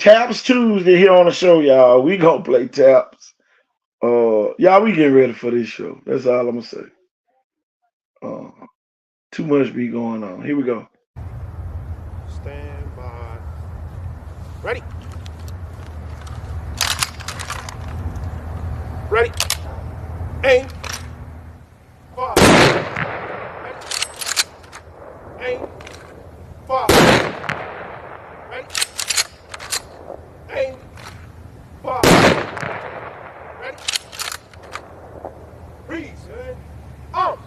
Taps Tuesday here on the show, y'all. We gonna play taps. Y'all, we getting ready for this show. That's all I'm gonna say. Uh, too much be going on. Here we go. Stand by. Ready. Ready. Aim. Fire. Ready. Aim. Fire. Ready. Aim. Fire. Ready. Freeze. Good. On.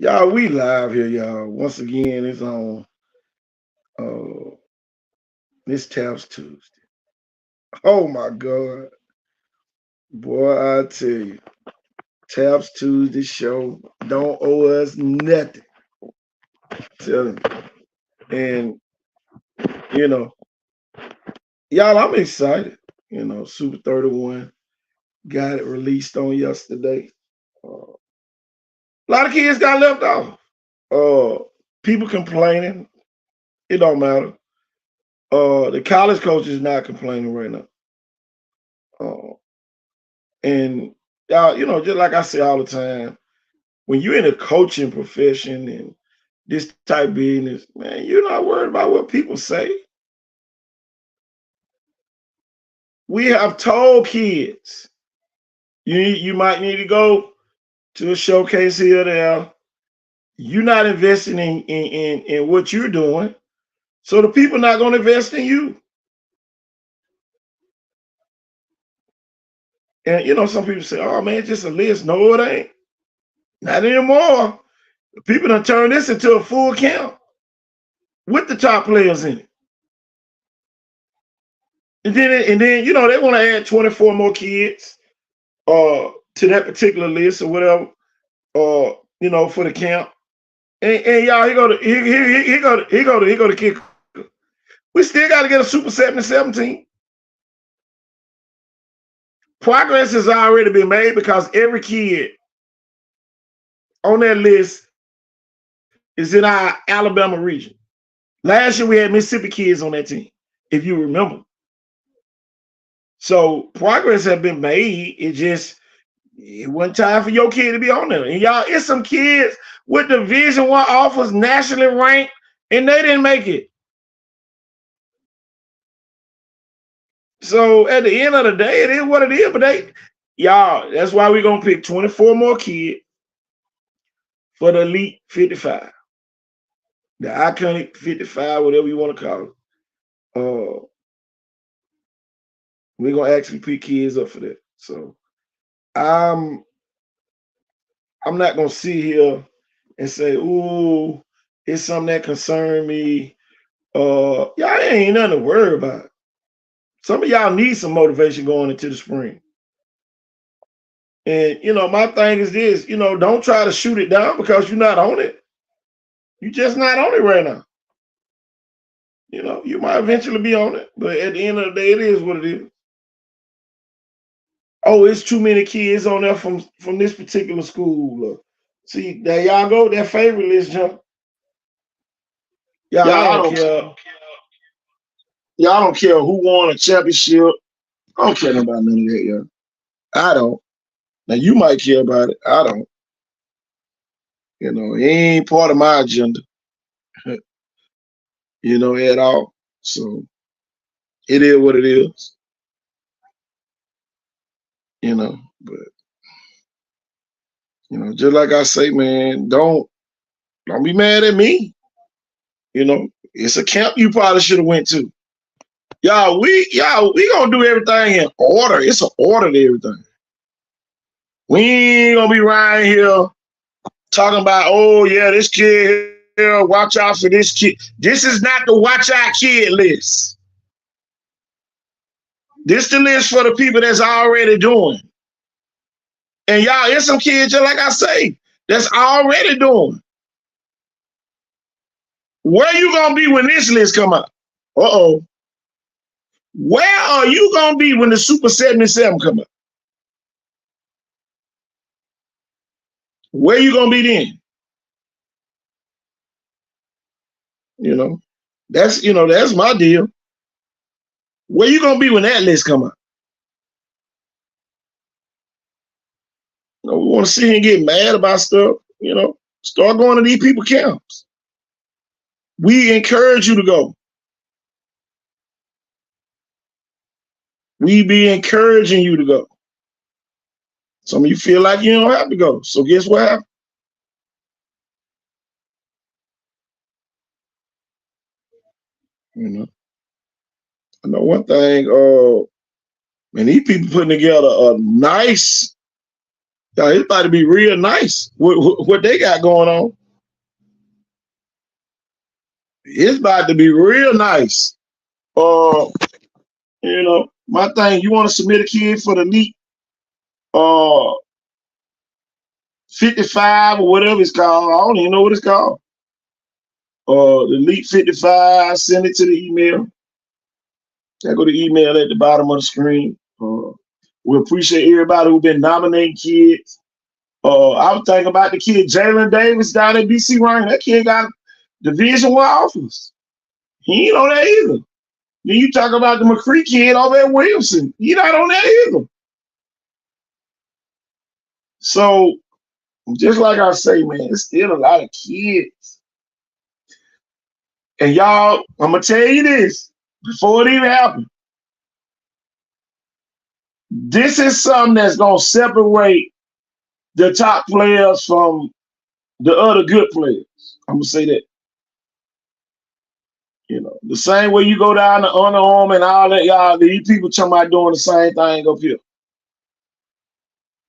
Y'all, we live here, y'all. Once again, it's on this Taps Tuesday. Oh my God. Boy, I tell you, Taps Tuesday show don't owe us nothing. Tell you. And you know, y'all, I'm excited. Super 31 got it released on yesterday. A lot of kids got left off. People complaining. It don't matter. The college coach is not complaining right now. And y'all, just like I say all the time, when you're in a coaching profession and this type of business, man, you're not worried about what people say. We have told kids, you might need to go to a showcase here or there. You're not investing in what you're doing, so the people not going to invest in you. And some people say, "Oh man, it's just a list." No, it ain't. Not anymore. People done turn this into a full camp with the top players in it. And then they want to add 24 more kids to that particular list or whatever, for the camp. And y'all, he go to kicker. We still got to get a Super 17. Progress has already been made because every kid on that list is in our Alabama region. Last year we had Mississippi kids on that team, if you remember. So progress had been made. It wasn't time for your kid to be on there. And y'all, it's some kids with Division I offers nationally ranked, and they didn't make it. So at the end of the day, it is what it is. But that's why we're gonna pick 24 more kids for the Elite 55, the iconic 55, whatever you want to call it. We're gonna actually pick kids up for that. So I'm not gonna sit here and say, "Ooh, it's something that concern me." Y'all ain't nothing to worry about. Some of y'all need some motivation going into the spring. And my thing is this, don't try to shoot it down because you're not on it. You're just not on it right now. You might eventually be on it, but at the end of the day, it is what it is. Oh, it's too many kids on there from this particular school. See, there y'all go, that favorite list jump. Y'all, I don't care. Y'all don't care who won a championship. I don't care about none of that, y'all. I don't. Now you might care about it. I don't. You know, he ain't part of my agenda, you know, at all. So it is what it is, you know. But you know, just like I say, man, don't be mad at me. You know, it's a camp you probably should have went to. We gonna do everything in order. It's an order to everything. We ain't gonna be around here talking about, oh yeah, this kid here, watch out for this kid. This is not the watch out kid list. This the list for the people that's already doing. And y'all, there's some kids, just like I say, that's already doing. Where you gonna be when this list come out? Uh-oh. Where are you gonna be when the Super 77 come up? Where you gonna be then? You know, that's my deal. Where you gonna be when that list come out? You know, we want to see him get mad about stuff. You know, start going to these people camps. We encourage you to go. We be encouraging you to go. Some of you feel like you don't have to go. So guess what happened? You know, I know one thing. Man, these people putting together a nice. It's about to be real nice. What they got going on? It's about to be real nice. You know, my thing. You want to submit a kid for the elite 55 or whatever it's called. I don't even know what it's called. The elite 55. Send it to the email. I go to email at the bottom of the screen. We appreciate everybody who's been nominating kids. I was thinking about the kid Jalen Davis down at BC Ryan. That kid got Division I offers. He ain't on that either. Then you talk about the McCree kid over at Williamson. He not on that either. So just like I say, man, it's still a lot of kids. And y'all, I'm gonna tell you this before it even happened. This is something that's gonna separate the top players from the other good players. I'm gonna say that. You know, the same way you go down to Under Armour and all that, y'all, these people talking about doing the same thing up here.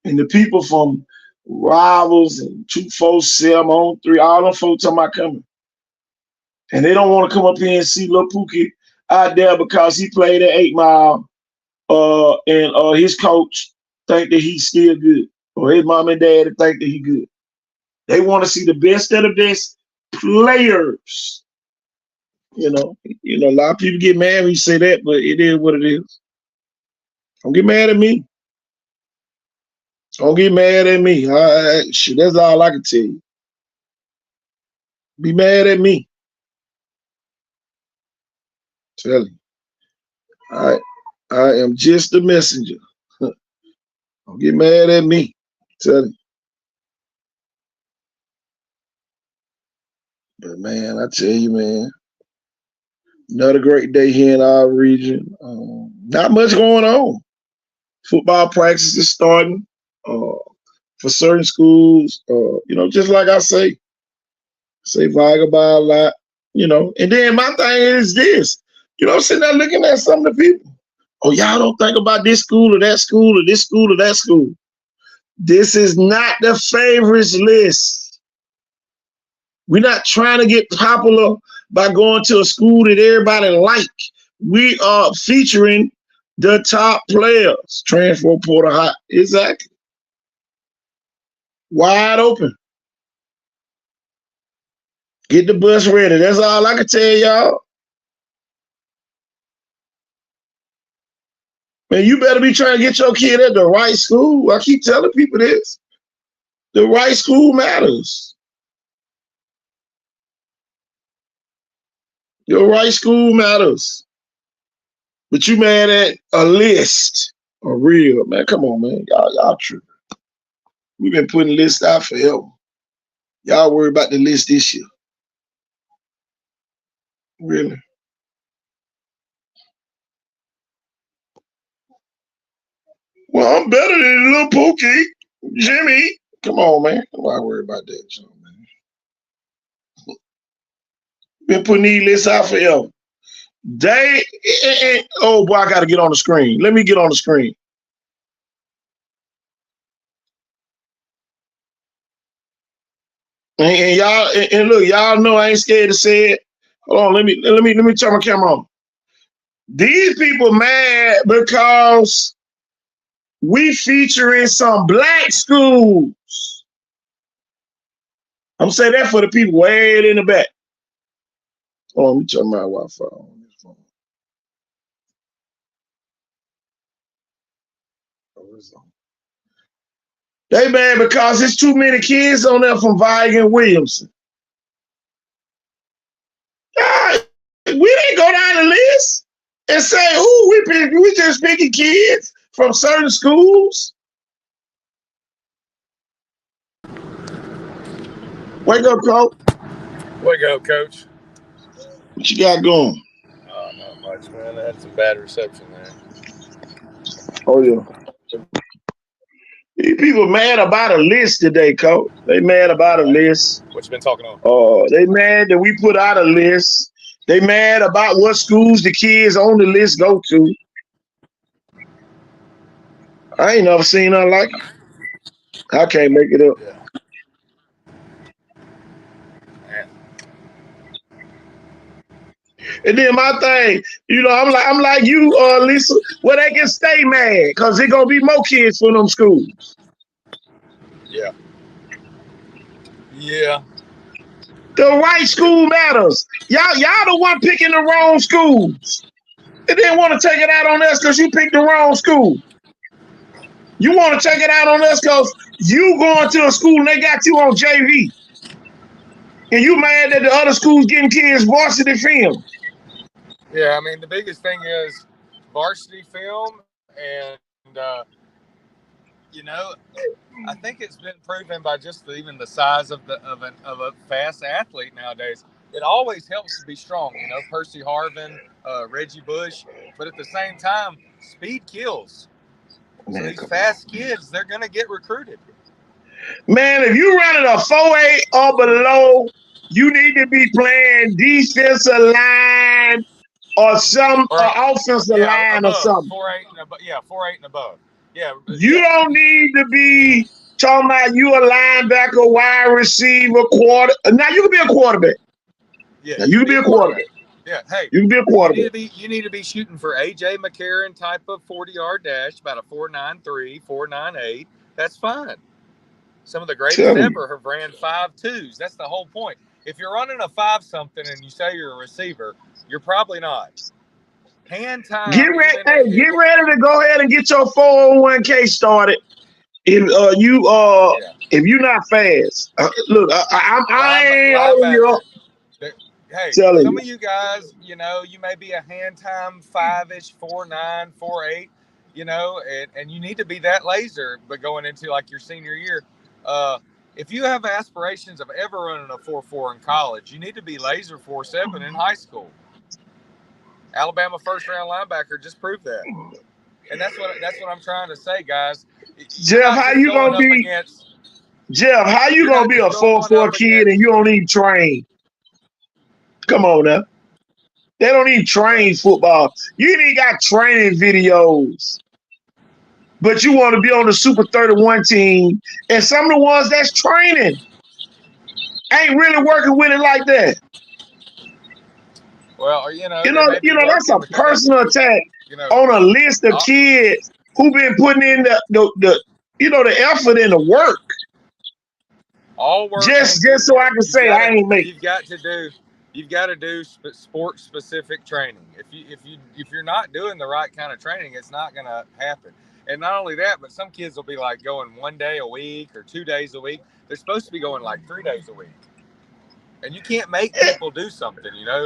And the people from Rivals and 247 on 3, all them folks talking about coming. And they don't want to come up here and see Lil Pookie out there because he played at 8 Mile and his coach think that he's still good. Or his mom and dad think that he good. They want to see the best of the best players. You know, a lot of people get mad when you say that, but it is what it is. Don't get mad at me. Don't get mad at me. Shit, that's all I can tell you. Be mad at me. Tell you. I am just a messenger. Don't get mad at me. Tell you. But man, I tell you, man, another great day here in our region. Not much going on. Football practice is starting for certain schools. You know, just like I say vagabond a lot. You know, and then my thing is this. You know, I'm sitting there looking at some of the people. Oh, y'all don't think about this school or that school or this school or that school. This is not the favorites list. We're not trying to get popular by going to a school that everybody like. We are featuring the top players. Transfer portal hot. Exactly. Wide open. Get the bus ready. That's all I can tell y'all. Man, you better be trying to get your kid at the right school. I keep telling people this. The right school matters. Your right school matters. But you mad at a list. A real, man. Come on, man. Y'all tripping. We've been putting lists out forever. Y'all worry about the list this year. Really? Well, I'm better than Lil Pookie, Jimmy. Come on, man. Why worry about that, Joe, man? Been putting these lists out forever. Oh boy, I gotta get on the screen. Let me get on the screen. And y'all, and look, y'all know I ain't scared to say it. Hold on, let me turn my camera on. These people mad because we featuring some black schools. I'm saying that for the people way in the back. Hold on, let me turn my Wi-Fi on this phone. They mad because there's too many kids on there from Vigan Williamson. God, we didn't go down the list and say, "Ooh, we just picking kids from certain schools." Wake up, coach. Wake up, coach. What you got going? Not much, man. I had some bad reception there. Oh yeah. These people mad about a list today, coach. They mad about a list. What you been talking on? They mad that we put out a list. They mad about what schools the kids on the list go to. I ain't never seen nothing like it. I can't make it up. Yeah. And then my thing, I'm like you, Lisa. Well, they can stay mad because there's gonna be more kids for them schools. Yeah. Yeah. The right school matters. Y'all the one picking the wrong schools. They didn't want to take it out on us because you picked the wrong school. You want to take it out on us because you going to a school and they got you on JV. And you mad that the other schools getting kids varsity film. Yeah, I mean, the biggest thing is varsity film, and I think it's been proven by just even the size of a fast athlete nowadays. It always helps to be strong. Percy Harvin, Reggie Bush, but at the same time, speed kills. So these fast kids, they're gonna get recruited. Man, if you running a 4.8 or below, you need to be playing defensive line or some offensive line above, or something. 4.8 and above. Yeah, 4.8 and above. Yeah. You don't need to be talking about you a linebacker, wide receiver, quarter. Now you can be a quarterback. Yeah, now, you can be a quarterback. Yeah, hey, you can be a quarterback. You need to be shooting for AJ McCarron type of 40-yard dash, about a 4.93, 4.98. That's fine. Some of the greatest ever have ran 5.2s. That's the whole point. If you're running a 5-something and you say you're a receiver, you're probably not. Hand time. Get ready to go ahead and get your 401k started. If if you're not fast, look, I ain't holding you up. Hey, some of you guys, you may be a hand time 5-ish, 4.9, 4.8, and you need to be that laser. But going into like your senior year, if you have aspirations of ever running a 4.4 in college, you need to be laser 4.7 in high school. Alabama first-round linebacker just proved that, and that's what I'm trying to say, guys. Jeff, how you gonna be? Jeff, how you gonna be a 4.4 kid and you don't even train? Come on now. They don't even train football. You ain't got training videos. But you want to be on the Super 31 team, and some of the ones that's training ain't really working with it like that. Well, that's a personal attack on a list of kids who been putting in the effort and the work. All work. Just so I can say I ain't making. You've got to do sport specific training. If you're not doing the right kind of training, it's not going to happen. And not only that, but some kids will be like going 1 day a week or 2 days a week. They're supposed to be going like 3 days a week. And you can't make people do something,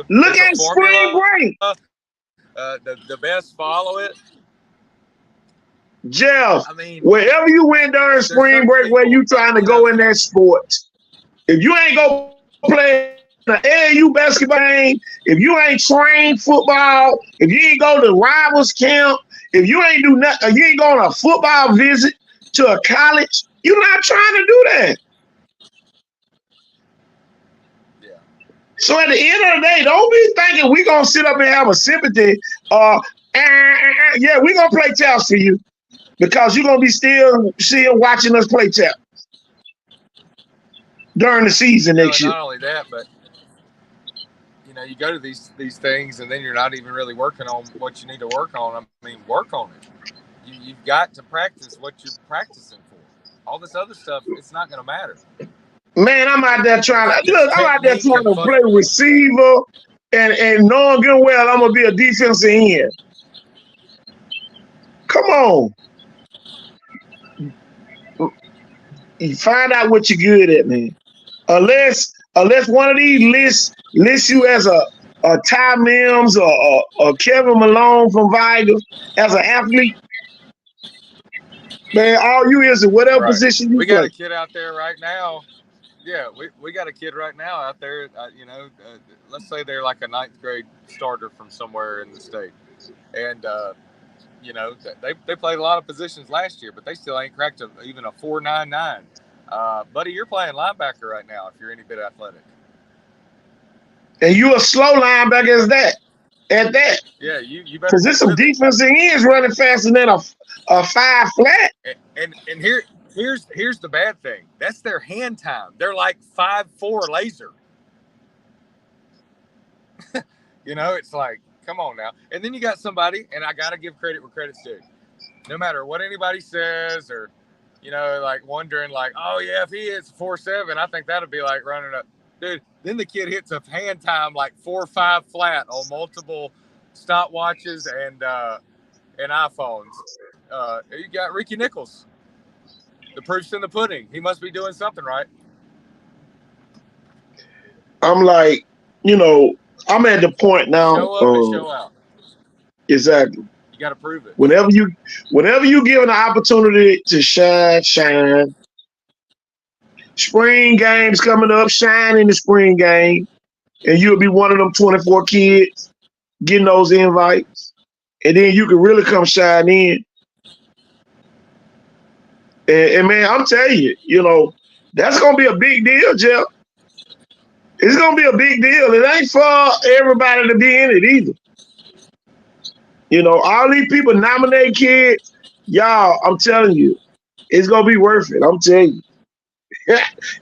Look at spring break. The best follow it. Jeff, wherever you went during spring break, where you trying to go in that sport, If you ain't go play the AAU basketball game, if you ain't trained football, if you ain't go to rivals camp, if you ain't do nothing, you ain't go on a football visit to a college, you're not trying to do that. Yeah. So at the end of the day, don't be thinking we gonna sit up and have a sympathy. Yeah, we gonna play taps for you because you're gonna be still watching us play taps during the season next year. Not only that, but you go to these things and then you're not even really working on what you need to work on. I mean, work on it. You've got to practice what you're practicing for. All this other stuff, it's not going to matter. Man, I'm out there trying to play receiver and knowing good well I'm gonna be a defensive end. Come on. You find out what you're good at, man. Unless one of these lists you as a Ty Mims or Kevin Malone from Viger as an athlete, man, all you is in whatever position you play. We got a kid out there right now. Yeah, we got a kid right now out there. Let's say they're like a 9th grade starter from somewhere in the state, and they played a lot of positions last year, but they still ain't cracked even a 4.99. Buddy, you're playing linebacker right now. If you're any bit athletic, and you a slow linebacker at that. Yeah, you better. Because there's some defensive ends running faster than a 5 flat. And here's the bad thing. That's their hand time. They're like 5'4" laser. It's like, come on now. And then you got somebody, and I gotta give credit where credit's due. No matter what anybody says, or like wondering, like, oh yeah, if he hits 4.7, I think that'd be like running up, dude. Then the kid hits a hand time like 4.5 flat on multiple stopwatches and iPhones. You got Ricky Nichols. The proof's in the pudding. He must be doing something right. I'm like, I'm at the point now. Show up and show out. Exactly. You got to prove it. Whenever you given an opportunity to shine. Spring games coming up, shine in the spring game, and you'll be one of them 24 kids getting those invites, and then you can really come shine in. And man, I'm telling you, that's gonna be a big deal, Jeff. It's gonna be a big deal. It ain't for everybody to be in it either. All these people nominate kids, y'all. I'm telling you, it's gonna be worth it. I'm telling you,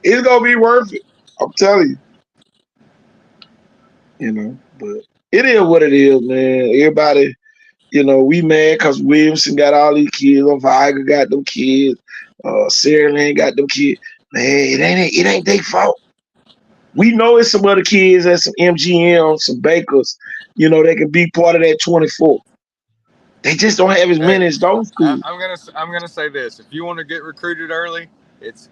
it's gonna be worth it. I'm telling you. But it is what it is, man. Everybody, we mad because Williamson got all these kids. Viger got them kids. Sarah Lynn got them kids. Man, it ain't their fault. We know it's some other kids at some MGM, some Bakers, they can be part of that 24. They just don't have as many as those schools. I'm gonna say this: if you want to get recruited early, it's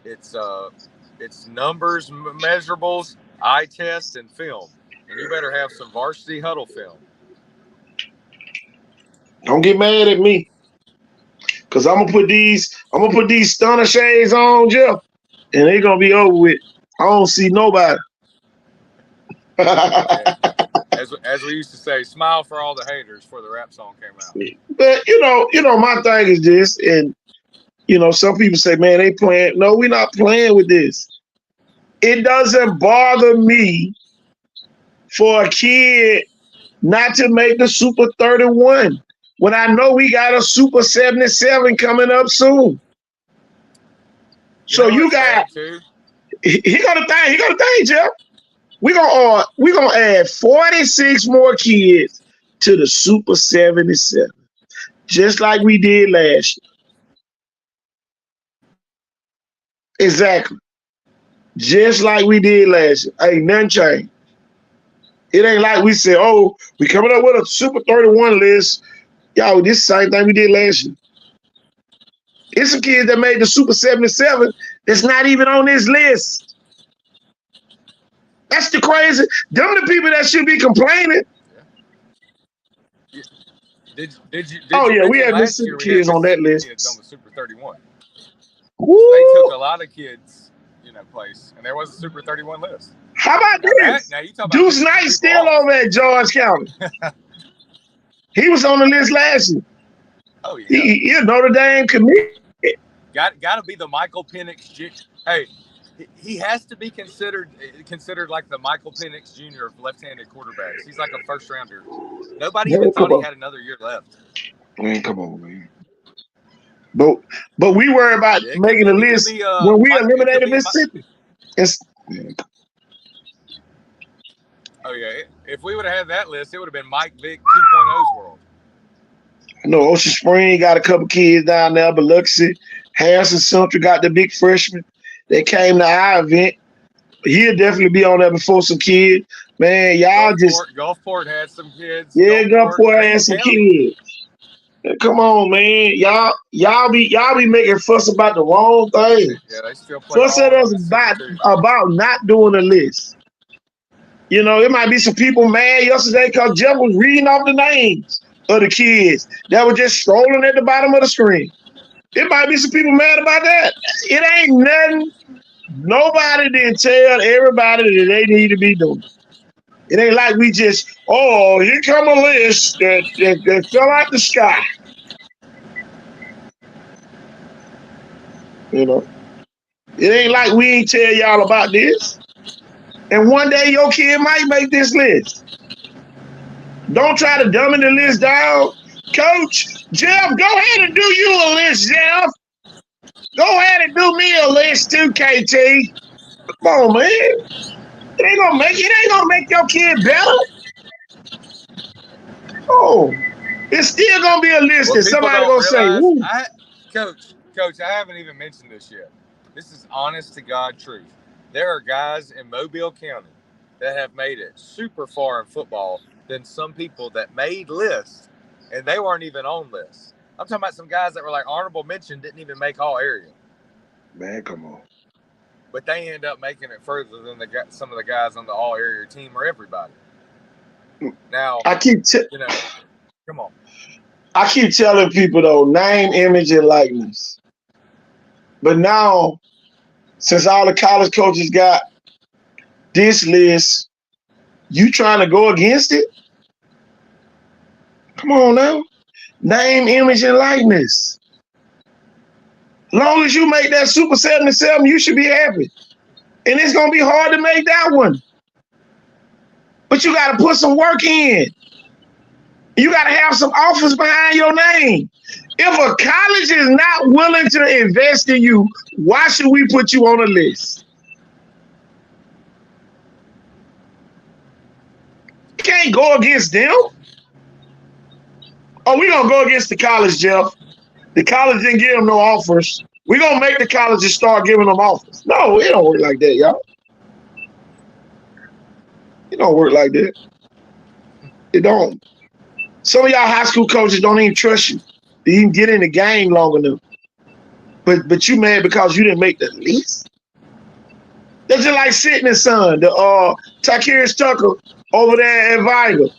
numbers, measurables, eye test, and film, and you better have some varsity huddle film. Don't get mad at me, cause I'm gonna put these stunner shades on, Jeff, and they're gonna be over with. I don't see nobody. As we used to say, smile for all the haters before the rap song came out. But my thing is this, and some people say, man, they playing. No, we're not playing with this. It doesn't bother me for a kid not to make the Super 31 when I know we got a Super 77 coming up soon. So you got he got a thing, Jeff. We're gonna add 46 more kids to the Super 77, just like we did last year. Exactly. Just like we did last year. Ain't nothing changed. It ain't like we said, oh, we coming up with a Super 31 list. Y'all, this is the same thing we did last year. It's some kids that made the Super 77 that's not even on this list. That's the crazy. Them the people that should be complaining. We had Mississippi kids on that list. Kids on the Super 31. Woo! They took a lot of kids, place, and there was a Super 31 list. How about this? Now you talk about Deuce Knight still over at George County. He was on the list last year. Oh yeah, he a Notre Dame committed. Got to be the Michael Penix Jr. Hey, he has to be considered like the Michael Penix Jr. of left-handed quarterbacks. He's like a first rounder. Nobody even thought he had another year left. Man, come on, man. But we worry about making a list when we eliminated Mississippi. Oh yeah, if we would have had that list, it would have been Mike Vick 2.0's world. I know Ocean Spring got a couple kids down there, Biloxi, Harrison Central got the big freshman. They came to our event. He'll definitely be on there before some kids. Man, y'all Gulfport had some kids. Yeah, Gulfport had some kids. Come on, man. Y'all be making fuss about the wrong thing. Yeah, they still play. Fuss at us about not doing a list. You know, it might be some people mad yesterday because Jeff was reading off the names of the kids that were just strolling at the bottom of the screen. It might be some people mad about that. It ain't nothing. Nobody didn't tell everybody that they need to be doing. It ain't like we just, here come a list that fell out the sky. You know, it ain't like we ain't tell y'all about this. And one day your kid might make this list. Don't try to dumb the list down. Coach, Jeff, go ahead and do you a list, Jeff. Go ahead and do me a list too, KT. Come on, man. It ain't gonna make your kid better. Oh, it's still gonna be a list that somebody gonna say, Coach, I haven't even mentioned this yet. This is honest to God truth. There are guys in Mobile County that have made it super far in football than some people that made lists and they weren't even on lists. I'm talking about some guys that were like honorable mention, didn't even make all area. Man, come on. But they end up making it further than some of the guys on the all area team or everybody. Now, come on. I keep telling people though, name, image, and likeness. But now, since all the college coaches got this list, you trying to go against it? Come on now. Name, image, and likeness. Long as you make that Super 77, you should be happy. And it's going to be hard to make that one. But you got to put some work in. You got to have some offers behind your name. If a college is not willing to invest in you, why should we put you on a list? You can't go against them. Oh, we're going to go against the college, Jeff. The college didn't give them no offers. We're going to make the colleges start giving them offers. No, it don't work like that, y'all. It don't work like that. It don't. Some of y'all high school coaches don't even trust you. They didn't get in the game long enough. But you mad because you didn't make the list? That's just like Sitting Son, the Takarius Tucker over there at Vital.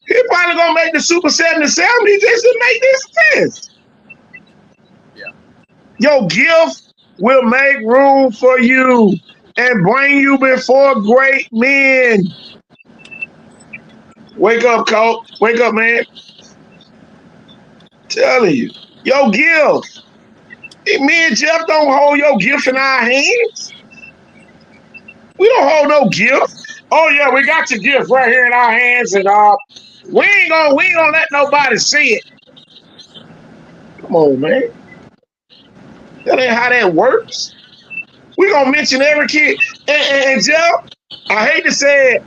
He probably gonna make the Super 77. He just didn't make this list. Yeah. Your gift will make room for you and bring you before great men. Wake up, coach. Wake up, man. Telling you, your gift. Me and Jeff don't hold your gift in our hands. We don't hold no gift. Oh yeah, we got your gift right here in our hands, and we ain't gonna let nobody see it. Come on, man. That ain't how that works. We gonna mention every kid. And Jeff, I hate to say it,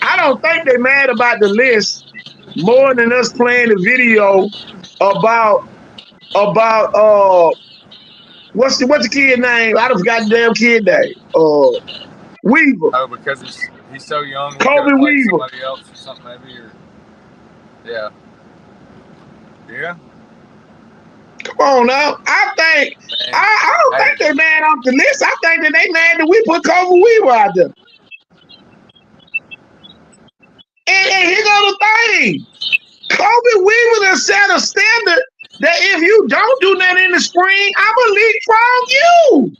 I don't think they're mad about the list more than us playing the video about what's the kid name? I forgot the damn kid name. Weaver. Oh, because he's so young. Kobe Weaver. Somebody else or something maybe. Yeah. Come on now. I don't think they're mad off the list. I think that they mad that we put Kobe Weaver out there. And here goes the thing. Kobe Weaver has set a standard that if you don't do nothing in the spring, I'm going to leapfrog you.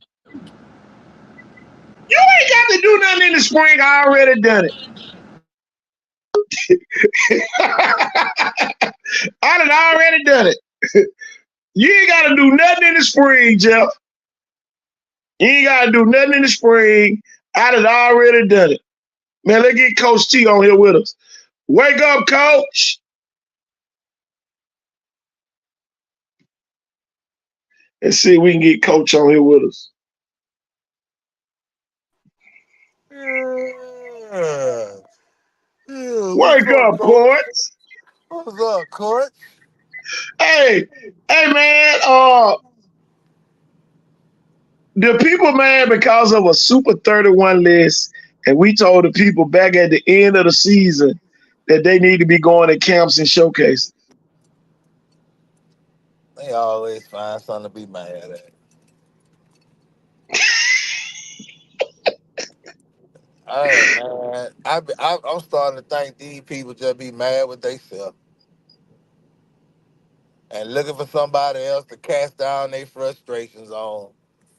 You ain't got to do nothing in the spring. I already done it. I done already done it. You ain't got to do nothing in the spring, Jeff. You ain't got to do nothing in the spring. I done already done it. Man, let's get Coach T on here with us. Wake up, Coach. Let's see if we can get Coach on here with us. Yeah. Yeah, what's Wake up, up, coach? Coach. What's up, coach? Hey, hey, man. The people mad because of a Super 31 list, and we told the people back at the end of the season that they need to be going to camps and showcases. They always find something to be mad at. Hey, man, I'm starting to think these people just be mad with themselves and looking for somebody else to cast down their frustrations on.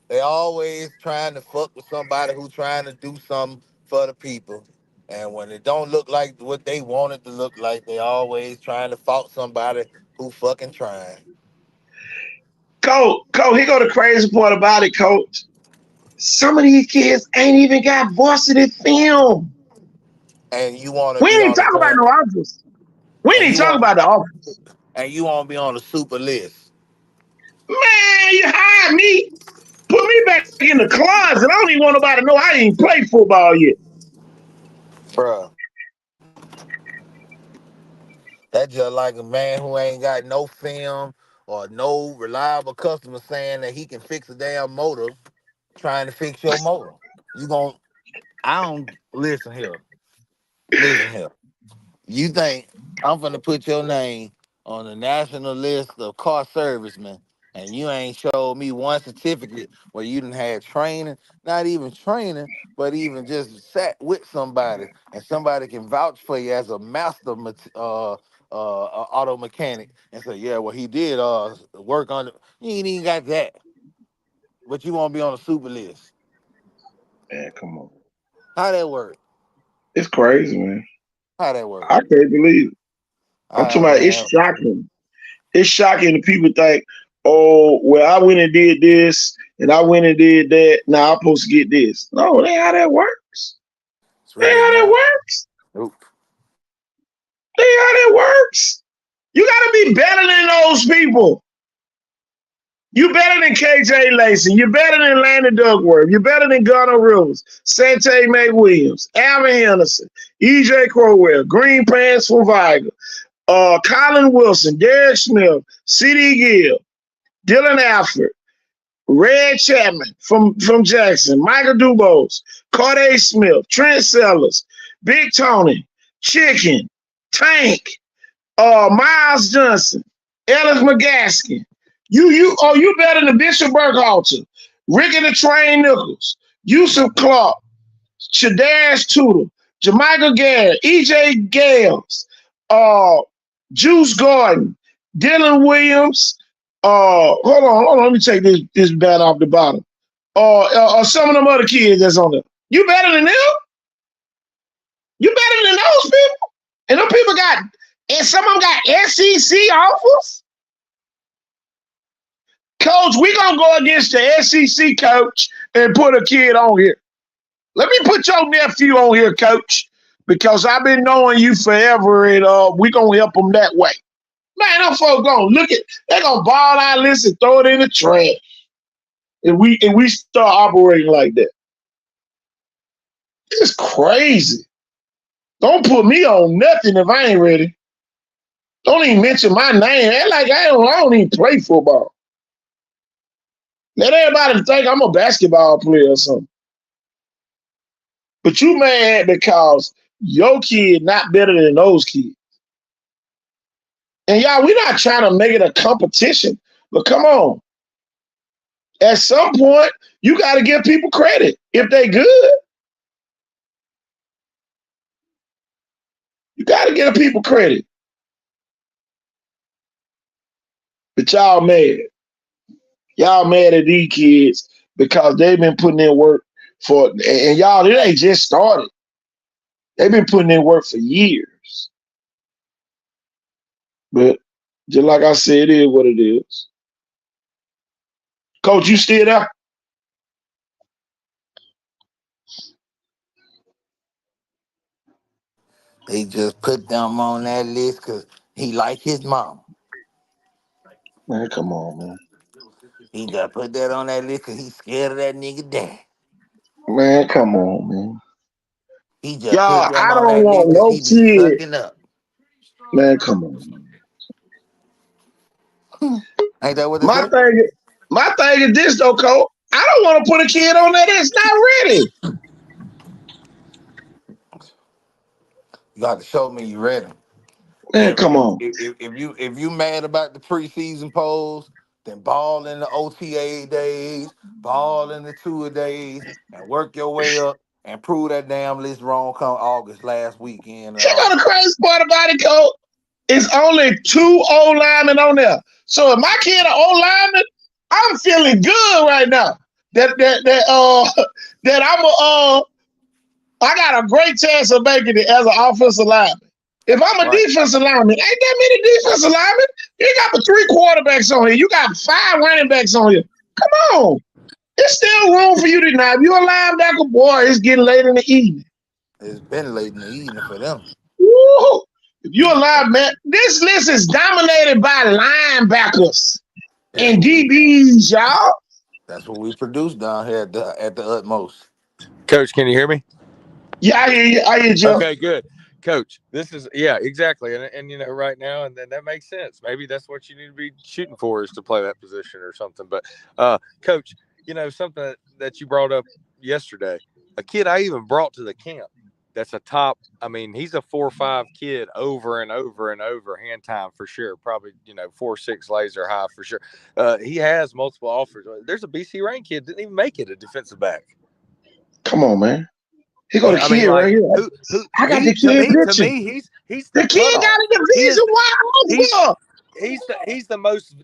They always trying to fuck with somebody who trying to do something for the people. And when it don't look like what they want it to look like, they always trying to fault somebody who fucking trying. Coach, here go the crazy part about it, Coach. Some of these kids ain't even got varsity film. And you want to We be ain't on the talking about damn, no offers. We and ain't you talking want about the offers. and you want to be on the super list, Man, you hired me. Put me back in the closet. I don't even want nobody to know I ain't played football yet. bruh. That's just like a man who ain't got no film or no reliable customer saying that he can fix a damn motor, trying to fix your motor. You gon' I don't listen here. Listen here. You think I'm gonna put your name on the national list of car servicemen, and you ain't showed me one certificate where you done had training, not even training, but even just sat with somebody, and somebody can vouch for you as a master auto mechanic and say, yeah, well, he did work on it. You ain't even got that, but you won't be on the super list. Man, come on. How that work? It's crazy, man. How that work? I can't believe it. I'm All talking right, about it's man. shocking. It's shocking that people think, oh, well, I went and did this and I went and did that. Now I'm supposed to get this. No, that ain't how that works. It's That ain't really how that not. works. Nope. That ain't how that works. You got to be better than those people. You better than KJ Lacey. You better than Landon Duckworth. You better than Gunnar Rivers, Sante McWilliams, Alvin Henderson, EJ Crowell, Green Pants from Viger, Colin Wilson, Derek Smith, C.D. Gill, Dylan Alford, Red Chapman from Jackson, Michael Dubose, Corday Smith, Trent Sellers, Big Tony, Chicken, Tank, Miles Johnson, Ellis McGaskin. You better than Bishop Burkhalter, Ricky the Train Nichols, Yusuf Clark, Shadash Tudor, Jamaica Garrett, EJ Gales, uh, Juice Gordon, Dylan Williams. Hold on, let me take this bat off the bottom. Some of them other kids that's on there. You better than them? You better than those people? And them people got, and some of them got SEC offers. Coach, we gonna go against the SEC coach and put a kid on here. Let me put your nephew on here, Coach, because I've been knowing you forever, and we gonna help them that way. Man, them folks gonna look at, they gonna ball our list and throw it in the trash. And we start operating like that. It's crazy. Don't put me on nothing if I ain't ready. Don't even mention my name. Act like I don't even play football. Let everybody think I'm a basketball player or something. But you mad because your kid not better than those kids. And y'all, we're not trying to make it a competition, but come on. At some point, you got to give people credit. If they good, you got to give people credit. But y'all mad. Y'all mad at these kids because they've been putting in work And y'all, it ain't just started. They've been putting in work for years. But just like I said, it is what it is. Coach, you still there? They just put them on that list because he like his mom. Man, come on, man. He just put that on that list because he scared of that nigga dad. Man, come on, man. He just put Y'all, them I on don't that list want because no he be kid. sucking up. Man, come on. Ain't that what they My say? thing, my thing is this though, Cole. I don't want to put a kid on there that's not ready. You got to show me you ready. Man, come on. If you mad about the preseason polls, then ball in the OTA days, ball in the tour days, and work your way up and prove that damn list wrong come August last weekend in Check out the August. crazy part about it, Cole. It's only two old linemen on there. So if my kid an old lineman, I'm feeling good right now. That I'm I got a great chance of making it as an offensive lineman. If I'm a Right. defensive lineman, ain't that many defensive linemen? You got the three quarterbacks on here. You got five running backs on here. Come on. There's still room for you to now. If you're a linebacker, boy, it's getting late in the evening. It's been late in the evening for them. Woo! If you're a linebacker, this list is dominated by linebackers That's and what we DBs, y'all. that's what we produce down here at the utmost. Coach, can you hear me? Yeah, I hear you. I hear you. Okay, good. Coach, this is yeah, exactly. And you know, right now, and then that makes sense. Maybe that's what you need to be shooting for is to play that position or something. But coach, you know, something that you brought up yesterday, a kid I even brought to the camp that's a top, I mean, he's a 4.5 kid over and over and over, hand time for sure. Probably, you know, 4.6 laser high for sure. He has multiple offers. There's a BC Rain kid didn't even make it a defensive back. Come on, man. Here go the I mean, kid right like here. who I got he the kid to picture. me he's the The kid got cutoff. a He is Division One he's offer. he's the most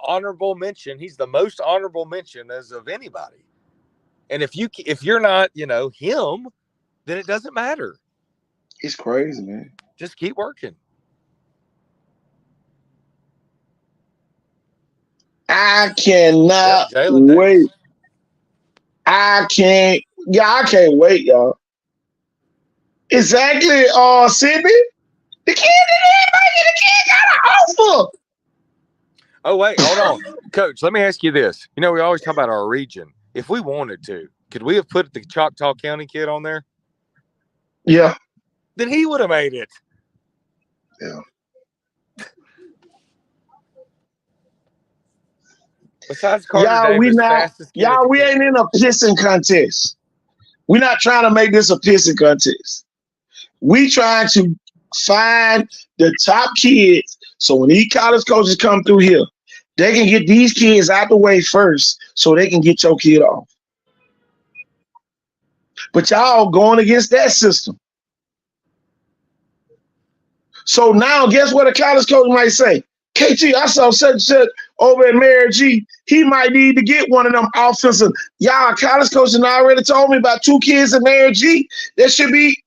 honorable mention. He's the most honorable mention as of anybody. And if you're not, you know, him, then it doesn't matter. It's crazy, man. Just keep working. I Yep, cannot Jalen wait. Davis. I can't. Yeah, I can't wait, y'all. Exactly, Sydney. The kid didn't make it. The kid got an offer. Oh wait, hold on, Coach. Let me ask you this. You know, we always talk about our region. If we wanted to, could we have put the Choctaw County kid on there? Yeah, Then he would have made it. yeah. Besides Carter Davis, fastest kid at the We camp. ain't in a pissing contest. We're not trying to make this a pissing contest. We trying to find the top kids. So when these college coaches come through here, they can get these kids out the way first so they can get your kid off. But y'all going against that system. So now guess what a college coach might say? KT, I saw such and such over at Mary G. He might need to get one of them offensive. Y'all, college coach already told me about two kids at Mary G that should be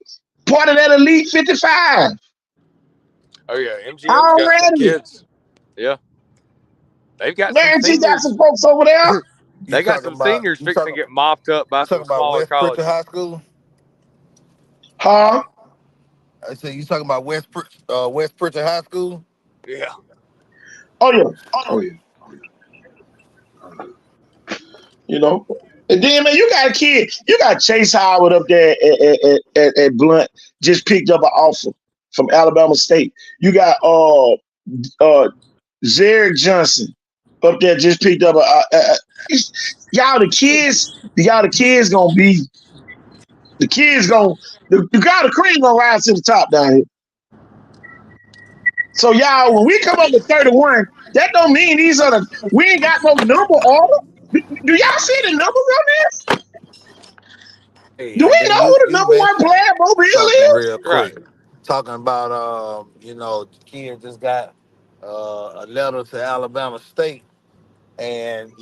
part of that elite 55. Oh yeah, MGM's got some Already. kids. Yeah, they've got some Mary G got some seniors. folks over there. You They got talking some about seniors you fixing talking to get mopped up by you talking some about smaller West Pritchard colleges. High School? Huh? I said you talking about West Pritchard High School? Yeah. Oh yeah. Oh yeah. You know. And then man, you got a kid. You got Chase Howard up there at Blunt. Just picked up an offer from Alabama State. You got uh Zarek Johnson up there just picked up y'all the kids gonna be the kids gonna the guy the cream gonna rise to the top down here. So y'all, when we come up with 31, that don't mean these are the we ain't got no number order. Do y'all see the numbers on this? Hey, Do we and then know you who the you number one mentioned player Mobile something is? real Right. quick, talking about the kid just got a letter to Alabama State, and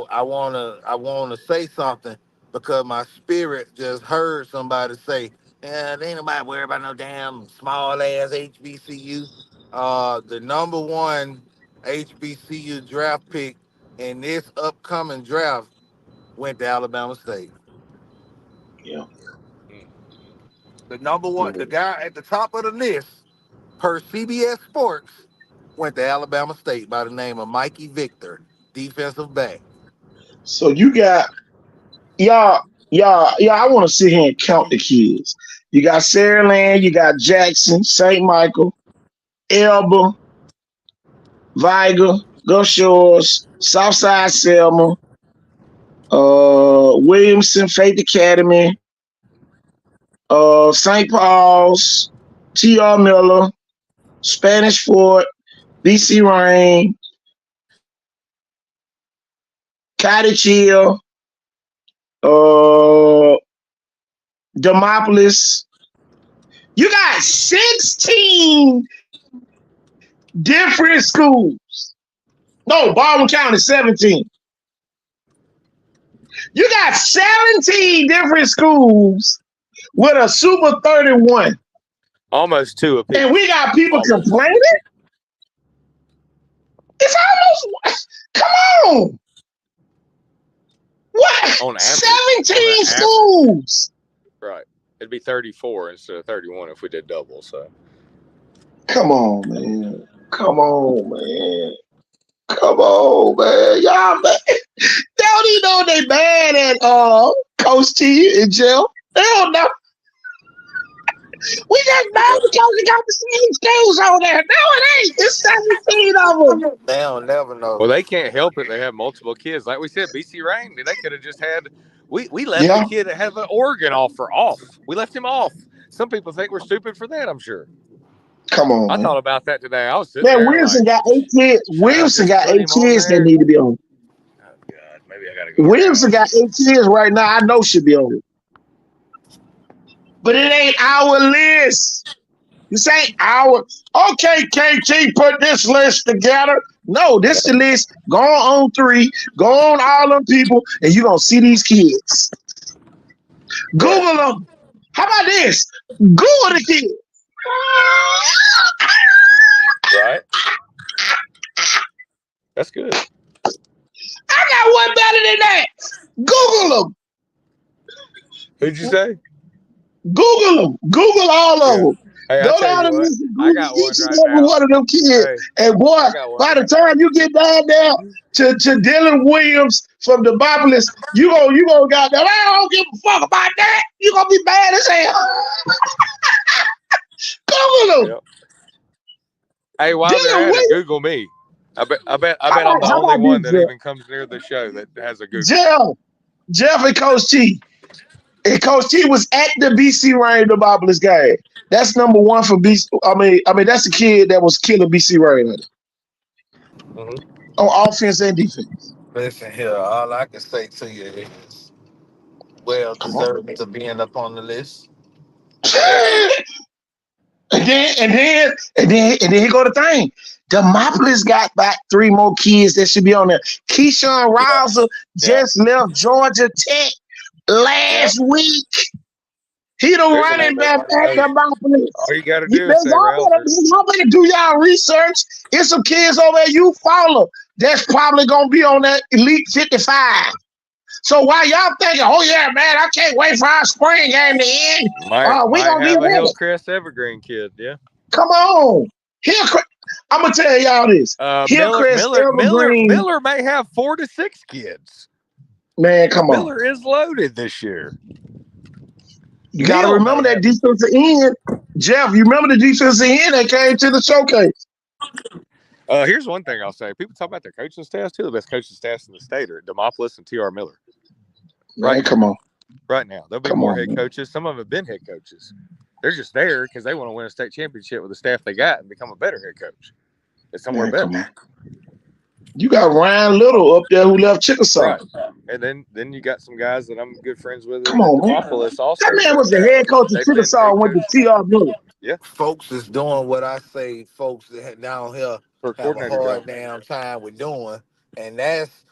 I wanna say something, because my spirit just heard somebody say, "Yeah, there ain't nobody worried about no damn small ass HBCU." The number one HBCU draft pick in this upcoming draft went to Alabama State. Yeah. The number one, the guy at the top of the list, per CBS Sports, went to Alabama State by the name of Mikey Victor, defensive back. So you got y'all. I want to sit here and count the kids. You got Saraland, you got Jackson, St. Michael, Elba, Viger, Gulf Shores, Southside Selma, Williamson, Faith Academy, St. Paul's, T.R. Miller, Spanish Fort, BC Rain, Cottage Hill, uh, Demopolis. You got 16 different schools. No, Baldwin County 17. You got 17 different schools with a Super 31. Almost two apiece. And we got people complaining? It's almost, come on. What? On average, 17 schools. Right. It'd be 34 instead of 31 if we did double. So, come on, man. Come on, man. Come on, man. Y'all, man. They don't even know they bad at Coach T in jail. They don't know. We just mad because we got the same schools on there. No, it ain't. It's 17 of them. They don't never know. Well, they can't help it. They have multiple kids. Like we said, BC Rain, they could have just had. We left the kid that had an Oregon offer off. We left him off. Some people think we're stupid for that, I'm sure. Come on. I man. thought about that today. I was sitting there. Williamson like, got 8 kids. Williamson got 8 kids that need to be on. Oh, God. Maybe I got to go. Williamson got 8 kids right now. I know should be on it. But it ain't our list. This ain't our. Okay, KT put this list together. No, this the list. Go on 3. Go on all them people, and you're going to see these kids. Google them. How about this? Google the kids. Right. That's good. I got one better than that. Google them. Who'd you say? Google them. Google all of them. Hey, go down and listen. I got one each right and every now. one of them kids. Hey, and boy, by the time you get down there to Dylan Williams from the Demopolis, you gonna got that. I don't give a fuck about that. You gonna be bad as hell. Google them. Yep. Hey, while they're at it, Google me. I bet I'm the only one that even comes near the show that has a Google. Jeff and Coach T. And Coach T was at the BC Rain Demopolis game. That's number 1 for BC. I mean, that's the kid that was killing BC Rain on offense and defense. Listen here, all I can say to you is, well deserved to being up on the list. and then here go the thing. Demopolis got back 3 more kids that should be on there. Keyshawn Rouser just left Georgia Tech last week. He the running back at Demopolis. All you got to do is say, y'all better do y'all research. There's some kids over there you follow that's probably going to be on that Elite 55. So while y'all thinking, oh, yeah, man, I can't wait for our spring game to end. We going to be a Hillcrest Evergreen kid, yeah. Come on. I'm going to tell y'all this. Hillcrest Evergreen. Miller may have 4 to 6 kids. Man, come on. Miller is loaded this year. You got to remember that defensive end. Jeff, you remember the defensive end that came to the showcase. Here's one thing I'll say. People talk about their coaching staffs. 2 of the best coaching staffs in the state are Demopolis and T.R. Miller. Right, come on. Right now. There'll be more head coaches. Some of them have been head coaches. They're just there because they want to win a state championship with the staff they got and become a better head coach. It's somewhere better. You got Ryan Little up there who left Chickasaw. Right. And then you got some guys that I'm good friends with. Come on, man. Also. That man was the head coach of Chickasaw and went to T.R. Miller. Yeah. Folks is doing what I say folks that down here have a hard damn time with doing. And that's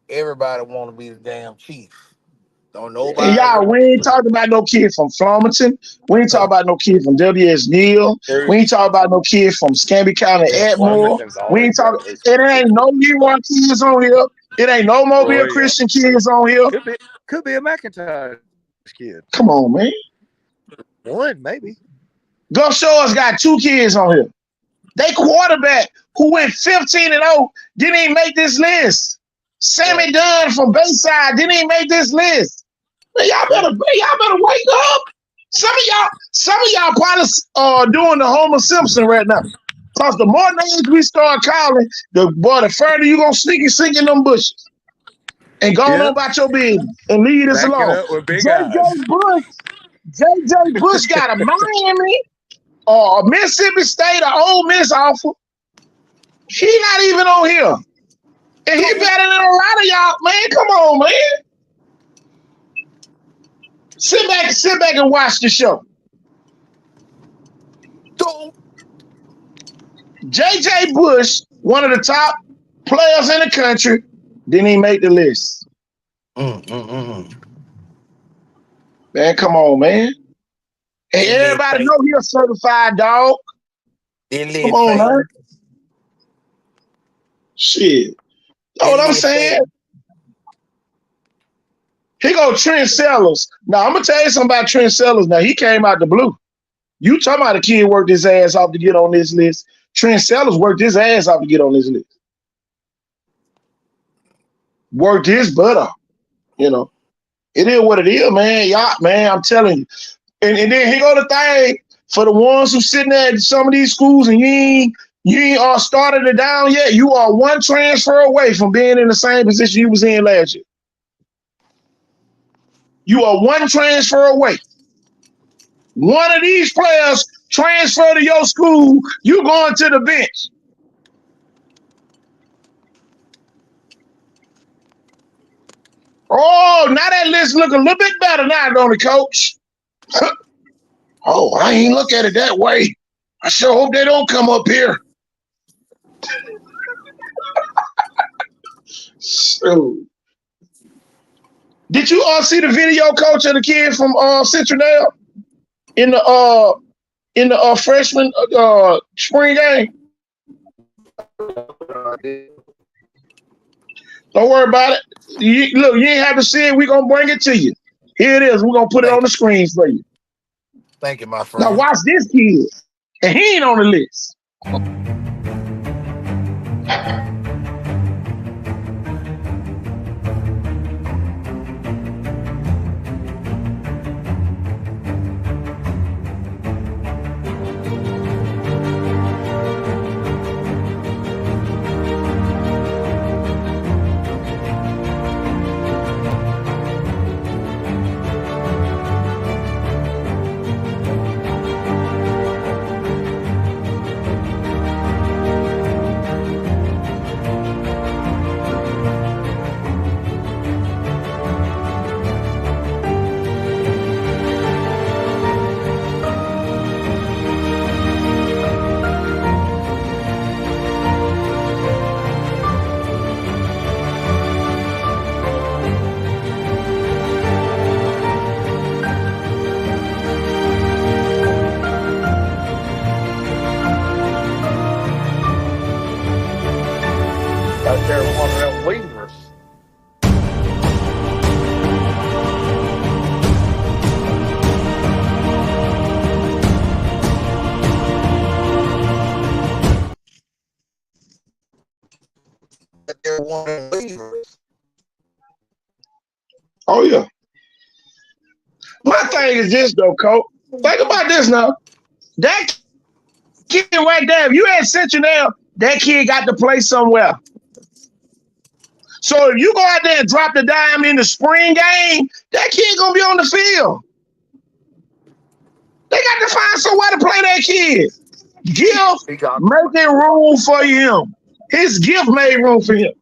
everybody want to be the damn chief. Don't And nobody. y'all, we ain't talking about no kid from Farmington. We ain't talking about no kid from W.S. Neal. We ain't talking about no kid from Scambie County, Atmore. We ain't talking. It ain't no U1 kids on here. It ain't no Mobile Christian kids on here. Could be a McIntosh kid. Come on, man. One, maybe. Gulf Shores got 2 kids on here. They quarterback who went 15-0 didn't even make this list. Sammy Dunn from Bayside didn't even make this list. Man, y'all better wake up. Some of y'all probably doing the Homer Simpson right now. Cause the more names we start calling, the further you gonna sneak in them bushes. And go on about your business and leave this alone. JJ Bush got a Miami or Mississippi State or Ole Miss offer. He not even on here. And he better than a lot of y'all, man. Come on, man. Sit back and watch the show. JJ Bush, one of the top players in the country, didn't even make the list. Man, come on, man. And everybody know he a certified dog. Come on, man. Shit. Know what I'm saying? Here go Trent Sellers. Now, I'm going to tell you something about Trent Sellers. Now, he came out the blue. You talking about a kid worked his ass off to get on this list. Trent Sellers worked his ass off to get on this list. Worked his butt off. You know. It is what it is, man. Y'all, man, I'm telling you. And then here go the thing for the ones who sitting at some of these schools and you ain't started it down yet. You are one transfer away from being in the same position you was in last year. You are one transfer away. One of these players transfer to your school, you going to the bench. Oh, now that list look a little bit better now, don't it, Coach? Oh, I ain't look at it that way. I sure hope they don't come up here. So, did you all see the video, Coach, of the kid from Central in the freshman spring game? Don't worry about it. Look, you ain't have to see it. We're going to bring it to you. Here it is. We're going to put it on the screen for you. Thank you, my friend. Now watch this kid. And he ain't on the list. Oh, yeah. My thing is this, though, Coach. Think about this now. That kid right there, if you had Central now, that kid got to play somewhere. So if you go out there and drop the dime in the spring game, that kid going to be on the field. They got to find somewhere to play that kid. Gift making room for him. His gift made room for him.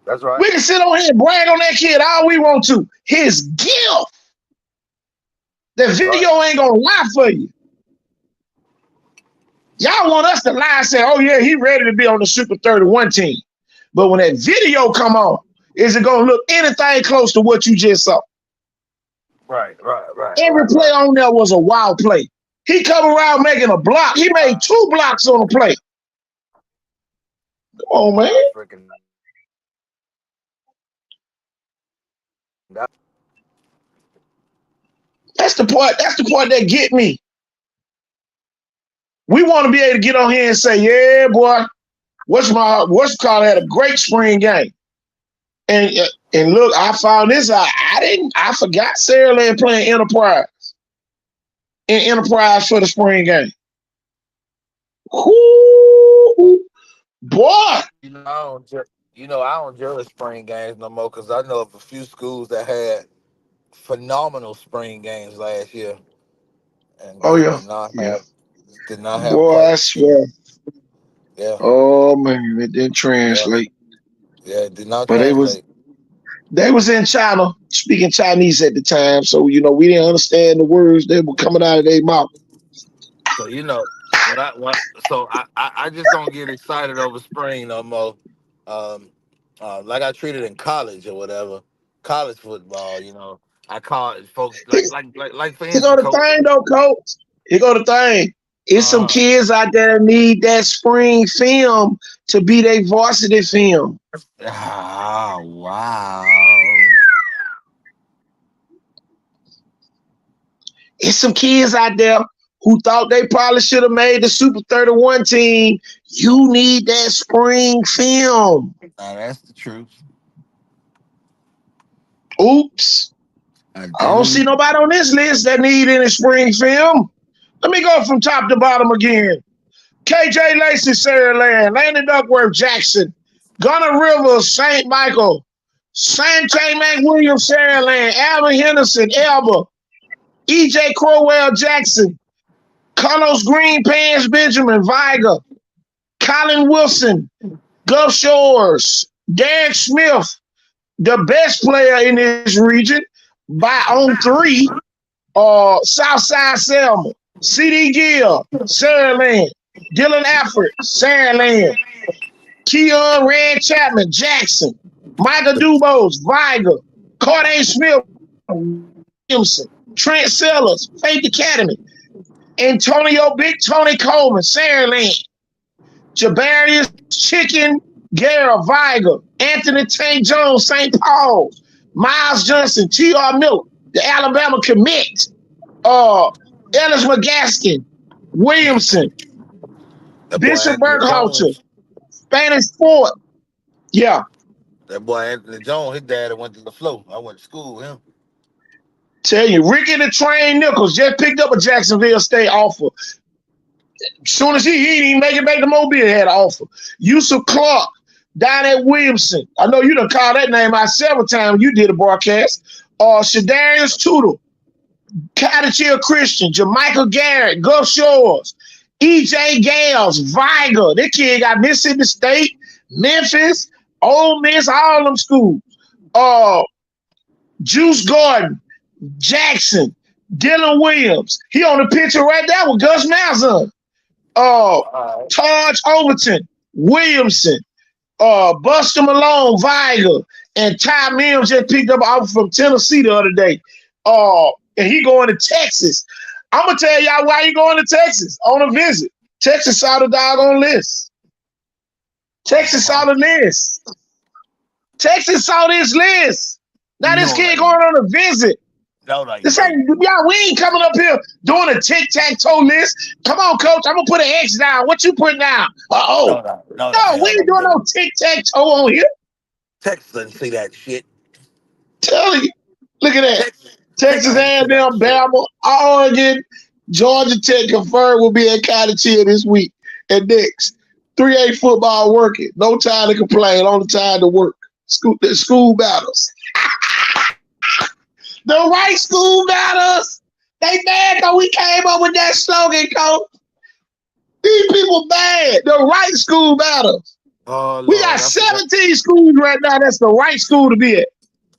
That's right. We can sit on here and brag on that kid all we want to. His gift. The video ain't going to lie for you. Y'all want us to lie and say, oh, yeah, he ready to be on the Super 31 team. But when that video come on, is it gonna look anything close to what you just saw? Right. Every play on there was a wild play. He come around making a block. He made 2 blocks on a play. Come on, man. Freaking. That's the part that get me. We want to be able to get on here and say, yeah, boy, what's called had a great spring game. And look, I found this out. I forgot Saraland playing Enterprise for the spring game. Ooh, boy. I don't judge spring games no more because I know of a few schools that had phenomenal spring games last year, and Oh yeah, did not have boy, quite. I swear. Yeah. Oh man, it didn't translate. Yeah, it did not but translate. They was in China speaking Chinese at the time, so we didn't understand the words that were coming out of their mouth. So I just don't get excited over spring no more. Like I treated in college or whatever, college football. I call it folks like for Here go instance, the thing though, Coach. Here go the thing. It's some kids out there that need that spring film to be their varsity film. Ah, wow. It's some kids out there who thought they probably should have made the Super 31 team. You need that spring film. That's the truth. Oops. I don't see nobody on this list that need any spring film. Let me go from top to bottom again. KJ Lacey, Saraland, Landon Duckworth, Jackson, Gunnar Rivers, St. Michael, Sante McWilliams, Saraland, Alvin Henderson, Elba, EJ Crowell, Jackson, Carlos Green, Pants Benjamin, Viger, Colin Wilson, Gulf Shores, Derek Smith, the best player in this region by on 3, Southside Selma, CD Gill, Saraland, Dylan Alford, Saraland, Keon Red Chapman, Jackson, Michael Dubose, Viger, Corday Smith, Williamson, Trent Sellers, Faith Academy, Antonio Big Tony Coleman, Saraland, Jabarius Chicken, Gara, Viger, Anthony Tank Jones, St. Paul, Miles Johnson, T.R. Miller, the Alabama commit, Ellis McGaskin, Williamson, Bishop Berghalter, Spanish Fort. Yeah. That boy Anthony Jones, his dad went to the flow. I went to school with him. Tell you, Ricky the Train Nichols just picked up a Jacksonville State offer. As soon as he didn't even make it back to Mobile, he had an offer. Yusuf Clark down at Williamson. I know you done called that name out several times. You did a broadcast. Shadarius Tootle, Cottage Hill Christian, Jermichael Garrett, Gulf Shores, E.J. Gales, Viger. That kid got Mississippi State, Memphis, Ole Miss, all them schools. Juice Gordon, Jackson, Dylan Williams. He on the picture right there with Gus Malzahn. Taj Overton, Williamson, Buster Malone, Viger, and Ty Mims just picked up an offer from Tennessee the other day. And he going to Texas. I'm going to tell y'all why he going to Texas on a visit. Texas saw the doggone list. Texas saw the list. Texas saw this list. Now this kid going on a visit. This ain't, y'all, we ain't coming up here doing a tic-tac-toe list. Come on, Coach. I'm going to put an X down. What you putting down? No, we ain't doing no tic-tac-toe on here. Texas doesn't see that shit. Tell you. Look at that. Texas A&M, Bama, Oregon, Georgia Tech confirmed will be at Cottage Hill this week. And next, 3A football working. No time to complain. Only time to work. School battles. The right school battles. They mad though we came up with that slogan, Coach. These people bad. The right school battles. We got 17 schools right now. That's the right school to be at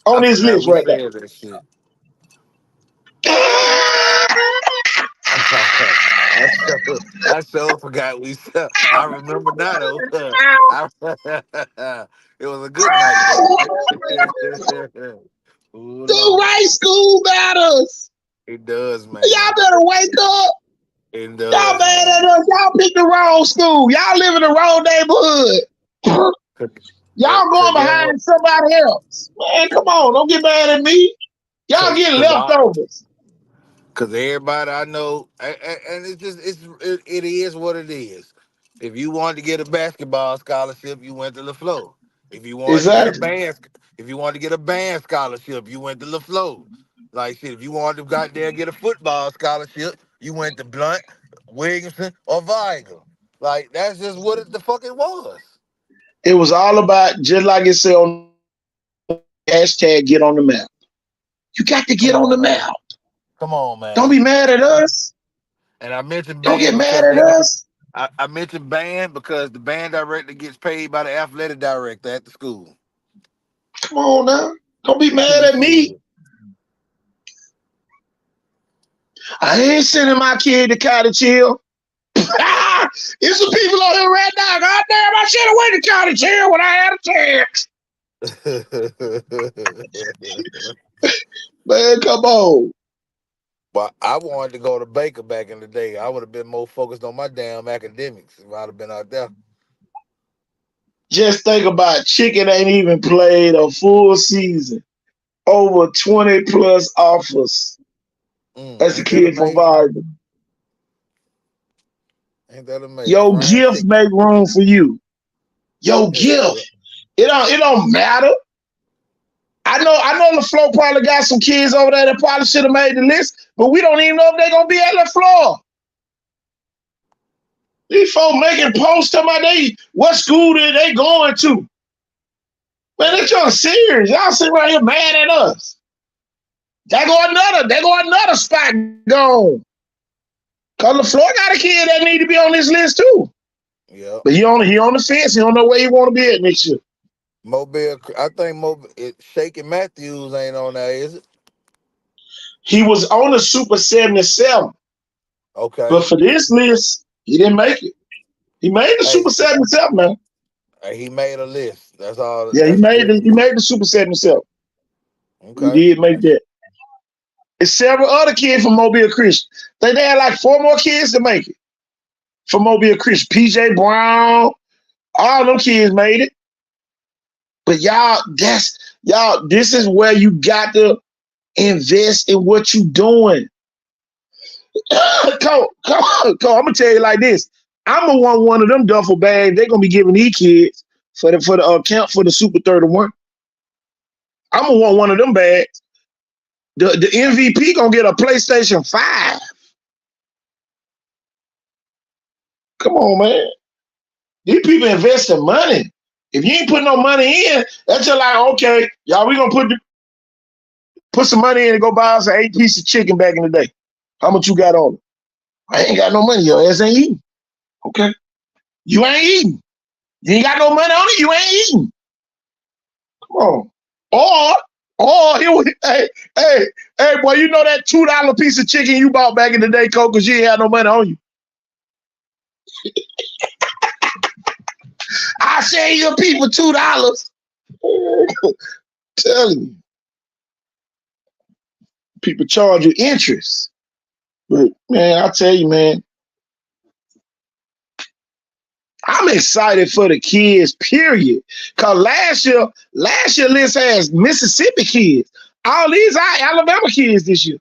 on this list right now. I sure forgot we said. I remember now though. It was a good night though. Ooh, The Lord. right school matters. It does, Y'all man. better wake up. It Y'all does, mad at man. us. Y'all picked the wrong school. Y'all live in the wrong neighborhood. Y'all Cause going behind somebody else. Man, come on. Don't get mad at me. Y'all getting I, leftovers. Cause everybody I know, and it's just it is what it is. If you wanted to get a basketball scholarship, you went to LaFleur. If you wanted to get a Exactly. band, if you wanted to get a band scholarship, you went to LaFleur. Like shit, if you wanted to got there and get a football scholarship, you went to Blunt, Williamson, or Viger. Like that's just what the fuck it was. It was all about, just like it said on hashtag get on the map. You got to get Come on the on, man. map. Come on, Don't man. be mad at us. And I mentioned Don't get band mad because at us. I mentioned band because the band director gets paid by the athletic director at the school. Come on now. Don't be mad at me. Shit. I ain't sending my kid to Cottage Hill. There's some people on here right now. God damn, I should have went to Cottage Hill when I had a chance. Man, come on. But I wanted to go to Baker back in the day. I would have been more focused on my damn academics if I'd have been out there. Just think about Chicken ain't even played a full season. Over 20 plus offers. That's a Ain't that kid from amazing? Vibe. Ain't that amazing? Your Ryan gift Chicken. make room for you. Your Hell yeah. gift. It don't matter. I know LaFleur probably got some kids over there that probably should have made the list, but we don't even know if they're gonna be at LaFleur. These folks making posts about what school they going to. Man, Right. it's y'all serious. Y'all sitting right here mad at us. They go another spot gone. Cause LaFleur got a kid that need to be on this list too. Yep. But he on the fence. He don't know where he want to be at next year. Mobile. I think Shaking Matthews ain't on there, is it? He was on the Super 77, Okay. but for this list, he didn't make it. He made the Hey, Super 77, man. he made a list. That's all. Yeah, That's a good he list. made the Super 77. He Okay. did make that. There's several other kids from Mobile Christian. They had like 4 more kids to make it from Mobile Christian. PJ Brown, all them kids made it. But this is where you got to invest in what you doing. Come, I'm gonna tell you like this. I'm gonna want one of them duffel bags. They're gonna be giving these kids for the account for the Super 31. I'm gonna want one of them bags. The MVP gonna get a PlayStation 5. Come on, man. These people investing money. If you ain't putting no money in, that's just like, okay, y'all, we gonna put some money in and go buy us an 8-piece of chicken back in the day. How much you got on it? I ain't got no money. Your ass ain't eating. Okay. You ain't eating. You ain't got no money on it. You ain't eating. Come on. Hey, boy, you know that $2 piece of chicken you bought back in the day, Coke, because you ain't had no money on you. I share your people $2. Telling you. People charge you interest. But man, I tell you, man, I'm excited for the kids, period. Cause last year list has Mississippi kids. All these are Alabama kids this year.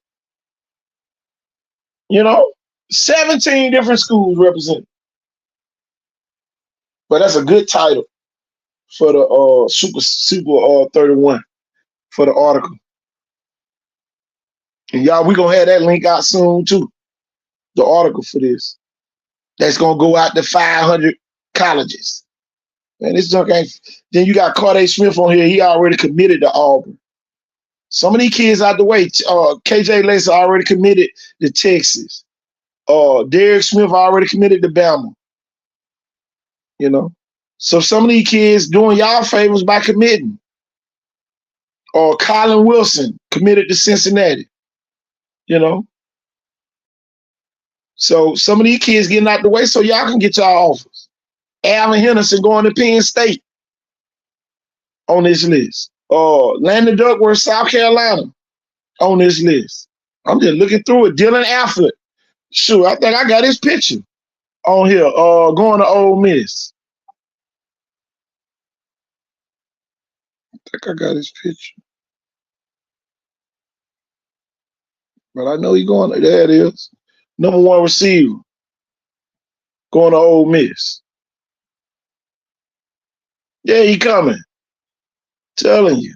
17 different schools represented. But that's a good title for the Super 31 for the article. And y'all, we gonna have that link out soon too. The article for this. That's gonna go out to 500 colleges. Man, this junk ain't. Then you got Carday Smith on here. He already committed to Auburn. Some of these kids out the way. KJ Lacer already committed to Texas. Derek Smith already committed to Bama. So some of these kids doing y'all favors by committing. Colin Wilson committed to Cincinnati. So some of these kids getting out the way so y'all can get y'all offers. Alvin Henderson going to Penn State on this list. Landon Duckworth, South Carolina on this list. I'm just looking through it. Dylan Alford. Sure, I think I got his picture on here. Going to Ole Miss. I think I got his picture. But I know he's going. There it is. Number 1 receiver. Going to Ole Miss. Yeah, he coming. Telling you.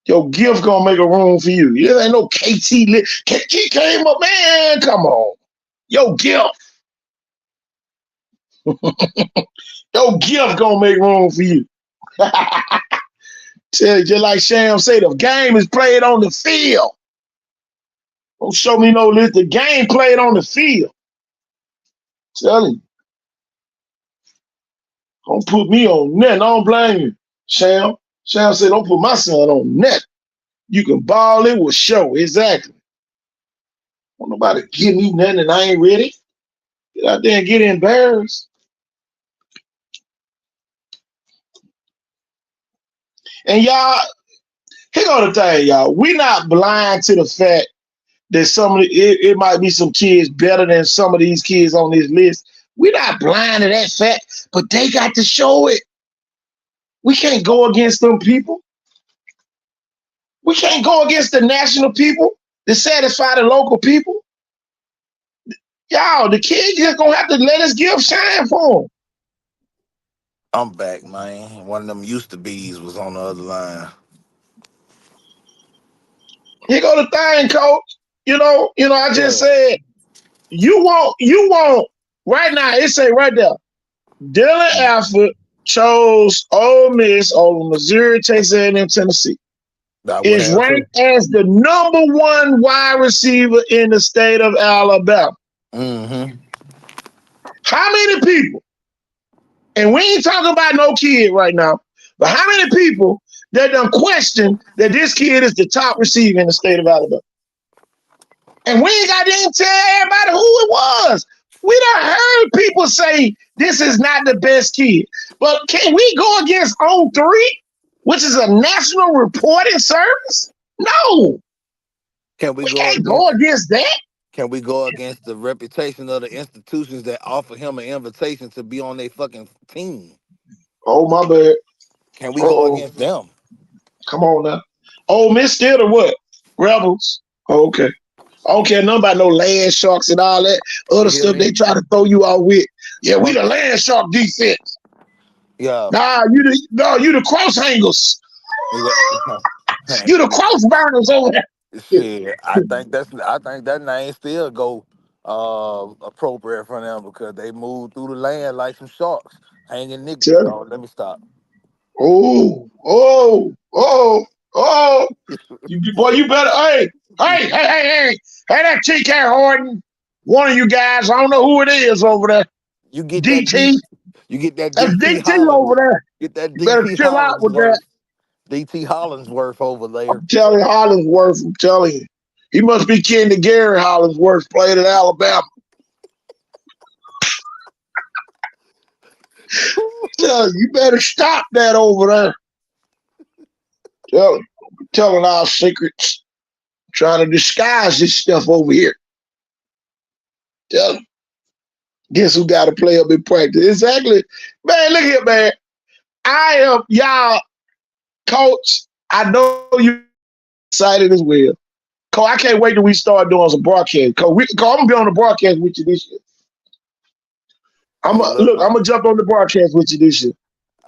Your gift gonna make a room for you. There ain't no KT. KT came up, man. Come on. Your gift. Your gift gonna make room for you. Tell you, just like Sham say, the game is played on the field. Don't show me no list. The game played on the field. Telling you. Don't put me on net. I don't blame you, Sham. Sham said, don't put my son on net. You can ball it with show. Exactly. Don't nobody give me nothing and I ain't ready. Get out there and get embarrassed. And y'all, here go the thing, y'all. We not blind to the fact that it might be some kids better than some of these kids on this list. We're not blind to that fact, but they got to show it. We can't go against them people. We can't go against the national people to satisfy the local people. Y'all, the kids just gonna have to let us give shine for them. I'm back, man. One of them used to be's was on the other line. Here go the thing, coach. I just said you want right now. It say right there. Dylan Alford chose Ole Miss over Missouri, Texas A&M, Tennessee. Is ranked as the number 1 wide receiver in the state of Alabama. Mm-hmm. How many people? And we ain't talking about no kid right now, but how many people that done question that this kid is the top receiver in the state of Alabama? And we ain't got to even tell everybody who it was. We done heard people say this is not the best kid. But can we go against On3, which is a national reporting service? No. We can't go against that. Can we go against the reputation of the institutions that offer him an invitation to be on their fucking team? Oh, my bad. Can we go against them? Come on now. Ole Miss still the what? Rebels. Oh, okay. I don't care nothing about no land sharks and all that other stuff they try to throw you out with. Yeah, we the land shark defense. Yeah. Nah, you the cross hangers. You the cross burners over there. Shit, I think that name still go appropriate for them because they move through the land like some sharks, hanging niggas. Oh, let me stop. Oh. You better. Hey, that TK Horton, one of you guys. I don't know who it is over there. You get DT. You get that That's DT DT over there. Get that DT. Better chill out with that. DT Hollingsworth over there. I'm telling you, Hollingsworth. I'm telling you, he must be kin to Gary Hollingsworth, played at Alabama. You better stop that over there. Telling our secrets, trying to disguise this stuff over here. Guess who got to play up in practice? Exactly. Man, look here, man. I am, y'all, Coach, I know you excited as well. Coach, I can't wait till we start doing some broadcast. Coach, I'm going to be on the broadcast with you this year. I'm going to jump on the broadcast with you this year.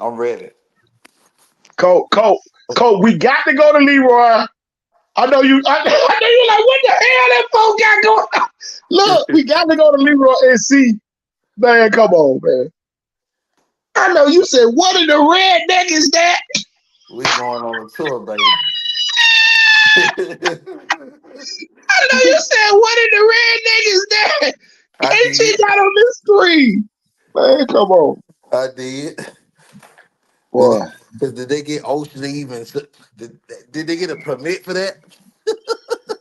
I'm ready. Coach, we got to go to Leroy. I know you like, what the hell that folk got going on? Look, we got to go to Leroy and see. Man, come on, man. I know you said, what in the redneck is that? We going on a tour, baby. I know you said, what in the redneck is that? KT got on this screen. Man, come on. I did. Wow. Did they get OSHA even? Did they get a permit for that?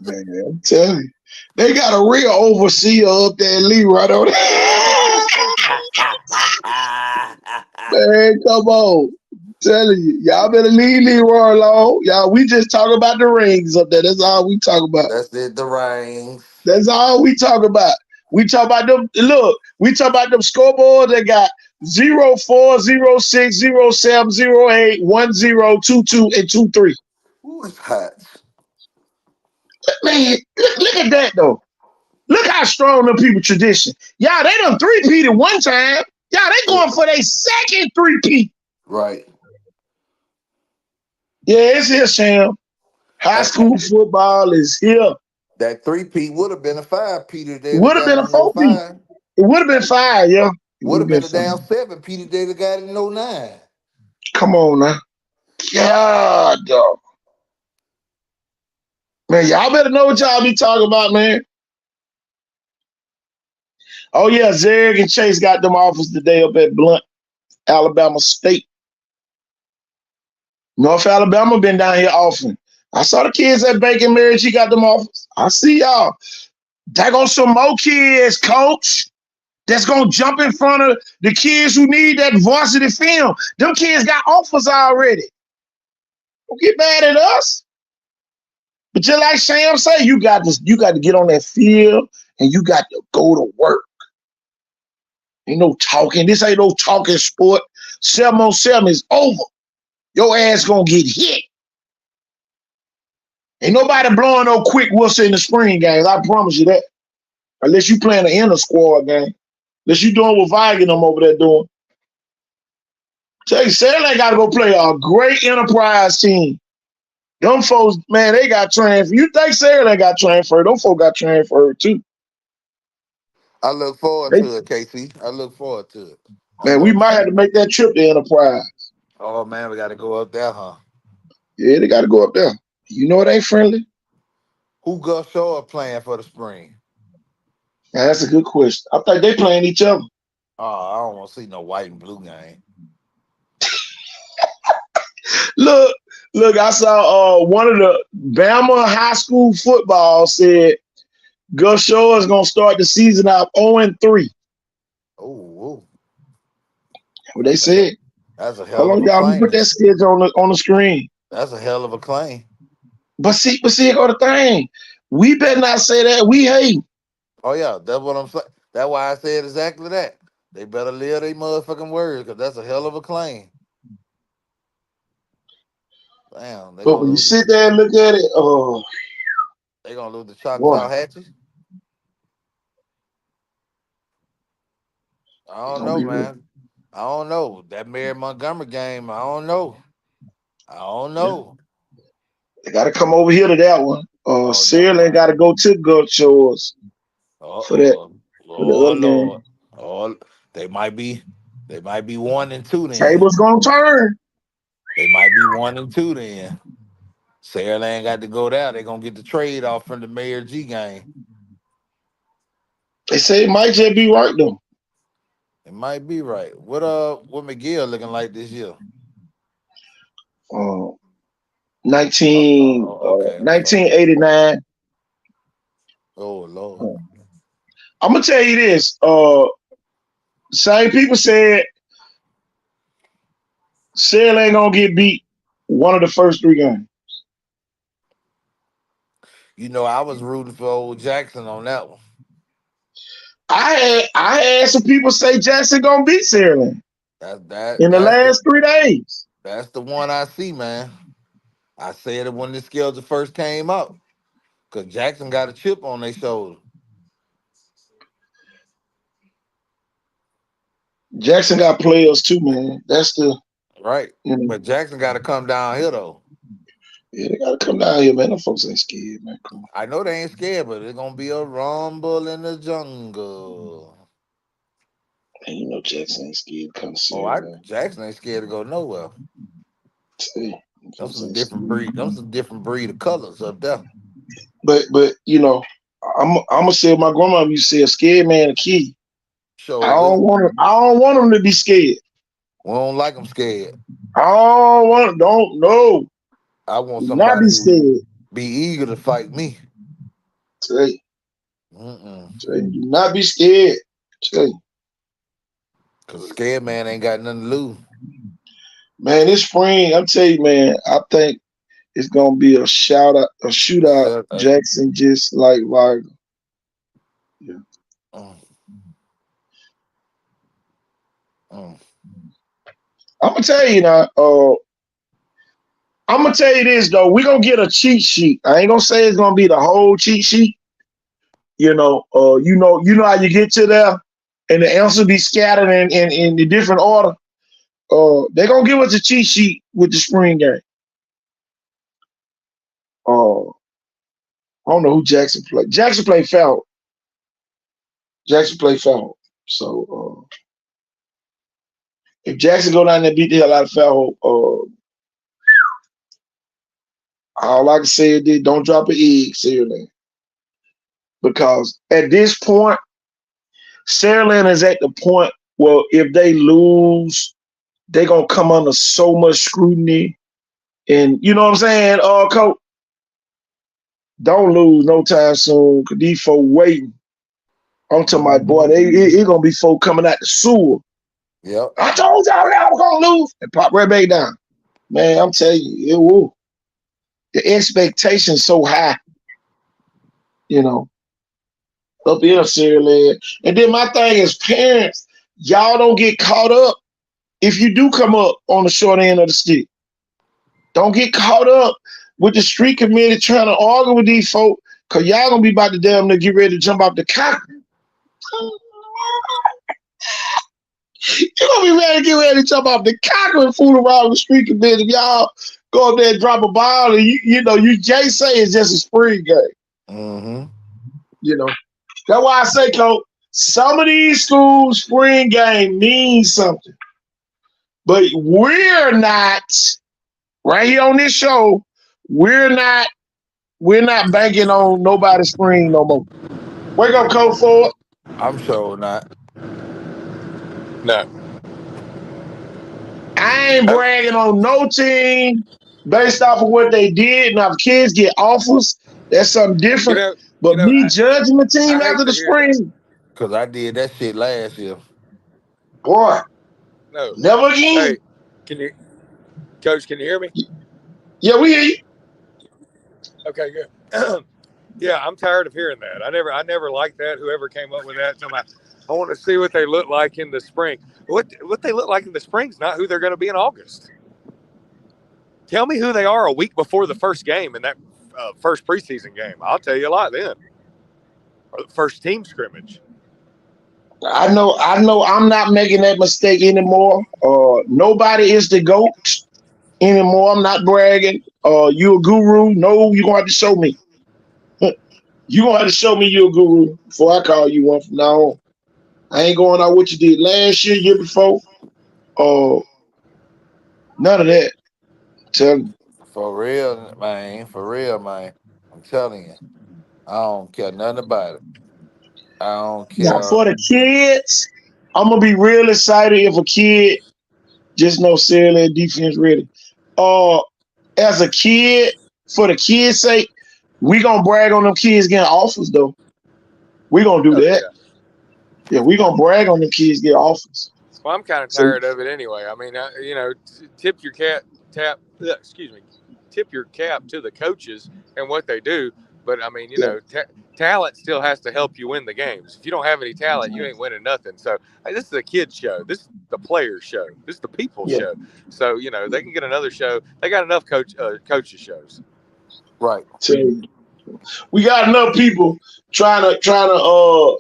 Man, I'm telling you. They got a real overseer up there in Leroy on Man, come on. Telling you. Y'all better leave Leroy alone. Y'all, we just talk about the rings up there. That's all we talk about. That's it, the rings. That's all we talk about. We talk about them. Look, we talk about them scoreboards that got 04, 06, 07, 08, 10, 22, and 23. Ooh, it's hot. Man, look at that though. Look how strong them people tradition. Y'all, they done three-peated one time. Y'all, they going for their second three-peat. Right. Yeah, it's here, Sam. High school football is here. That 3-peat would have been a 5-peat today. Would have been a 4-peat. It would have been 5, yeah. Would have been a damn 7-peat today that got it in 09. Come on now. God, dog. Man, y'all better know what y'all be talking about, man. Oh, yeah, Zerg and Chase got them offers today up at Blunt, Alabama State. North Alabama been down here often. I saw the kids at Bacon Marriage. She got them offers. I see y'all. Daggone some more kids, coach, that's going to jump in front of the kids who need that varsity film. Them kids got offers already. Don't get mad at us. But just like Sam say, you got to get on that field and you got to go to work. Ain't no talking. This ain't no talking sport. 7-on-7 is over. Your ass gonna get hit. Ain't nobody blowing no quick whistle in the spring games. I promise you that. Unless you playing an inner squad game. Unless you doing what Vigan them over there doing. Tell you, Sarah ain't got to go play a great enterprise team. Them folks, man, they got transferred. You think Sarah ain't got transferred? Them folks got transferred too. I look forward to it, Casey. I look forward to it. Man, we might have to make that trip to Enterprise. Oh, man, we got to go up there, huh? Yeah, they got to go up there. You know it ain't friendly. Who Gus Shaw playing for the spring? Man, that's a good question. I think they playing each other. Oh, I don't want to see no white and blue game. Look, I saw one of the Bama high school football said Gus Shaw is going to start the season out 0-3. Oh, What they said. That's a hell Hold of on, a y'all. claim. Put that schedule on the screen. That's a hell of a claim. But see, go the thing. We better not say that. We hate. Oh, yeah, that's what I'm saying. That's why I said exactly that. They better live their motherfucking words because that's a hell of a claim. Damn. But when you sit there and look at it, oh. They're going to lose the Choctaw Hatches? I don't know, man. I don't know. That Mary Montgomery game, I don't know. They got to come over here to that one. Cyril ain't got to go to Gus Shaw's for that. For the other game. Oh, they might be 1-2 then. Table's gonna turn. They might be 1-2 then. Sarah ain't got to go there. They're gonna get the trade off from the Mayor G game. They say it might just be right though. It might be right. What McGill looking like this year? 1989. Oh Lord. I'm gonna tell you this. Same people said Sarah ain't gonna get beat one of the first 3 games. You know, I was rooting for old Jackson on that one. I had some people say Jackson gonna beat Sarah in the last 3 days. That's the one I see, man. I said it when the schedule first came out, because Jackson got a chip on their shoulder. Jackson got players too, man. That's the right. But Jackson got to come down here though. Yeah, they got to come down here, man. Them folks ain't scared, man. Come on. I know they ain't scared, but it's gonna be a rumble in the jungle. And you know Jackson ain't scared to come see man. Jackson ain't scared to go nowhere. See, That's some different breed. That's some different breed of colors up there. But you know, I'm gonna say my grandma used to say, a scared man a kid. Sure. I don't want him to be scared. We don't like them scared. Don't know. I want somebody not be scared. Be eager to fight me. Tell you, Mm-mm. do not be scared. Tell you, Cause scared man ain't got nothing to lose. man, this spring, I'm telling you, man, I think it's gonna be a a shootout. So, Jackson just like yeah. mm, mm. I'm gonna tell you now. I'm gonna tell you this though. We're gonna get a cheat sheet. I ain't gonna say it's gonna be the whole cheat sheet. You know how you get to there, and the answer be scattered in the different order. They're gonna give us a cheat sheet with the spring game. Uh, I don't know who Jackson played. Jackson played Falcon. Jackson played Falcon. So if Jackson go down there and beat the hell out of Falcon, all I can say is this, don't drop an egg, seriously. Because at this point, Saraland is at the point where if they lose, they're gonna come under so much scrutiny. And you know what I'm saying, coach? Don't lose no time soon, cause these folk waiting. I'm telling my boy, it gonna be folk coming out the sewer. Yep. I told y'all I was gonna lose and pop right back down. Man, I'm telling you, it will. The expectation so high, you know, up in a serial. And then my thing is parents, y'all don't get caught up if you do come up on the short end of the stick. Don't get caught up with the street committee trying to argue with these folk, cause y'all gonna be about to damn near get ready to jump off the cop. You're gonna be ready to get ready to jump off the cock and fool around with the street committee. If y'all go up there and drop a ball, and you Jay say it's just a spring game. Mm-hmm. You know. That's why I say, Coach, some of these schools' spring game means something. But we're not, right here on this show, we're not banking on nobody's spring no more. Wake up, Coach Ford. I'm sure not. No. I ain't Oh, bragging on no team based off of what they did. Now, if kids get offers, that's something you different. know, But me judging the team I after hate the to hear that. spring, Cause I did that shit last year. boy, No. never again. Hey, can you, Coach? Can you hear me? Yeah, we hear you. Okay, good. Yeah, I'm tired of hearing that. I never liked that. Whoever came up with that, I want to see what they look like in the spring. What they look like in the spring is not who they're going to be in August. Tell me who they are a week before the first game in that first preseason game. I'll tell you a lot then. Or the first team scrimmage. I know I'm not making that mistake anymore. Nobody is the GOAT anymore. I'm not bragging. You a guru? No, you're gonna have to show me. You're gonna have to show me you're a guru before I call you one from now on. I ain't going out what you did last year before. Uh None of that. Tell me. For real, man. For real, man. I'm telling you. I don't care nothing about it. I don't Now care. for the kids, I'm gonna be real excited if a kid just know serial defense ready. Uh as a kid, for the kids' sake, we gonna brag on them kids getting offers though. We gonna do Oh that. yeah. Yeah, we gonna brag on them kids get offers. Well, I'm kind of So tired of it anyway. I mean, tip your excuse me, tip your cap to the coaches and what they do. But I mean, yeah, talent still has to help you win the games. If you don't have any talent, you ain't winning nothing. So hey, this is a kid show. This is the players show. This is the people yeah. show. So they can get another show. They got enough coaches shows. Right. Tell you. We got enough people trying to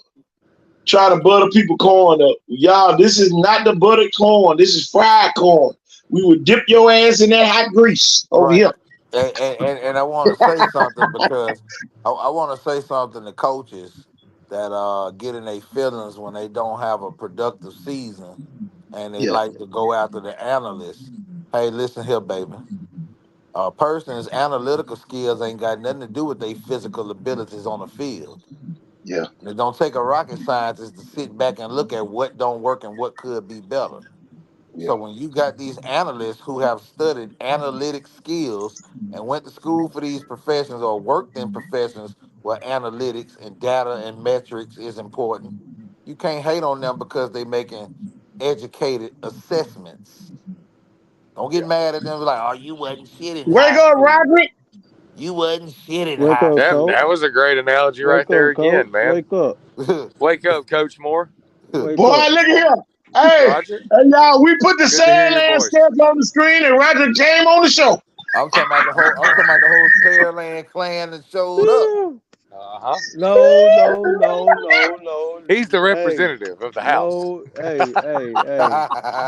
butter people corn up. Y'all, this is not the buttered corn. This is fried corn. We would dip your ass in that hot grease over Right. here. And I want to say something because I want to say something to coaches that get in their feelings when they don't have a productive season and they Yeah, like to go after the analysts. Hey, listen here, baby. A person's analytical skills ain't got nothing to do with their physical abilities on the field. yeah, And it don't take a rocket scientist to sit back and look at what don't work and what could be better. yeah, So when you got these analysts who have studied analytic skills and went to school for these professions or worked in professions where analytics and data and metrics is important. You can't hate on them because they making educated assessments. Don't get Yeah. mad at them like, oh, you wasn't shit in Wake high up, school. Roderick. You wasn't shit in Wake high up, That coach. that school. was a great analogy right Wake there up, coach. again, man. Wake up. Wake up, Coach Moore. Wake Boy, up. look at here. Hey, Roger, hey, y'all, we put the good to hear your Sandland voice. sketch on the screen and Roger came on the show. I'm talking about the whole Saraland clan that showed up. Yeah. Uh-huh. No. He's the Hey, representative of the house. no. Hey.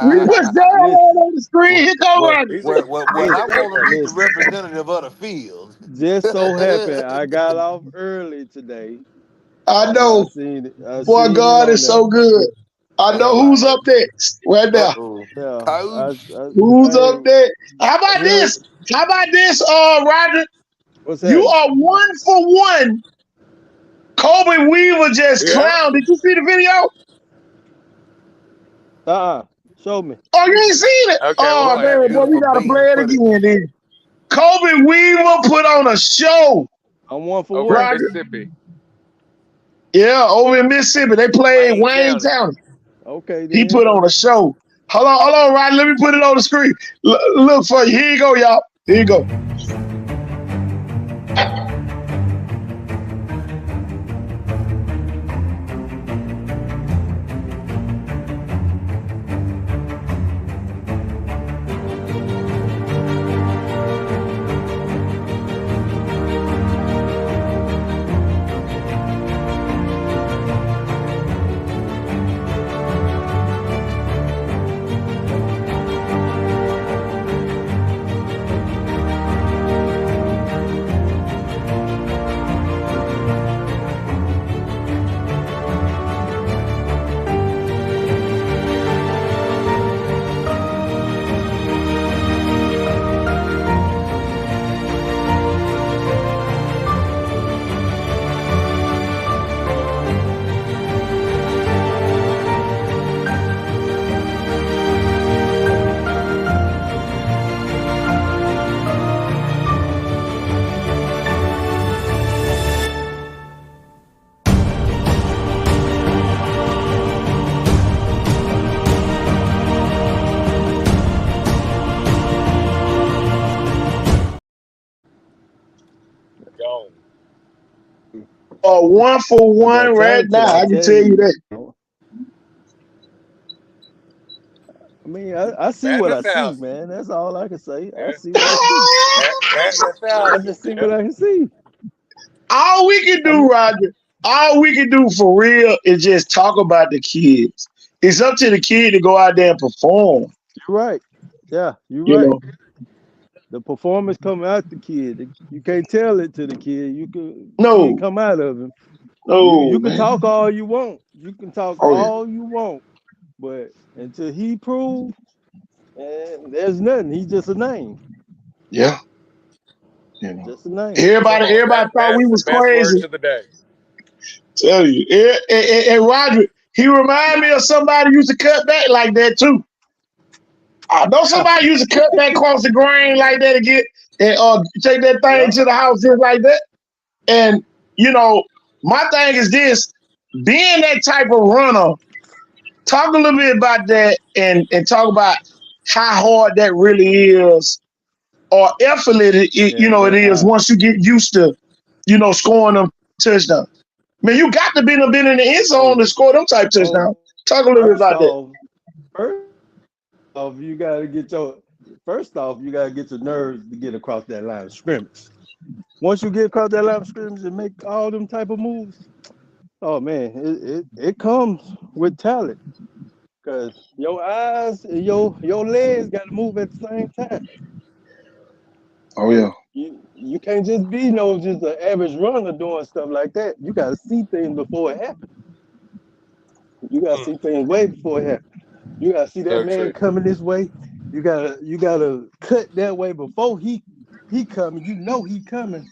We put Sandland Listen, on the screen. Here go well, Roger. He's a well, I want him. He's the listen. representative of the field. Just so happened I got off early today, I and know. I Boy, seen it God on is so there. good. I All know who's right. up next. Right Uh there. oh. Yeah, Coach. Who's hey, up next? How about real. this? Roger? What's You happening? are 1 for 1. Kobe Weaver just yeah. clowned. Did you see the video? Show me. Oh, you ain't seen it? Okay, we'll Oh, Boy, play it that man, again. boy, we beautiful got to play beam it footage. again then. Kobe Weaver put on a show, I'm 1 for Over in 1. Roger. Mississippi, Yeah, over in Mississippi. They played Wayne Wayne County. County. Okay He then. put on a show. Hold on, Roger. Let me put it on the screen. Look for you. Here you go, y'all. Here you go. Gone. 1 for 1 right now. I can tell you that. I mean, I see Batting what a I see, thousand. man. That's all I can say. I Yeah. see what I see. Batting a I thousand. just see what Yeah. I can see. All we can I do, mean, Roger, all we can do for real is just talk about the kids. It's up to the kid to go out there and perform. you're right. Yeah, you're You right. know, The performance come out the kid. You can't tell it to the kid. You can see it no, come out of him. no, You can man. talk all you want. You can talk Oh yeah, all you want. But until he proves, there's nothing. He's just a name. yeah. You know, Just a name. Come on, everybody thought we that's the was best crazy. words of the day. Tell you, and Roger, he remind me of somebody who used to cut back like that too. I know somebody used to cut back across the grain like that again, and take that thing Yeah. to the house just like that. And you know, my thing is this: being that type of runner. Talk a little bit about that, and talk about how hard that really is, or effortless Yeah, it that's is high. once you get used to, scoring them touchdowns. Man, you got to been in the end zone Hey, to score them type oh, touchdowns. Talk a little bit first about that. off, first off, you gotta get your nerves to get across that line of scrimmage. Once you get across that line of scrimmage and make all them type of moves, oh man, it comes with talent. Cause your eyes and your legs gotta move at the same time. Oh yeah, You can't just be just an average runner doing stuff like that. You gotta see things before it happens. You gotta see things way before it happens. You gotta see that So man true. coming this way. You gotta cut that way before he coming. You know he coming.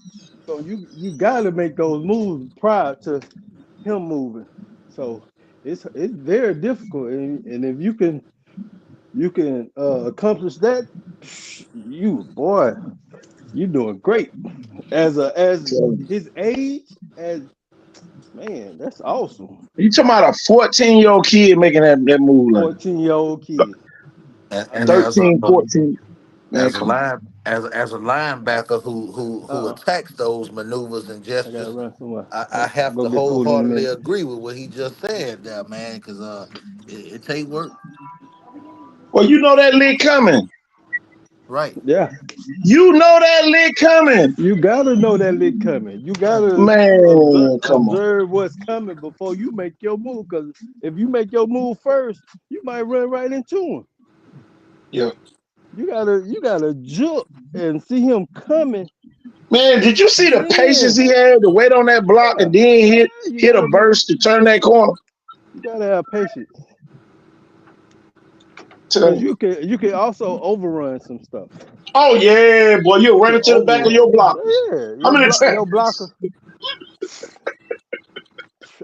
So you gotta make those moves prior to him moving. So it's very difficult. And if you can accomplish that, you boy. You doing great. As So, his age, as man, that's awesome. you talking about a 14-year-old kid making that move like 14-year-old kid. I And mean, as 13, 14. Man, as a come on. line as a linebacker who uh-uh. attacks those maneuvers and I gotta gestures, run somewhere. I have Go to get food in a wholeheartedly minute. agree with what he just said there, man, because it take work. Well, you know that lick coming. Right. Yeah, You know that lick coming. you gotta know that lick coming. You gotta Man, come on. observe what's coming before you make your move. Because if you make your move first, you might run right into him. Yeah. You gotta jump and see him coming. Man, did you see the patience Then, he had to wait on that block yeah, and then you hit a burst to turn that corner? you gotta have patience. Tell Because you. you can also overrun some stuff. Oh yeah, boy, you'll You run can into the back of overrun. your blockers. Yeah, How many times? your blocker.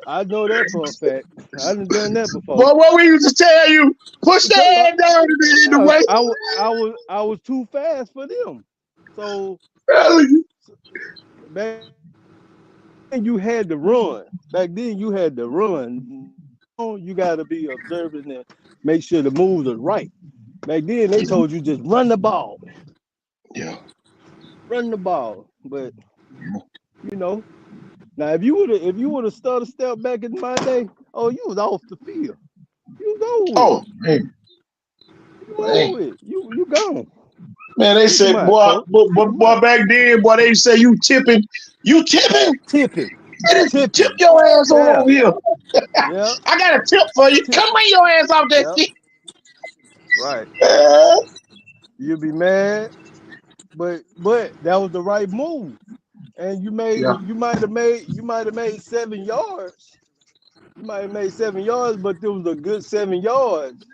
I know that for a fact. I done that before. Boy, what we used to tell you, push the Because head down in the way. I was too fast for them. So back then you had to run. Back then you had to run. You got to be observing and make sure the moves are right. Back then they told you just run the ball. Yeah. Run the ball. But you know, now if you would have started step back in my day, oh, you was off the field. You was over Oh, with. man. You over with. You gone. Man, they Kick him said, out, boy, coach. boy, back then, boy, they say you tipping. You tipping? Tipping. Tip your ass on Yeah. over here. Yeah. I got a tip for you. Come bring your ass off that Yep. seat. Right. You'll be mad, but that was the right move. And you might have made 7 yards. You might have made 7 yards, but it was a good 7 yards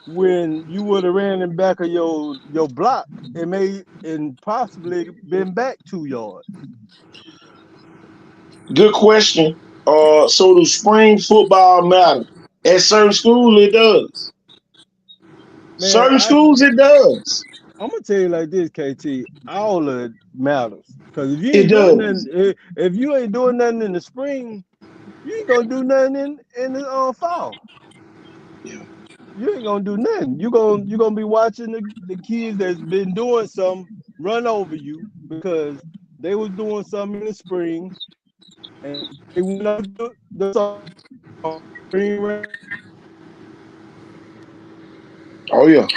when you would have ran in back of your block and possibly been back 2 yards. Good question. So do spring football matter? At certain schools, it does. Man, Certain schools, it does. I'm gonna tell you like this, KT. All of it matters. Because if you It ain't doing does. nothing, if you ain't doing nothing in the spring, you ain't gonna do nothing in the fall. Yeah. You ain't gonna do nothing. You gonna be watching the kids that's been doing something run over you because they was doing something in the spring and they went up the spring. Oh yeah.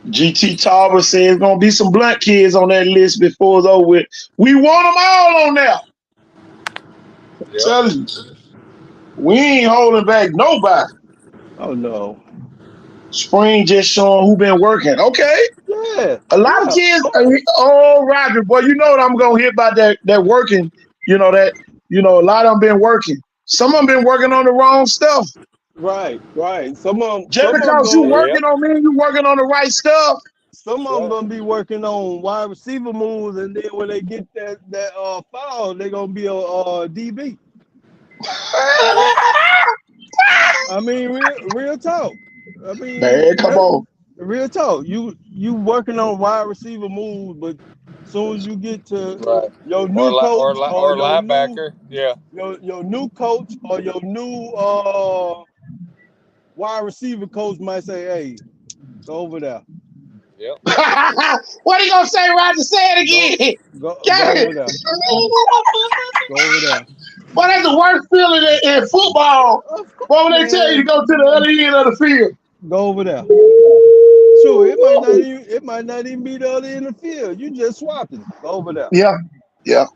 GT Tarver says there's gonna be some blunt kids on that list before it's over with. We want them all on there. Yep. Tell you, we ain't holding back nobody. Oh no. Spring just showing who been working. Okay. Yeah. A lot of kids, oh Roger, boy, you know what I'm gonna hit by that working, a lot of them been working. Some of them been working on the wrong stuff. Right. Some of them Just because you working on me, you working on the right stuff. Some of them gonna be working on wide receiver moves, and then when they get that foul, they gonna be a DB. I mean, real talk. I mean, Man, come on. Real talk. You working on wide receiver moves, but as soon as you get to your new coach or linebacker, your new coach or your new wide receiver coach might say, "Hey, go over there." Yep. What are you gonna say, Roger? Say it again. Go over there. Go over there. Well, that's the worst feeling in football. What when they tell you to go to the other end of the field? Go over there. Sure, it might not even be the other end of the field. You just swapping. Go over there. Yeah.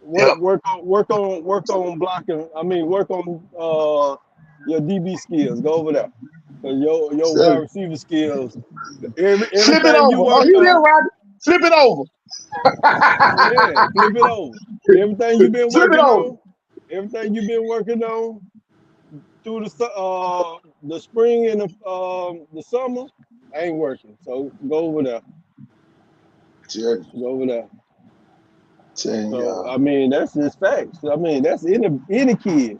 Work on blocking. I mean, work on your DB skills. Go over there. Your wide receiver skills. Flip it over. You there, Roger? Flip it over. Yeah, flip it over. Everything you've been working on through the spring and the summer ain't working. So go over there. Go over there. So I mean, that's just facts. I mean, that's any kid.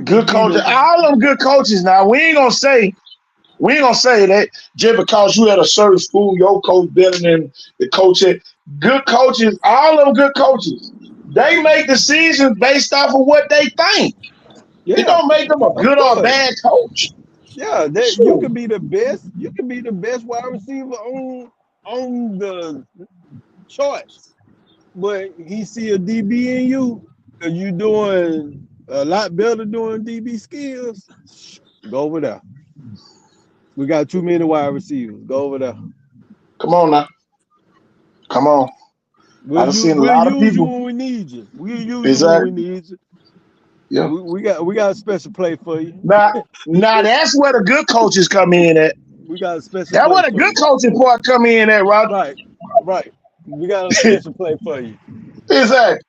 Good coach. All of them good coaches. Now we ain't gonna say We ain't gonna say that just because you at a certain school, your coach better than the coach at good coaches, all of them good coaches. They make decisions based off of what they think. It Yeah, don't make them a of good or a course. bad coach. Yeah, that you Sure. could be the best. You could be the best wide receiver on the charts, but he see a DB in you because you doing a lot better doing DB skills. Go over there. We got too many wide receivers. Go over there. Come on now. Come on. I done seen a We'll lot of use you people. when we need you. We'll use you when we Exactly. need you. Yeah. We got a special play for you. Now that's where the good coaches come in at. We got a special That's play where the for good you. coaching part come in at, Roger. Right, right. We got a special play for you. Exactly.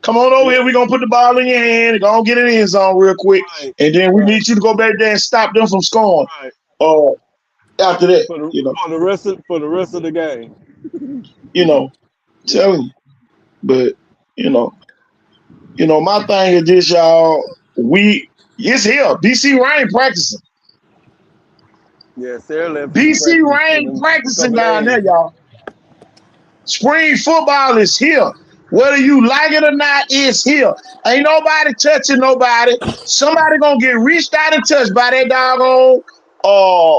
Come on over Yeah, here. We're gonna put the ball in your hand and go and get it in zone real quick. right, And then we right, need you to go back there and stop them from scoring. right. Uh after that, For the rest of the game. telling you. But you know, my thing is this, y'all. It's here. BC Rain practicing. Yeah, Sarah left his BC practice Rain in a practicing couple down there, days. y'all. Spring football is here. Whether you like it or not, it's here. Ain't nobody touching nobody. Somebody gonna get reached out and touched by that doggone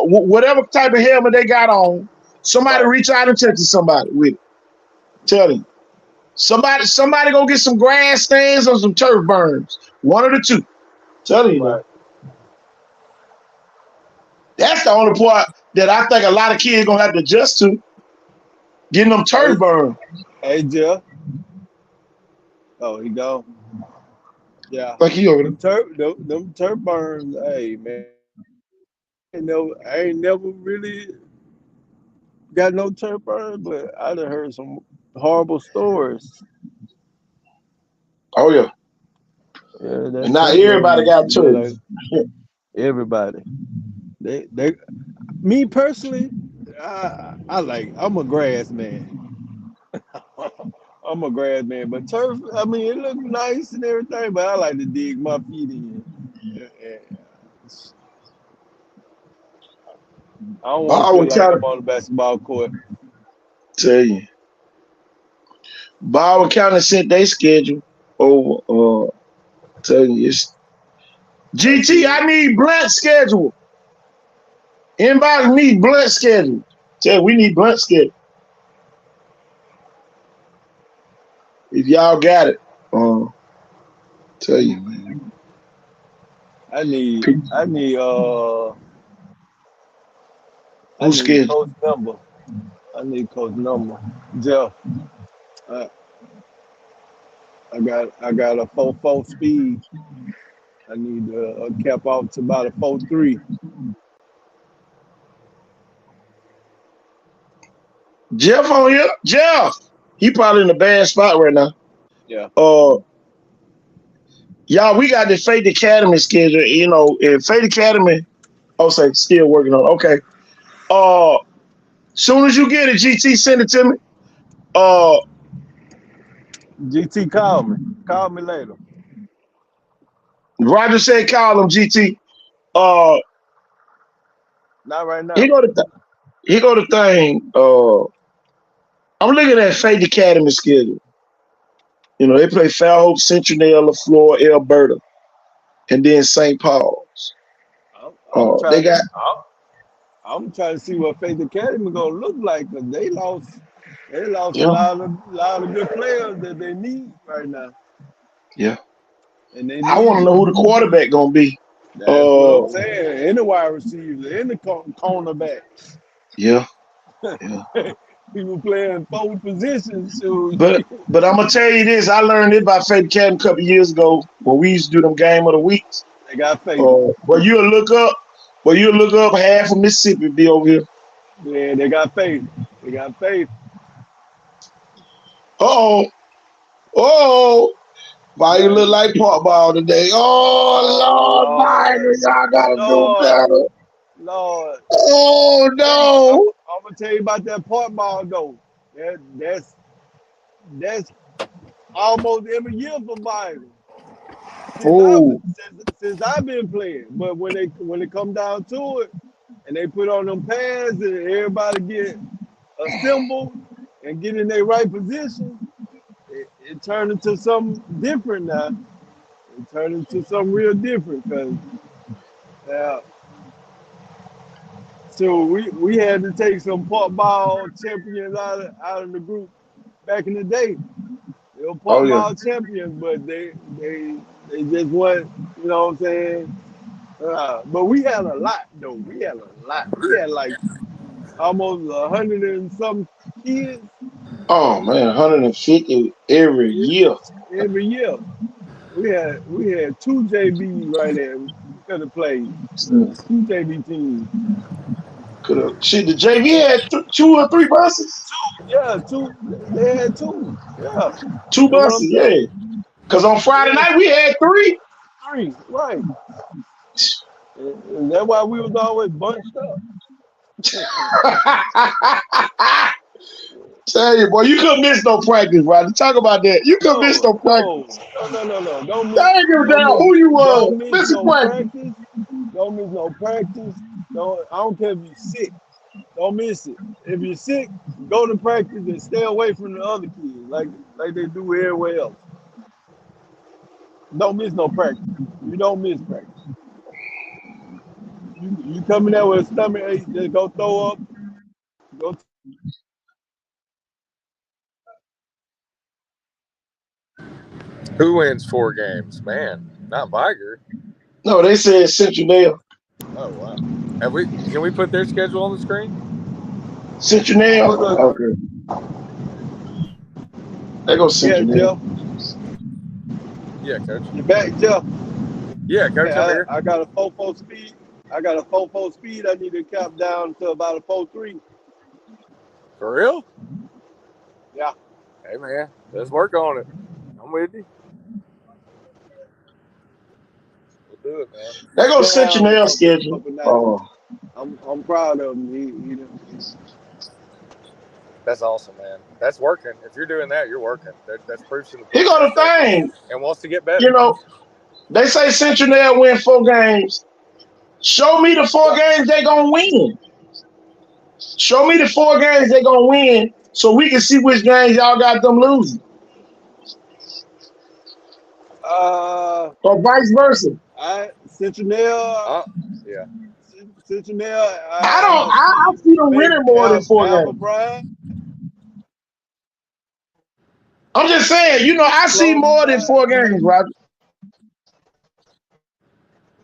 whatever type of helmet they got on. Somebody Right, reach out and touch somebody with it. Tell you. Somebody gonna get some grass stains or some turf burns. One of the two. Tell you right. now. That's the only part that I think a lot of kids gonna have to adjust to. Getting them turf Hey, burns. hey, Jeff. Oh, he go. Yeah. Like he over there. Them turf burns. Hey, man. I ain't never really got no turf burn, but I done heard some horrible stories. Oh yeah. Yeah, And that not turf everybody burn. got Yeah, turf. like everybody. They. Me personally, I'm a grass man. I'm a grass man, but turf. I mean, it looks nice and everything, but I like to dig my feet in. Yeah, I don't want to feel Baldwin like County, I'm on the basketball court. tell you. Baldwin County sent their schedule over. Tell you, it's I GT. see it. I need blunt schedule. Anybody need blunt schedule? Tell you, we need blunt schedule. If y'all got it, tell you, man. I need I Who need schedule? coach number. I need coach number. Jeff, I, I got a 4.4 speed. I need a cap out to about a 4.3. Jeff on here. Jeff. He probably in a bad spot right now. Yeah. Y'all, we got the Faith Academy schedule. And Faith Academy. Oh, say still working on. Okay. Soon as you get it, GT, send it to me. GT, call me. Call me later. Roger said call him, GT. Not right He now. go to thing. I'm looking at Faith Academy schedule. They play Fairhope, Central, LaFleur, Alberta, and then St. Paul's. I'm They got I'm trying to see what Faith Academy gonna look like because they lost a yeah, lot of good players that they need right now. yeah. And they I want to need know who the quarterback gonna be. that's what I'm saying. And the wide receivers, and the cornerbacks. Yeah. People playing 4 positions. So But I'm gonna tell you this. I learned it by Faith Academy a couple years ago when we used to do them game of the weeks. they got faith. But you'll look up half of Mississippi be over here. Yeah, they got faith. They got faith. Oh, why you look like pot ball today? Oh Lord, Biden, y'all gotta do better. Lord. Oh no. I'm gonna tell you about that part ball though. That's almost every year for Biden. Oh, Since I've been playing. But when it come down to it, and they put on them pads and everybody get assembled and get in their right position, it turned into something different now. It turned into something real different because so we had to take some park ball champions out of the group back in the day. They were park ball champions, but they just weren't, you know what I'm saying? But we had a lot though. We had like almost 100 and some kids. Oh man, 150 every year. Every year. We had 2 JBs right there. We could have played 2 JB teams. Could have. Shit, the JV had 2 or 3 buses. Yeah, 2. They had 2. Yeah, 2 buses. Yeah. Because on Friday night we had 3. 3, right. And that's why we was always bunched up. Tell you, boy, you couldn't miss no practice, Rodney. Talk about that. You couldn't miss no practice. No. Don't miss. I ain't give a damn who you was. Miss no practice. Don't miss no practice. I don't care if you're sick. Don't miss it. If you're sick, go to practice and stay away from the other kids, like they do everywhere else. Don't miss no practice. You don't miss practice. You come in there with a stomach ache, just go throw up. Go. Who wins 4 games? Man, not Viger. No, they said Central. Oh wow. Can we put their schedule on the screen? Central. Okay. There goes Central. Yeah, Coach. You back, Jeff? Yeah, Coach. Hey, I got a 4.4 speed. I need to cap down to about a 4.3. For real? Yeah. Hey man, let's work on it. I'm with you. We'll do it, man. There goes Central schedule. Oh. I'm proud of him. That's awesome, man. That's working. If you're doing that, you're working. That's proof to the Here go the thing. And wants to get better. You know, they say Central win 4 games. Show me the 4 games they gonna win. Show me the 4 games they gonna win, so we can see which games y'all got them losing. Or vice versa. Central. Yeah. Central. I see them winning more than 4 games. I'm just saying, you know, I see more than 4 games, Roger.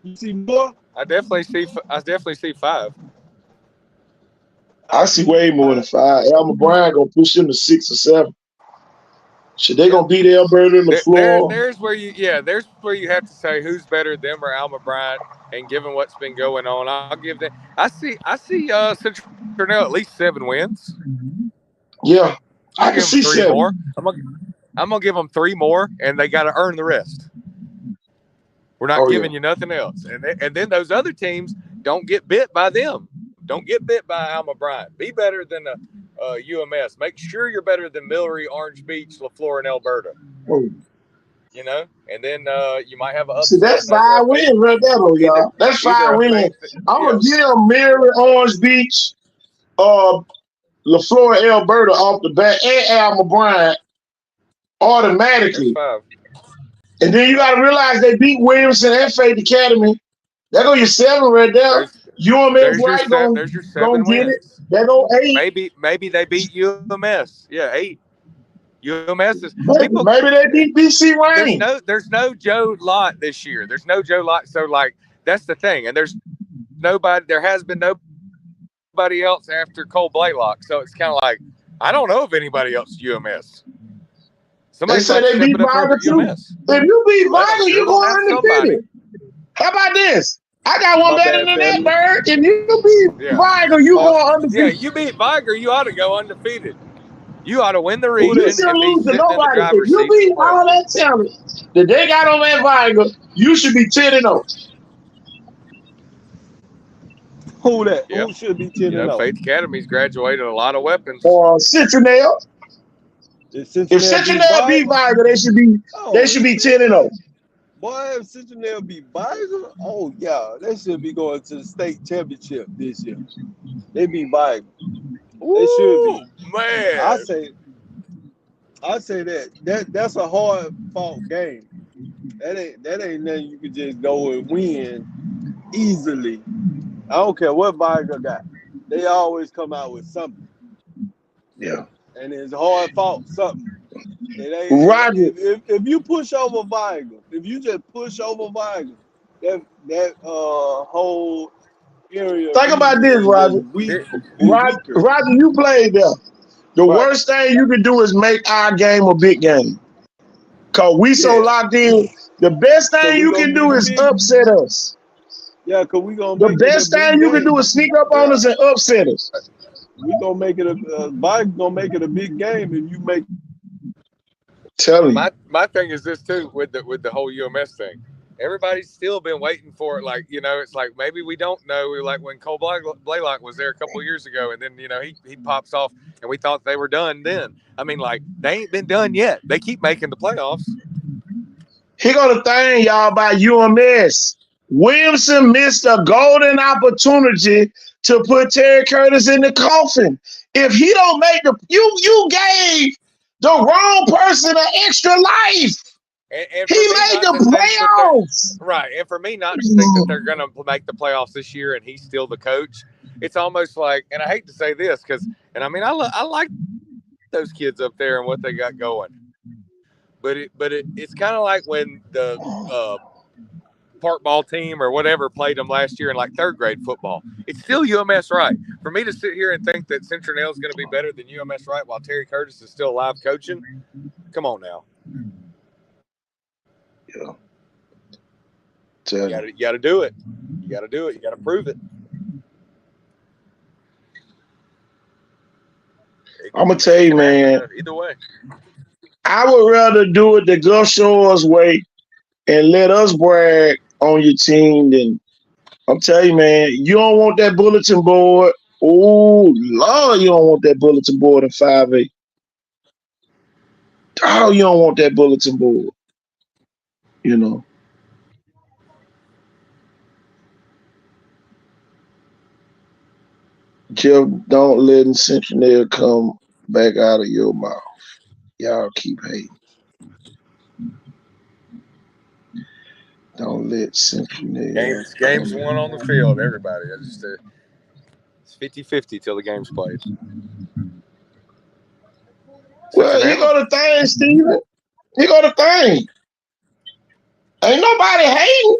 You see more? I definitely see 5. I see way more than 5. Alma Bryant gonna push him to 6 or 7. Should they gonna beat Alberta in the floor? There's where you have to say who's better, them or Alma Bryant. And given what's been going on, I'll give them. I see Central at least 7 wins. Yeah, I can see 3 7 more. I'm gonna give them 3 more, and they got to earn the rest. We're not giving you nothing else. And then those other teams don't get bit by them. Don't get bit by Alma Bryant. Be better than UMS. Make sure you're better than Millery, Orange Beach, LaFleur, and Alberta. Oh. You know, and then you might have a upset. See, that's 5 wins right there, though, y'all. That's 5 wins. I'm gonna give Millery, Orange Beach, LaFleur, Alberta off the bat, and Alma Bryant automatically. And then you got to realize they beat Williamson and Faith Academy. There go your 7 right there. UMS right gonna get it. There go 8. Maybe they beat UMS. Yeah, 8. UMS is maybe they beat BC Rain. There's no Joe Lott this year. There's no Joe Lott. So like that's the thing. And there's nobody. There has been nobody else after Cole Blaylock. So it's kind of like I don't know if anybody else is UMS. They say they beat Viger too. If you beat Viger, you go undefeated. How about this? I got one better than that, Bird. If you beat Viger, you go undefeated. Yeah, you beat Viger, you ought to go undefeated. You ought to win the region. You shouldn't lose to nobody. If you beat all that talent that they got on that Viger, you should be 10-0. Who that? Yep. Who should be 10-0? Faith Academy's graduated a lot of weapons. Central. If Central beat Viger, they should be 10-0. Boy, if Cincinnati beat Bison, oh yeah, they should be going to the state championship this year. They beat Bison. They should be. Man. I say that's a hard fought game. That ain't nothing you can just go and win easily. I don't care what Viger got. They always come out with something. Yeah. And it's hard fought something. It ain't, Roger. if you push over Viger, if you just push over Viger, that whole area. Think about this, Roger. Roger, you played there. The worst thing you can do is make our game a big game. Cause we so locked in. The best thing you can do is upset us. Yeah, cause we gonna. The best thing you can do is sneak up on us and upset us. We gonna make it Viger gonna make it a big game if you make. Tell you. My thing is this too with the whole UMS thing. Everybody's still been waiting for it. Like, it's like maybe we don't know. Like when Cole Blaylock was there a couple of years ago, and then he pops off, and we thought they were done then. I mean, like they ain't been done yet. They keep making the playoffs. Here go the thing, y'all, about UMS. Williamson missed a golden opportunity to put Terry Curtis in the coffin. If he don't make you gave the wrong person an extra life. And he made the playoffs. Right. And for me not to think that they're going to make the playoffs this year and he's still the coach, it's almost like, and I hate to say this I like those kids up there and what they got going. But it's kind of like when the park ball team or whatever played them last year in like third grade football. It's still UMS right. For me to sit here and think that Central is going to be better than UMS right while Terry Curtis is still alive coaching, come on now. Yeah. You got to do it. You got to do it. You got to prove it. I'm going to tell you, man. Either way. I would rather do it the Gulf Shores way and let us brag on your team than I'm telling you, man, you don't want that bulletin board. Oh, Lord, you don't want that bulletin board in 5A. Oh, you don't want that bulletin board. Jeff, don't let Central come back out of your mouth. Y'all keep hating. Don't let Central games won on the field, everybody. It's 50-50 till the game's played. Well, here go the thing, Steven. Here go the thing. Ain't nobody hating.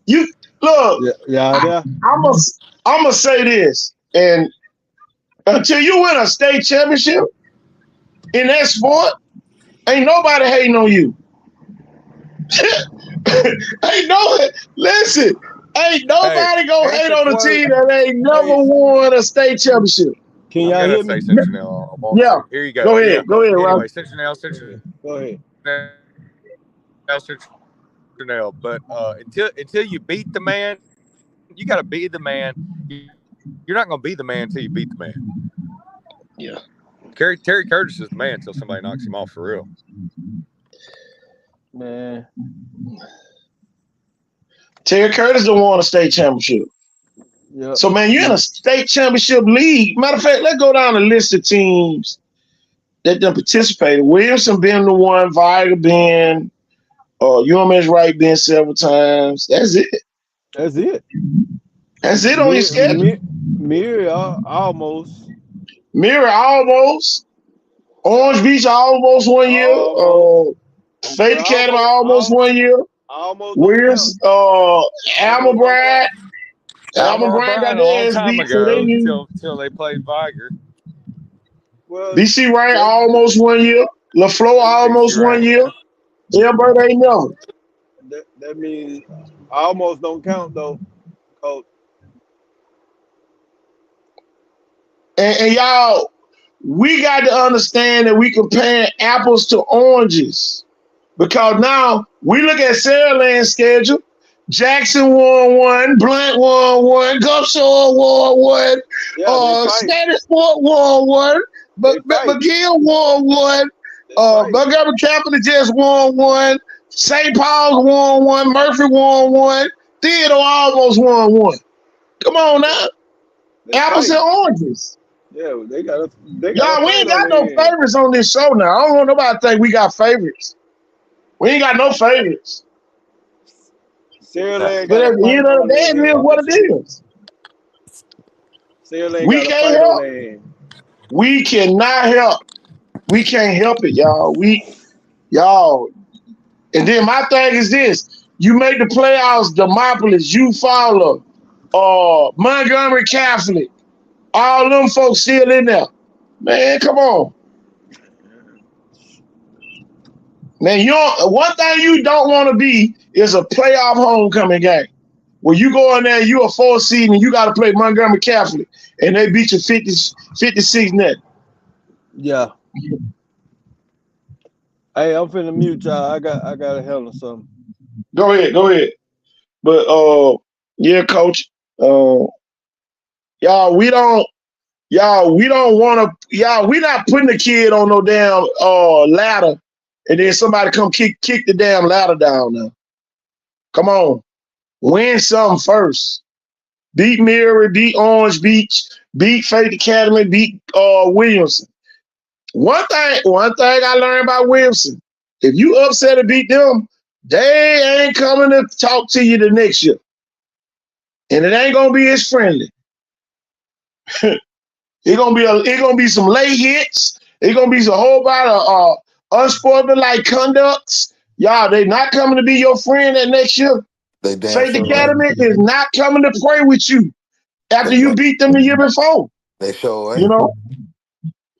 You look. Yeah. I'm gonna say this, and until you win a state championship in that sport, ain't nobody hating on you. Ain't nobody gonna hate on a team that ain't never won a state championship. Can y'all hear me? Yeah. Here you go. Go ahead, anyway, Rob. Central. Go ahead. Central. But until you beat the man, you got to be the man. You're not going to be the man until you beat the man. Yeah. Terry Curtis is the man until somebody knocks him off for real. Man. Terry Curtis don't want a state championship. Yep. So, man, you're in a state championship league. Matter of fact, let's go down the list of teams that done participated. Williamson been the one, Viger been, UMS Wright been several times. That's it. That's it on your schedule. Mirror almost. Mirror almost. Orange Beach almost 1 year. Faith Academy almost 1 year. Almost. Williams, Alma Bryant. Alma Bryant got their ass beat until they played Viger. Well, BC Wright almost 1 year. LaFleur almost 1 year. Elbert ain't never. That means almost don't count though, Coach. And y'all, we got to understand that we compare apples to oranges. Because now we look at Saraland's schedule. Jackson won 1, Blunt won 1, Gulf Shore won 1, Stanford won 1, but McGill won 1, Montgomery Capital just won 1, St. Paul's won one. Murphy won one. Theodore almost won one. Come on now. They Apples and fighting. oranges. Yeah, they got a Y'all, we fight ain't on got no their hands. favorites on this show now. I don't want nobody to think we got favorites. We ain't got no favorites. Saraland But got a at the fight end of on the day, their it is hands what this it year. is. Saraland We got a can't fight on help. their hands. We cannot help. We can't help it, y'all. Y'all. And then my thing is this. You make the playoffs, Demopolis, you follow, Montgomery Catholic, all them folks still in there. Man, come on. Man, one thing you don't want to be is a playoff homecoming game. Where you go in there, you a 4 seed, and you got to play Montgomery Catholic, and they beat you 56 net. Yeah. Hey, I'm finna mute y'all. I gotta handle something. Go ahead. But yeah, coach. Y'all, we don't want to. Y'all, we not putting the kid on no damn ladder, and then somebody come kick the damn ladder down now. Come on, win something first. Beat Mary, beat Orange Beach, beat Faith Academy, beat Williamson. One thing I learned about Williamson: if you upset and beat them, they ain't coming to talk to you the next year, and it ain't gonna be as friendly. It's gonna be some late hits. It's gonna be a whole lot of unsportsmanlike conducts. Y'all, they not coming to be your friend that next year. They damn Faith sure ain't. Academy is not coming to pray with you after They you damn, beat them the year before. they sure You ain't. know,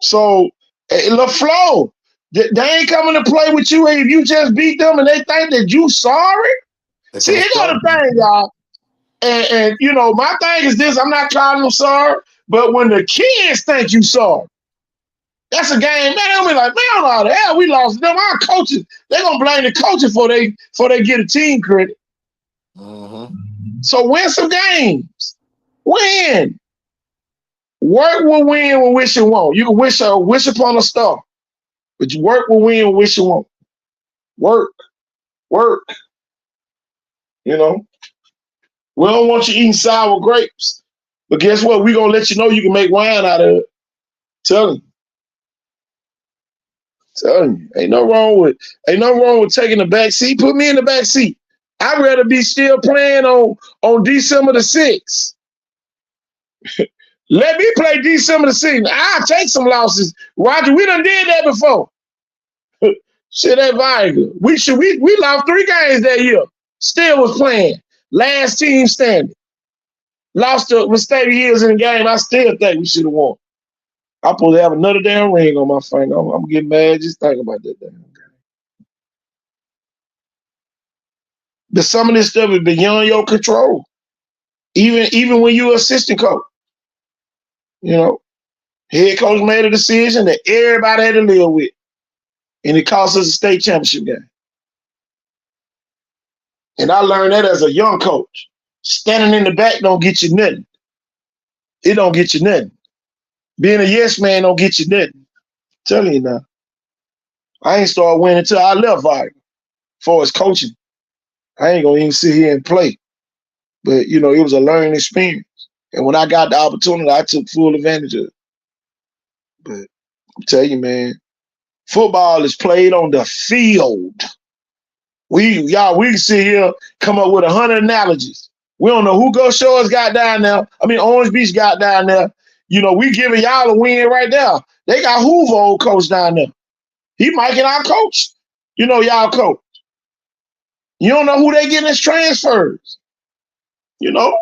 so LaFlo, they ain't coming to play with you if you just beat them and they think that you sorry. They See, finna here's the strike you. thing, y'all. And you know, my thing is this: I'm not calling them sorry, but when the kids think you sorry. That's a game, man. I'm like, man, I don't know how the hell we lost them. Our coaches, they're gonna blame the coaches before they get a team credit. Mm-hmm. So win some games. Win. Work will win when wish and won't. You can wish upon a star, but you work will win when wish and won't. Work. You know, we don't want you eating sour grapes, but guess what? We're gonna let you know you can make wine out of it. Tell you, ain't no wrong with taking the back seat. Put me in the back seat. I'd rather be still playing on December the 6th. Let me play December the 6th. I'll take some losses. Roger, we done did that before. Shit ain't Viger. We lost 3 games that year. Still was playing. Last team standing. Lost with Stady Hills in the game. I still think we should have won. I'm supposed to have another damn ring on my finger. I'm getting mad just thinking about that damn game. But some of this stuff is beyond your control. Even when you're assistant coach. You know, head coach made a decision that everybody had to live with. And it cost us a state championship game. And I learned that as a young coach. Standing in the back don't get you nothing. It don't get you nothing. Being a yes man don't get you nothing. I'm telling you now. I ain't started winning until I left Viger. As far as coaching, I ain't gonna even sit here and play. But you know, it was a learning experience. And when I got the opportunity, I took full advantage of it. But I'm telling you, man, football is played on the field. We can sit here, come up with 100 analogies. We don't know who Gulf Shores got down there. I mean, Orange Beach got down there. You know, we giving y'all a win right now. They got Hoover, old coach, down there. He might get our coach. You know, y'all coach. You don't know who they getting as transfers. You know,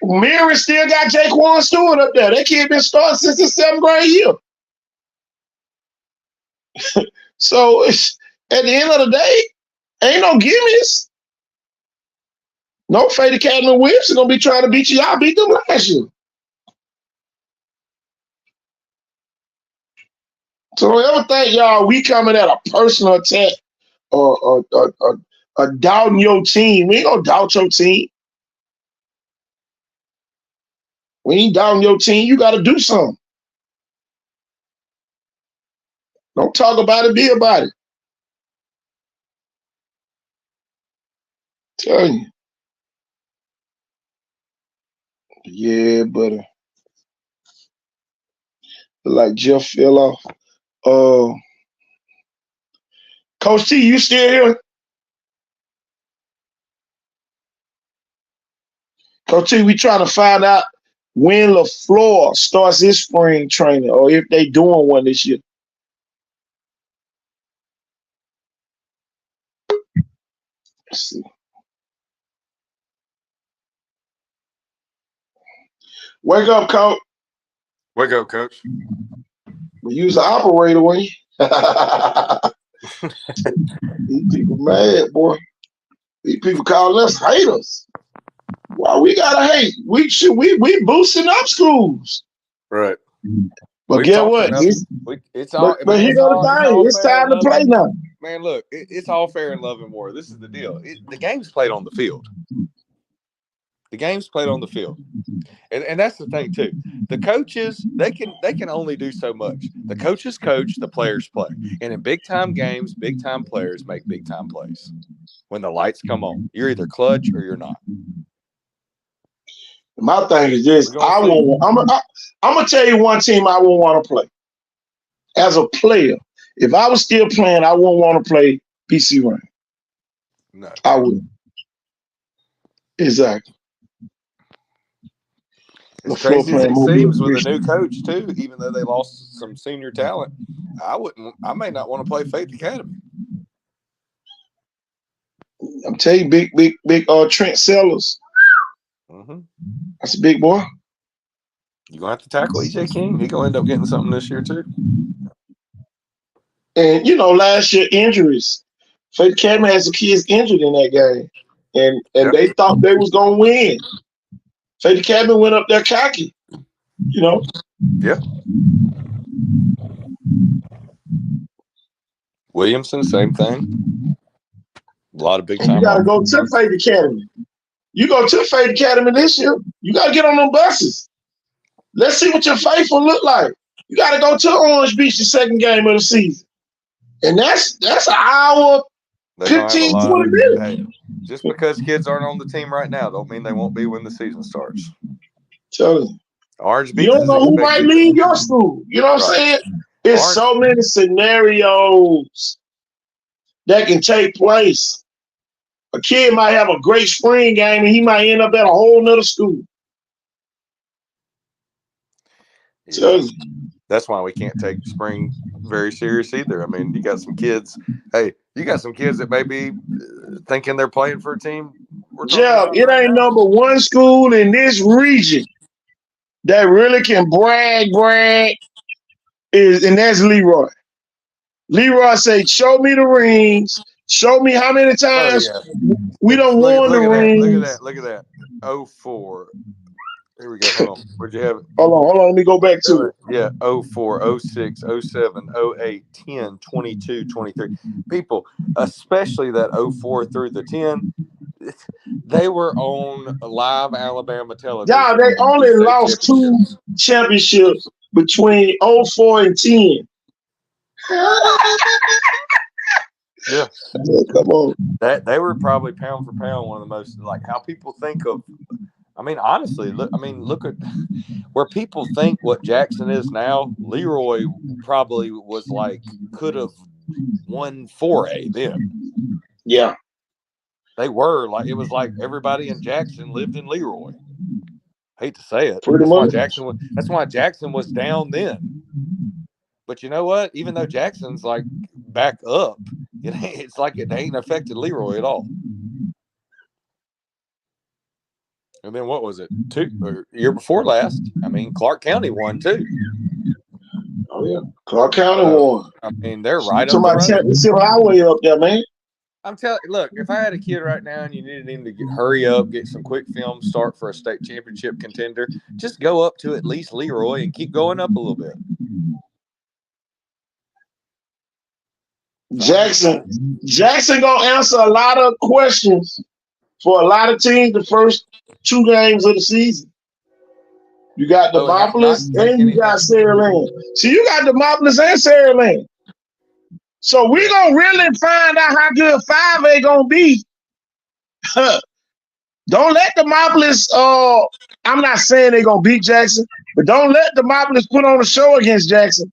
Mary still got Jaquan Stewart up there. That kid been starting since the 7th grade year. So at the end of the day, ain't no gimmies. No Faith Academy Williams gonna be trying to beat you. Y'all beat them last year. So don't ever think, y'all, we coming at a personal attack or doubting your team. We ain't gonna doubt your team. We ain't doubting your team. You gotta do something. Don't talk about it, be about it. Telling you. Yeah, buddy. Like Jeff fell off. Coach T, you still here? Coach T, we trying to find out when LaFleur starts his spring training or if they doing one this year. Let's see. Wake up, Coach. Wake up, Coach. We use an operator when you. These people mad, boy. These people calling us haters. Why we gotta hate? We boosting up schools. Right. But get what? But here's the thing. It's time to play now. Man, look, it's all fair in love and war. This is the deal. The game's played on the field. The game's played on the field. And that's the thing too. The coaches, they can only do so much. The coaches coach, the players play. And in big time games, big time players make big time plays. When the lights come on, you're either clutch or you're not. My thing is this: I'm gonna tell you one team I wouldn't want to play. As a player, if I was still playing, I wouldn't want to play PC Ryan. No, I wouldn't. Exactly. As crazy as it seems with a new coach too, even though they lost some senior talent, I may not want to play Faith Academy. I'm telling you, big Trent Sellers. Mm-hmm. That's a big boy. You're gonna have to tackle EJ King. He's gonna end up getting something this year too. And last year injuries. Faith Academy had some kids injured in that game. And they thought they was gonna win. Faith Academy went up there cocky. Yeah. Williamson, same thing. A lot of big time. You gotta go to Faith Academy. You go to Faith Academy this year, you gotta get on them buses. Let's see what your faithful look like. You gotta go to Orange Beach the second game of the season. And that's an hour, 15, 20 minutes. Hey, just because kids aren't on the team right now don't mean they won't be when the season starts. Tell you. Orange Beach. You don't know who might leave your school. You know what I'm saying? There's so many scenarios that can take place. A kid might have a great spring game and he might end up at a whole nother school. Yeah. That's why we can't take spring very serious either. I mean, you got some kids. Hey, you got some kids that may be thinking they're playing for a team. Jeff, it ain't number one school in this region that really can brag, and that's Leroy. Leroy say, show me the rings. Show me how many times we don't won the rings. Look at that. 04. Here we go. Hold on. Where'd you have it? Hold on. Let me go back to it. Yeah. 04, 06, 07, 08, 10, 22, 23. People, especially that 04 through the 10, they were on live Alabama television. Yeah, they only lost 2 championships between 04 and 10. Yeah. Come on. They were probably pound for pound one of the most, like, how people think of. I mean, honestly, look at where people think what Jackson is now. Leroy probably was like, could have won 4A then. Yeah. They were like, it was like everybody in Jackson lived in Leroy. Hate to say it. Pretty much. That's why Jackson was down then. But you know what? Even though Jackson's like back up, it's like it ain't affected Leroy at all. And then what was it? Year before last? I mean, Clark County won too. Oh yeah, Clark County won. I mean, they're right up the road. Championship highway up there, man. I'm telling you, look, if I had a kid right now and you needed him to hurry up, get some quick film, start for a state championship contender, just go up to at least Leroy and keep going up a little bit. Jackson gonna answer a lot of questions for a lot of teams the first 2 games of the season. You got Demopolis and you got Saraland. So you got Demopolis and Saraland. So we're gonna really find out how good 5A gonna be don't let Demopolis. I'm not saying they're gonna beat Jackson, but don't let Demopolis put on a show against Jackson.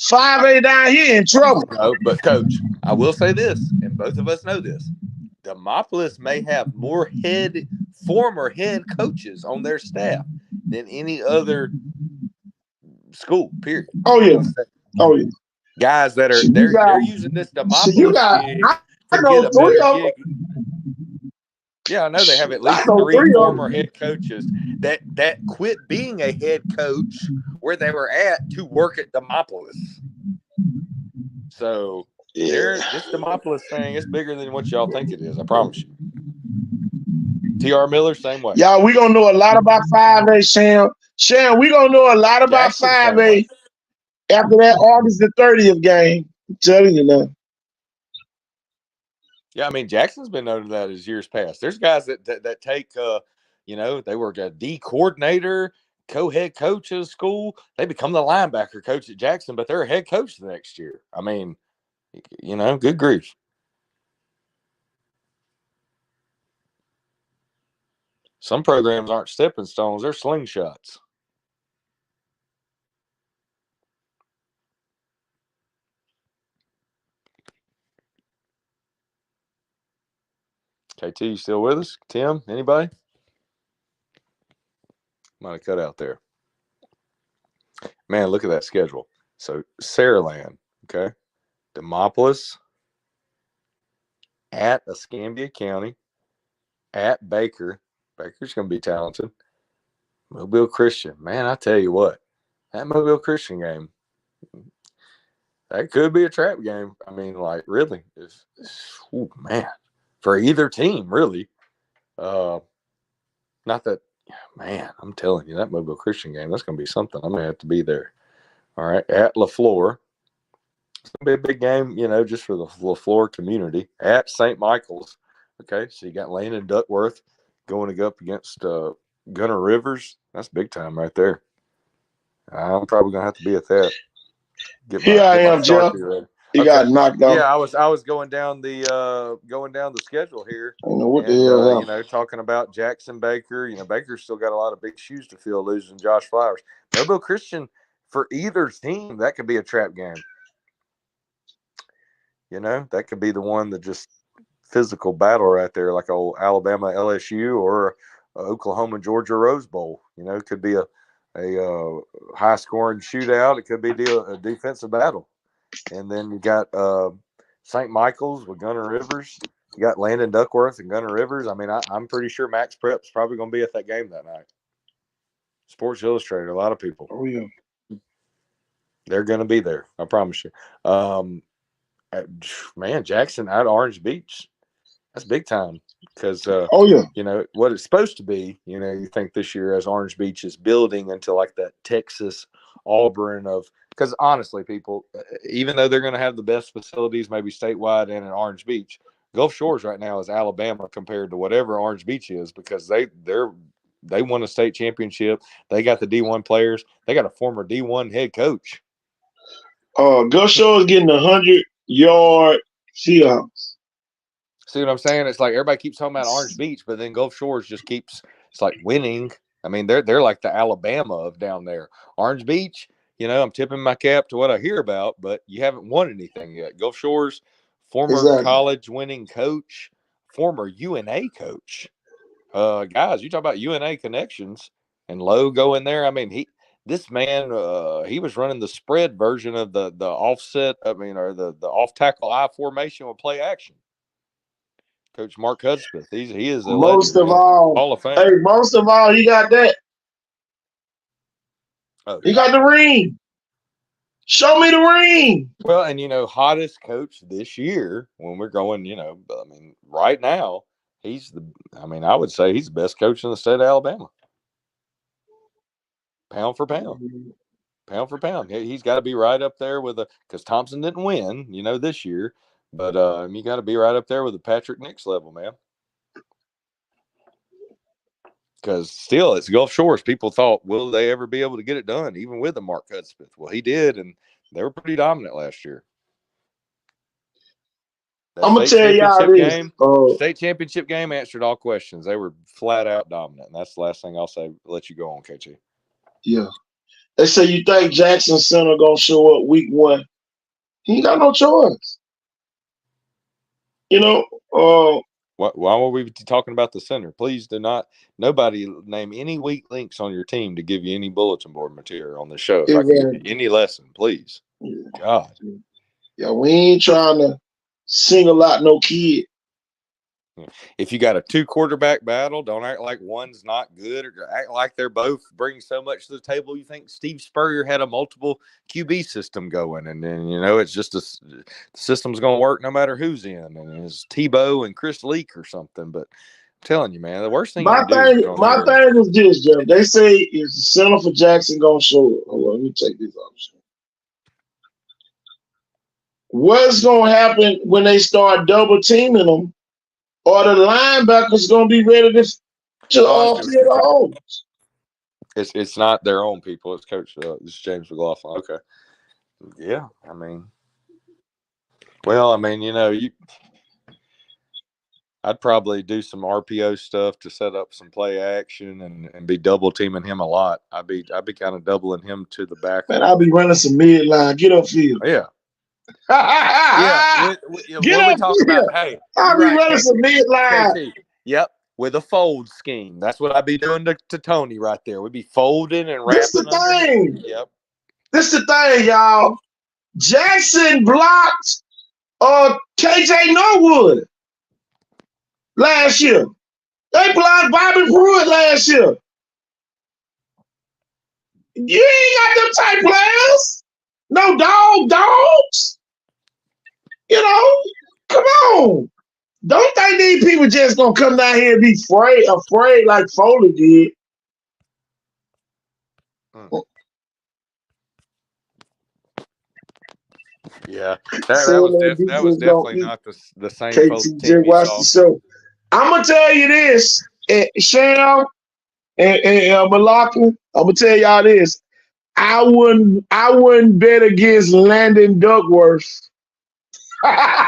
5A down here in trouble. No, but Coach, I will say this, and both of us know this. Demopolis may have more former head coaches on their staff than any other school, period. Oh yeah. Oh yeah. Guys that are they're using this Demopolis gig to know get a better of gig. Yeah, I know they have at least three former head coaches that quit being a head coach where they were at to work at Demopolis. So this Demopolis thing is bigger than what y'all think it is. I promise you. T.R. Miller, same way. Y'all, we gonna know a lot about 5A, Sam. Sharon, we gonna know a lot about 5A after that August the 30th game. I'm telling you now. Yeah, I mean, Jackson's been known to that as years past. There's guys that take, they were a D coordinator, co-head coach of school. They become the linebacker coach at Jackson, but they're a head coach the next year. I mean, good grief. Some programs aren't stepping stones; they're slingshots. KT, you still with us? Tim, anybody? Might have cut out there. Man, look at that schedule. So, Saraland, okay? Demopolis, at Escambia County, at Baker. Baker's going to be talented. Mobile Christian. Man, I tell you what, that Mobile Christian game, that could be a trap game. I mean, like, really. Man. For either team, really. Not that, man, I'm telling you, that Mobile Christian game, that's going to be something. I'm going to have to be there. All right, at LaFleur. It's going to be a big game, just for the LaFleur community. At St. Michael's. Okay, so you got Landon Duckworth going up against Gunner Rivers. That's big time right there. I'm probably going to have to be at that. Here I am, Jeff. You got knocked out. Yeah, I was going down the schedule here. I don't know what the hell. Talking about Jackson Baker. Baker's still got a lot of big shoes to fill, losing Josh Flowers. Mobile Christian, for either team, that could be a trap game. That could be the one that just physical battle right there, like old Alabama LSU or Oklahoma Georgia Rose Bowl. It could be a high scoring shootout. It could be a defensive battle. And then you got St. Michael's with Gunner Rivers. You got Landon Duckworth and Gunner Rivers. I mean, I'm pretty sure Max Prep's probably going to be at that game that night. Sports Illustrated, a lot of people. Oh, yeah. They're going to be there. I promise you. Man, Jackson out of Orange Beach. That's big time because, what it's supposed to be, you think this year as Orange Beach is building into like that Texas Auburn of – because honestly, people, even though they're going to have the best facilities maybe statewide and in Orange Beach, Gulf Shores right now is Alabama compared to whatever Orange Beach is because they won a state championship. They got the D1 players. They got a former D1 head coach. Gulf Shores getting 100-yard Seahawks. See what I'm saying? It's like everybody keeps talking about Orange Beach, but then Gulf Shores just keeps – it's like winning. I mean, they're like the Alabama of down there. Orange Beach – I'm tipping my cap to what I hear about, but you haven't won anything yet. Gulf Shores, former college winning coach, former UNA coach. Guys, you talk about UNA connections and Lowe going there. I mean, he was running the spread version of the offset. I mean, or the off tackle I formation with play action. Coach Mark Hudspeth, he is a most legend, of all Hall of Fame. Hey, most of all, he got that. Oh, he got the ring. Show me the ring. Well, and hottest coach this year when we're going, right now, I would say he's the best coach in the state of Alabama. Pound for pound. Pound for pound. He's got to be right up there with because Thompson didn't win, this year, but you got to be right up there with the Patrick Nix level, man. Because still, it's Gulf Shores. People thought, will they ever be able to get it done, even with the Mark Hudspeth? Well, he did, and they were pretty dominant last year. That I'm gonna state tell y'all championship this. game, state championship game answered all questions. They were flat out dominant. And that's the last thing I'll say. Let you go on, KT. Yeah. They say you think Jackson Center gonna show up week 1. He ain't got no choice. You know, why were we talking about the center? Please do not. Nobody name any weak links on your team to give you any bulletin board material on the show. If I can give you any lesson, please. God. Yeah, we ain't trying to single out no kid. If you got a 2 quarterback battle, don't act like one's not good or act like they're both bringing so much to the table. You think Steve Spurrier had a multiple QB system going, and then it's just the system's going to work no matter who's in, and it's Tebow and Chris Leak or something. But I'm telling you, man, the worst thing My thing is this, Jeff. They say is the center for Jackson gonna show up. Hold on, let me take this off. What's gonna happen when they start double teaming them? Or the linebackers gonna be ready to off the holes. It's not their own people. It's Coach. It's James McLaughlin. Okay. Yeah, I mean, I'd probably do some RPO stuff to set up some play action and be double teaming him a lot. I'd be kind of doubling him to the back. Man, I'll be running some midline. Get upfield. Yeah. Yeah. Get up about, hey, I'll be running some midline. Yep. With a fold scheme. That's what I'd be doing to Tony right there. We'd be folding and wrapping. This the thing. Yep. This the thing, y'all. Jackson blocked KJ Norwood last year. They blocked Bobby Pruitt last year. You ain't got them type players. No dogs. Come on. Don't think these people just gonna come down here and be afraid like Foley did. Yeah, that was definitely not the same. KT, watch the show. I'm gonna tell you this, Sham and McLaughlin. I'm gonna tell y'all this. I wouldn't bet against Landon Duckworth. I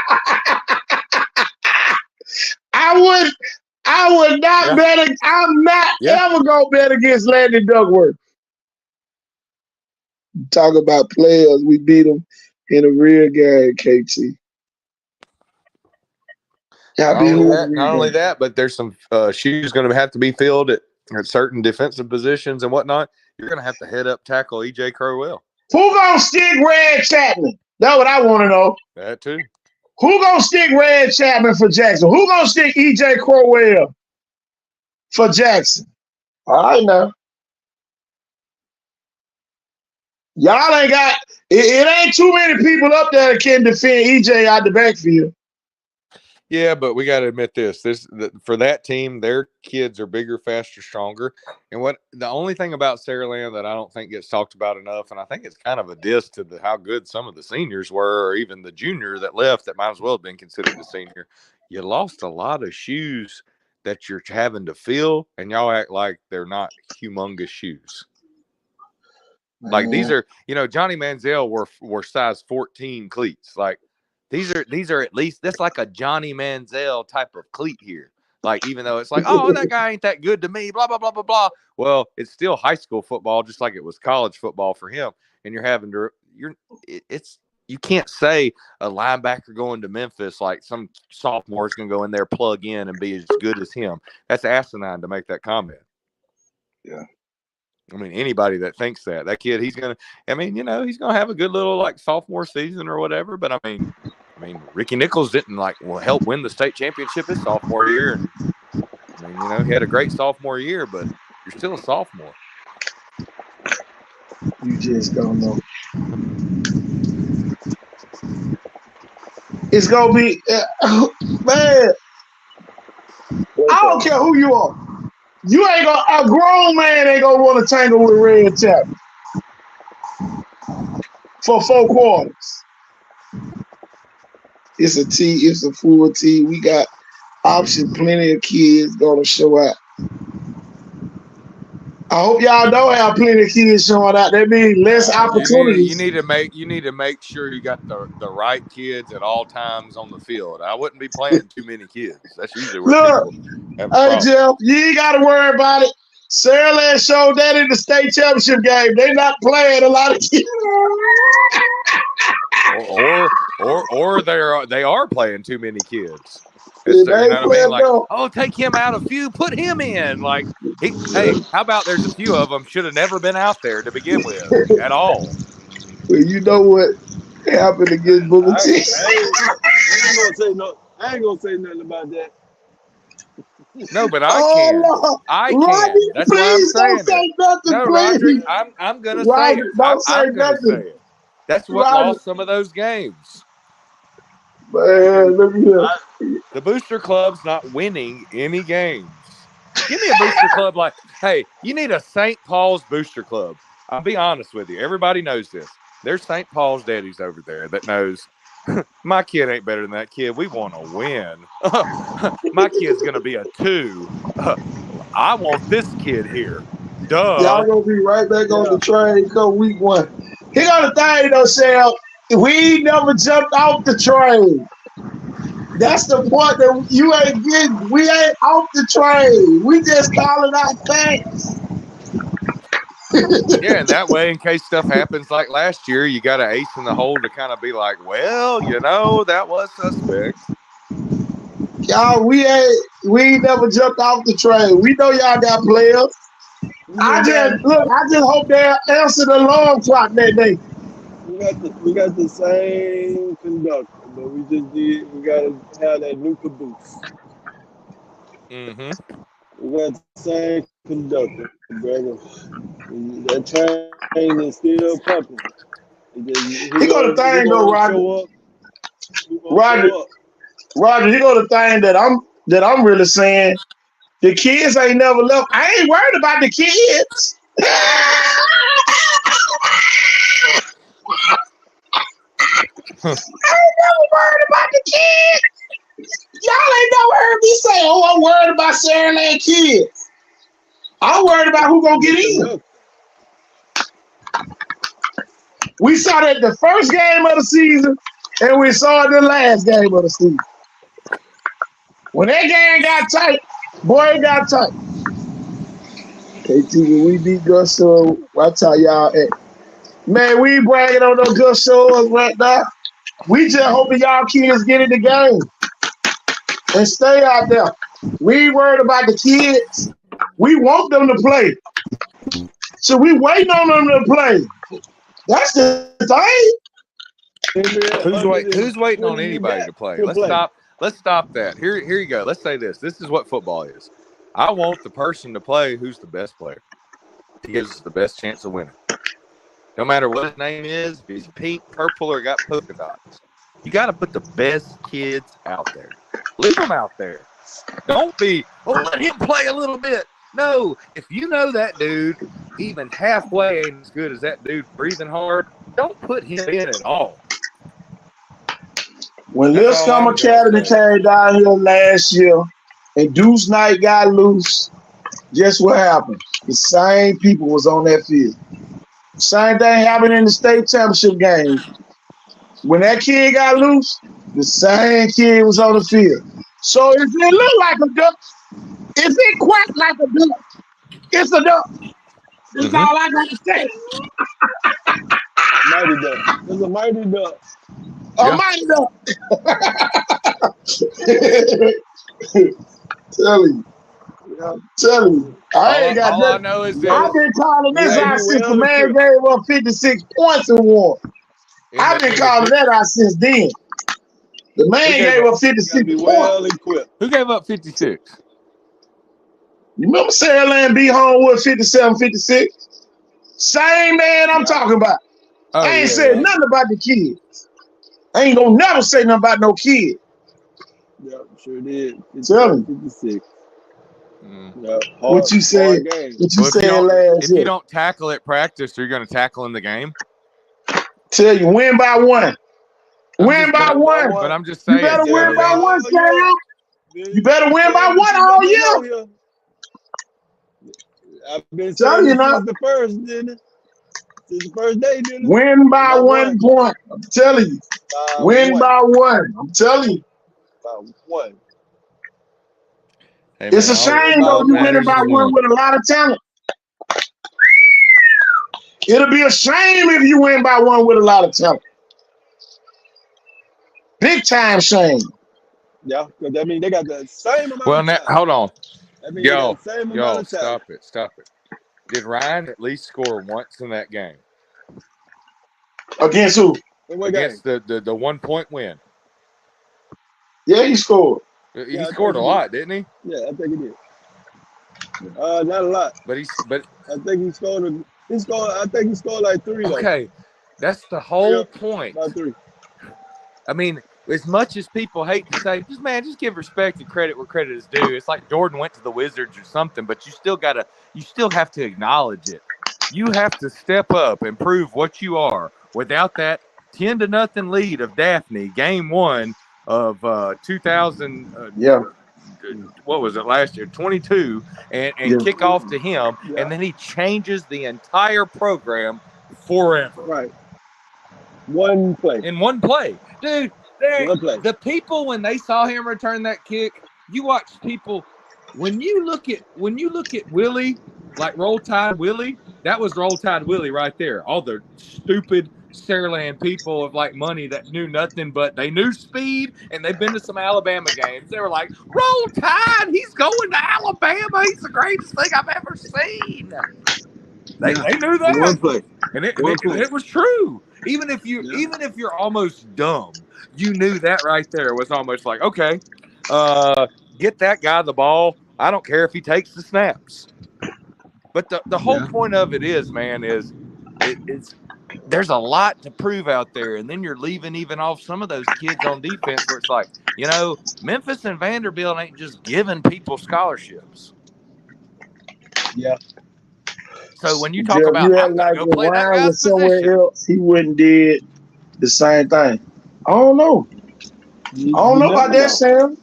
would not bet. I'm not ever gonna bet against Landon Duckworth. Talk about players, we beat them in a real game, KT. Not only that, but there's some shoes going to have to be filled at certain defensive positions and whatnot. You're going to have to head up tackle EJ Crowell. Who gonna stick Red Chapman? That's what I want to know. That too. Who gonna stick Red Chapman for Jackson? Who gonna stick EJ Crowell for Jackson? All right now. Y'all ain't got it ain't too many people up there that can defend EJ out the backfield. Yeah, but we got to admit this for that team, their kids are bigger, faster, stronger. And the only thing about Saraland that I don't think gets talked about enough, and I think it's kind of a diss to how good some of the seniors were, or even the junior that left that might as well have been considered a senior. You lost a lot of shoes that you're having to fill, and y'all act like they're not humongous shoes. Like these are, Johnny Manziel were size 14 cleats. Like these are at least, that's like a Johnny Manziel type of cleat here. Like, even though it's like, oh, that guy ain't that good to me, blah, blah, blah, blah, blah. Well, it's still high school football, just like it was college football for him. And you can't say a linebacker going to Memphis, like some sophomore is going to go in there, plug in and be as good as him. That's asinine to make that comment. Yeah. I mean, anybody that thinks that kid, he's going to have a good little like sophomore season or whatever. But I mean, Ricky Nichols didn't help win the state championship his sophomore year. And he had a great sophomore year, but you're still a sophomore. You just don't know. It's going to be, man, I don't care who you are. You ain't a grown man ain't gonna want to tangle with Red Chapman for 4 quarters. It's a full tee. We got options, plenty of kids gonna show out. I hope y'all don't have plenty of kids showing out. That means less You opportunities. need to make sure you got the right kids at all times on the field. I wouldn't be playing too many kids. That's usually where Look, people have a hey problem. Jeff, you ain't got to worry about it. Saraland showed that in the state championship game. They not playing a lot of kids. Or they are playing too many kids. They You know ain't what I mean? playing Like, no. oh, take him out a few, put him in. Like, hey, how about there's a few of them should have never been out there to begin with at all. Well, you know what happened against Booker T. I ain't gonna say nothing about that. No, but I Oh, can. Lord. I can. Rodney, That's why I'm please don't saying say it. nothing, No, please. Roderick, I'm gonna say Rodney, it. don't say I'm gonna say nothing. it. That's what Rodney. lost some of those games. Man, look here. The booster club's not winning any games. Give me a booster club like, hey, you need a St. Paul's booster club. I'll be honest with you. Everybody knows this. There's St. Paul's daddies over there that knows my kid ain't better than that kid. We want to win. My kid's going to be a 2. I want this kid here. Duh. Y'all gonna be right back on the train come week 1. Here go the thing though, Shell. We never jumped off the train. That's the point that you ain't getting. We ain't off the train. We just calling out facts. Yeah, and that way, in case stuff happens like last year, you got an ace in the hole to kind of be like, well, that was suspect. Y'all, we ain't never jumped off the train. We know y'all got players. I just hope they answer the alarm clock that day. We got the same conductor, but we gotta have that new caboose. Mm-hmm. We got the same conductor, brother. That train is still pumping. He go the thing though, Roger. Roger, he go the thing that I'm really saying. The kids ain't never left. I ain't worried about the kids. I ain't never worried about the kids. Y'all ain't never heard me say, oh, I'm worried about Saraland kids. I'm worried about who gonna get in. We saw that the first game of the season, and we saw it the last game of the season. When that game got tight, boy, it got tight. KT, when we beat Gus Show, I tell y'all, man, we ain't bragging on those Gus Shows right now. We just hoping y'all kids get in the game and stay out there. We ain't worried about the kids. We want them to play. So we waiting on them to play. That's the thing. Who's waiting on anybody to play? Let's stop that. Here you go. Let's say this. This is what football is. I want the person to play who's the best player. He gives us the best chance of winning. No matter what his name is, if he's pink, purple, or got polka dots. You got to put the best kids out there. Leave them out there. Don't be, let him play a little bit. No, if you know that dude even halfway ain't as good as that dude breathing hard, don't put him in at all. When Lil Scum Academy came down here last year and Deuce Knight got loose, guess what happened? The same people was on that field. Same thing happened in the state championship game. When that kid got loose, the same kid was on the field. So if it look like a duck, if it quack like a duck, it's a duck. That's all I got to say. Mighty duck. It's a mighty duck. A mighty duck. Tell you. I ain't got nothing. I know is I've been calling this out since the man gave up 56 points and won. I've been calling that out since then. The man gave up 56 points. Who gave up 56? You remember Saraland B. Homewood 57, 56? Same man I'm talking about. I ain't said nothing about the kids. I ain't gonna never say nothing about no kid. Yeah, sure did. Tell me. 56. What you said? What you said last year? If you don't tackle at practice, are you going to tackle in the game? Tell you, win by one. Win by one. But I'm just saying. You better win by one, Sam. You better win by one all year. I've been Tell saying you it now, since the first, didn't it? Since the first day, didn't it? win by By 1 point. I'm telling you, By win one. by 1. I'm telling you, By one. Hey it's man, a shame by though. all You winning matters by is 1 win. with a lot of talent. It'll be a shame if you win by 1 with a lot of talent. Big time shame. Yeah, because that means they got the same amount Well, of now talent. hold on, That means they got the same amount y'all, of talent. stop it. Did Ryan at least score once in that game Against who? In what game? against the 1 point win? Yeah, he scored. Yeah, He I scored a think he did. lot, didn't he? Yeah, I think he did. Not a lot. But I think he scored. I think he scored like 3 though. okay, that's the whole point. About 3. I mean, as much as people hate to say, just give respect and credit where credit is due. It's like Jordan went to the Wizards or something, but you still have to acknowledge it. You have to step up and prove what you are. Without that 10-0 lead of Daphne, game 1 of 2000. Yeah. What was it last year? 22, and Yeah. kick off to him, Yeah. and then he changes the entire program forever. Right. One play. In one play, dude. One play. The people, when they saw him return that kick, you watch people. When you look at Willie, like Roll Tide Willie, that was Roll Tide Willie right there. All the stupid Saraland people of like money that knew nothing, but they knew speed, and they've been to some Alabama games. They were like, Roll Tide, he's going to Alabama. He's the greatest thing I've ever seen. They knew that. One play. And it was true. Even if you're almost dumb, you knew that right there was almost like, okay, get that guy the ball. I don't care if he takes the snaps. But the whole point of it is, man, it's there's a lot to prove out there, and then you're leaving even off some of those kids on defense where it's like, Memphis and Vanderbilt ain't just giving people scholarships. Yeah. So when you talk about I'm gonna go play that Ryan guy's was somewhere position, else, he wouldn't did the same thing. I don't know. I don't know about that, Sam.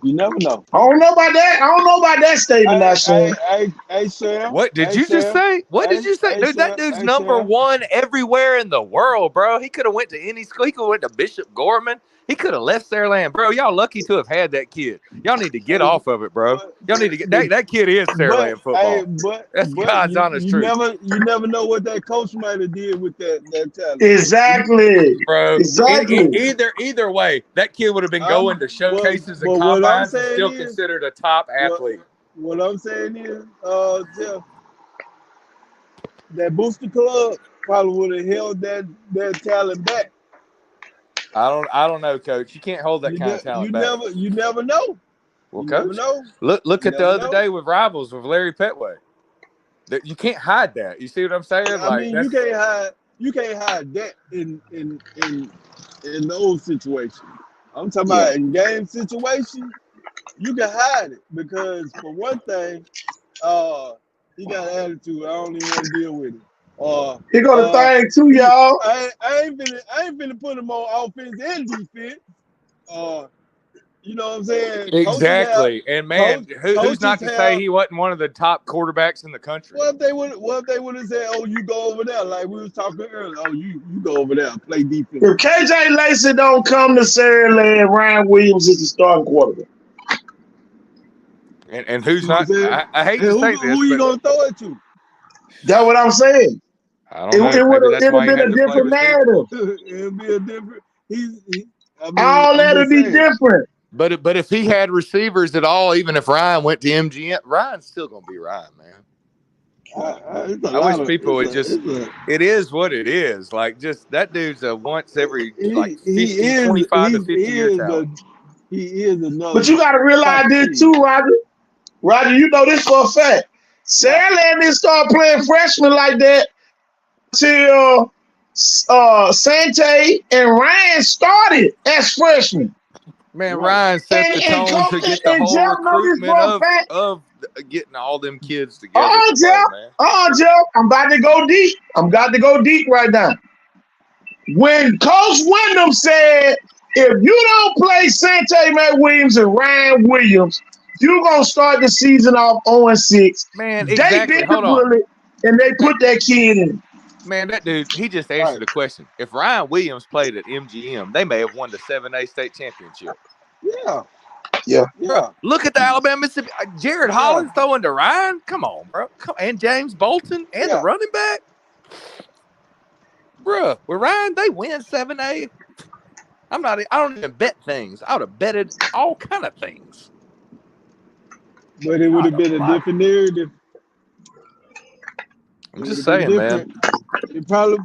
You never know. I don't know about that. I don't know about that statement, that Sam. Hey, Sam. what did you just say? What did you say? Dude, that dude's number one everywhere in the world, bro. He could have went to any school. He could have went to Bishop Gorman. He could have left Saraland. Bro, y'all lucky to have had that kid. Y'all need to get off of it, bro. Y'all need to get that kid is Saraland football. That's God's honest truth. You never know what that coach might have did with that talent. Exactly. Bro, Exactly. Either way, that kid would have been going to showcases and combines and still considered a top athlete. What I'm saying is, Jeff, that booster club probably would have held that talent back. I don't know, Coach. You can't hold that kind of talent back. You never know. Well, you Coach, never know. look at the other day with Rivals with Larry Petway. That you can't hide that. You see what I'm saying? I mean, you can't hide that in those situations. I'm talking about in game situations, you can hide it because for one thing, he got an attitude. I don't even want to deal with it. Here go the thing too, y'all. I ain't finna put him on offense and defense. You know what I'm saying? Exactly. And man, who's not to say he wasn't one of the top quarterbacks in the country? What if they would have said, "Oh, you go over there," like we was talking earlier. Oh, you go over there and play defense. If KJ Lacey don't come to Saraland, Ryan Williams is the starting quarterback. And who's not? I hate to say this, who you gonna throw it to? That's what I'm saying. I don't know. It would have been a different narrative. It'll be a different. All that would be different. But if he had receivers at all, even if Ryan went to MGM, Ryan's still gonna be Ryan, man. I wish people would just. It is what it is. Like, just that dude's a once every 25 to 50 years out. He is another. But you got to realize this too, Roger. Roger, you know this for a fact. Saraland didn't start playing freshmen like that till Sante and Ryan started as freshmen. Man, Ryan set the tone to get the whole recruitment of getting all them kids together. Jeff, I'm about to go deep. I'm about to go deep right now. When Coach Wyndham said, if you don't play Sante McWilliams and Ryan Williams, you gonna start the season off 0-6, Man, they exactly. bit the Hold on. bullet and they put that kid in. Man, that dude, he just answered the question. If Ryan Williams played at MGM, they may have won the 7A state championship. Yeah. Yeah. Bro, look at the Alabama Mississippi. Jared Hollins throwing to Ryan. Come on, bro. And James Bolton and the running back. Bro, with Ryan, they win 7A. I don't even bet things. I would have betted all kind of things. But it would have been a different narrative. I'm just saying, man. It probably,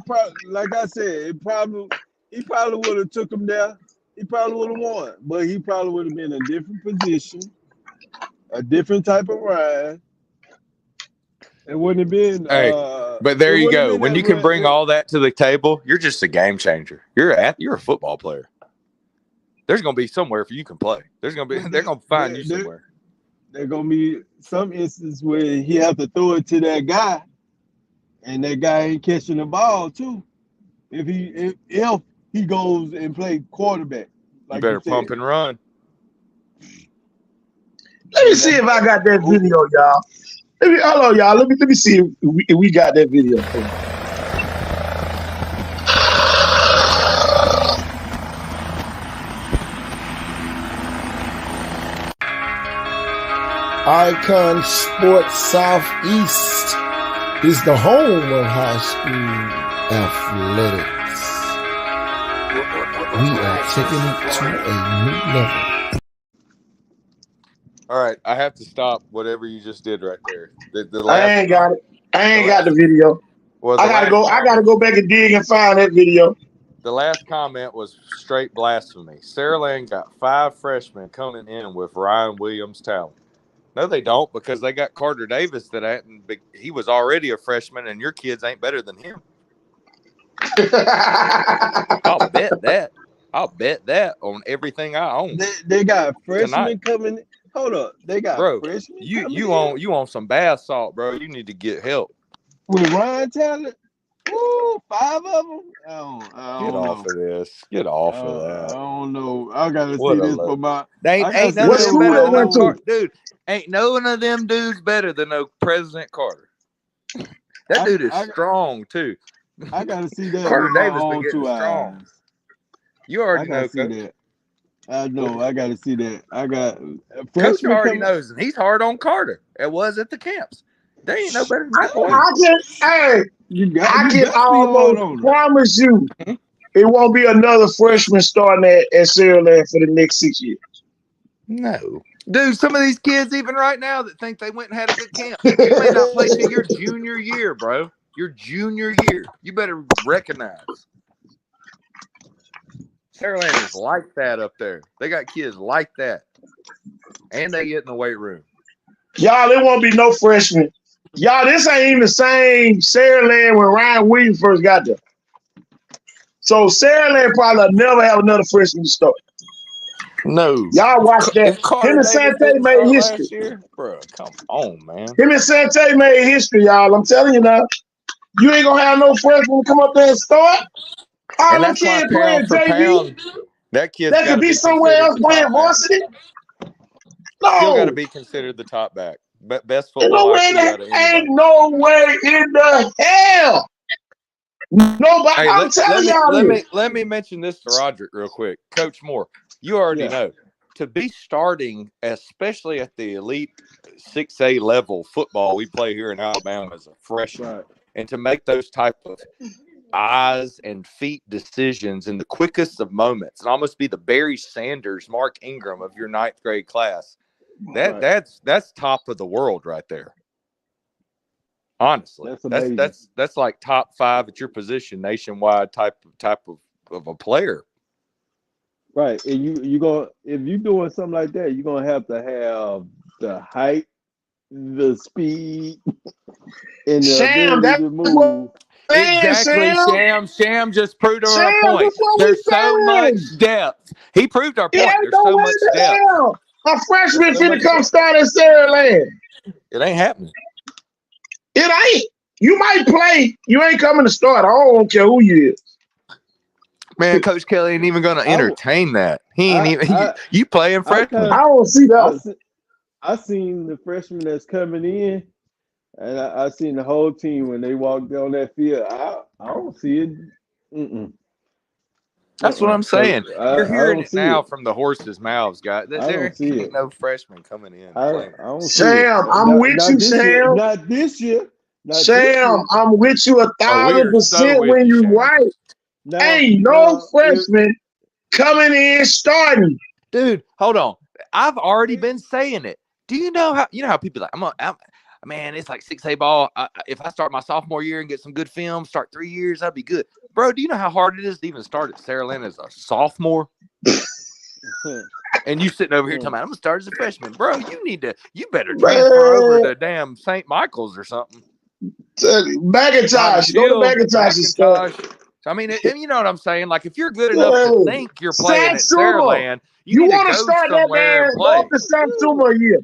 like I said, he probably would have took him there. He probably would have won, but he probably would have been in a different position, a different type of ride. It wouldn't have been. Hey, but there you go. When you can bring all that to the table, you're just a game changer. You're a football player. There's gonna be somewhere for you can play. They're gonna find you somewhere. There's gonna be some instance where he have to throw it to that guy, and that guy ain't catching the ball too. If he goes and play quarterback, like you better pump and run. Let me see if I got that video, y'all. Hold on, y'all. Let me see if we got that video. Icon Sports Southeast is the home of high school athletics. We are taking it to a new level. All right, I have to stop whatever you just did right there. I ain't got it. I ain't got the video. Well, I gotta go back and dig and find that video. The last comment was straight blasphemy. Saraland got 5 freshmen coming in with Ryan Williams' talent. No, they don't, because they got Carter Davis he was already a freshman, and your kids ain't better than him. I'll bet that. I'll bet that on everything I own. They got freshmen coming. Hold up, they got freshmen. You on some bath salt, bro. You need to get help with Ryan Talent. Ooh, 5 of them. I don't Get off of this. Get off of that. I don't know. I gotta see this for my. Ain't none of them better than Carter, dude. Ain't none of them dudes better than no President Carter. That dude is strong too. I gotta see that. Carter Davis been getting strong. You already know, Coach. That. I know. I gotta see that. I got. Coach already knows, and he's hard on Carter. It was at the camps. They ain't no better than that boy. I can almost promise you it won't be another freshman starting at Saraland for the next 6 years. No. Dude, some of these kids even right now that think they went and had a good camp, you may not play till your junior year, bro. Your junior year. You better recognize. Saraland is like that up there. They got kids like that. And they get in the weight room. Y'all, there won't be no freshmen. Y'all, this ain't even the same Saraland when Ryan Williams first got there. So Saraland probably never have another freshman to start. No. Y'all watch that. Him and Sante made history. Bro, come on, man. Him and Sante made history, y'all. I'm telling you now. You ain't gonna have no freshman come up there and start. All them kids playing JV. That kid could be somewhere else playing varsity. No. Still got to be considered the top back. Best football. Ain't no way in the hell. Nobody. Hey, I'm telling y'all. Let me mention this to Roderick real quick. Coach Moore, you already know, to be starting, especially at the elite 6A level football we play here in Alabama as a freshman, and to make those type of eyes and feet decisions in the quickest of moments, and almost be the Barry Sanders, Mark Ingram of your 9th grade class. That's top of the world right there. Honestly, that's like top 5 at your position nationwide type of a player. Right, and you gonna, if you're doing something like that, you're gonna have to have the height, the speed, and the ability to move. Exactly, Sham just proved our point. There's so much depth. He proved our point. There's so much depth. A freshman finna come start at Saraland. It ain't happening. It ain't. You might play. You ain't coming to start. I don't care who you is. Man, Coach Kelly ain't even going to entertain that. He ain't even. You playing freshman. I don't see that. I seen the freshmen that's coming in, and I seen the whole team when they walked down that field. I don't see it. Mm-mm. That's what I'm So saying. I You're hearing don't it see now it. from the horse's mouths, guys. I There don't see ain't it. no freshmen coming in I playing. don't see it. Sam, I'm with Not you, this year. Sam. Not this year. Not this Sam, year. I'm with you Oh, we are so 1,000% with when you, you Shannon. right. Ain't no freshman coming in starting. Dude, hold on. I've already been saying it. Do you know how people are like man, it's like 6A ball. If I start my sophomore year and get some good film, start 3 years, that'd be good. Bro, do you know how hard it is to even start at Saraland as a sophomore? And you sitting over here talking about I'm gonna start as a freshman. Bro, you better transfer over to damn St. Michael's or something. McIntosh. Go to McIntosh and start. I mean, you know what I'm saying? Like, if you're good enough to think you're playing at Saraland, you need want to to go start that somewhere man? and play. Go up to Satsuma a year.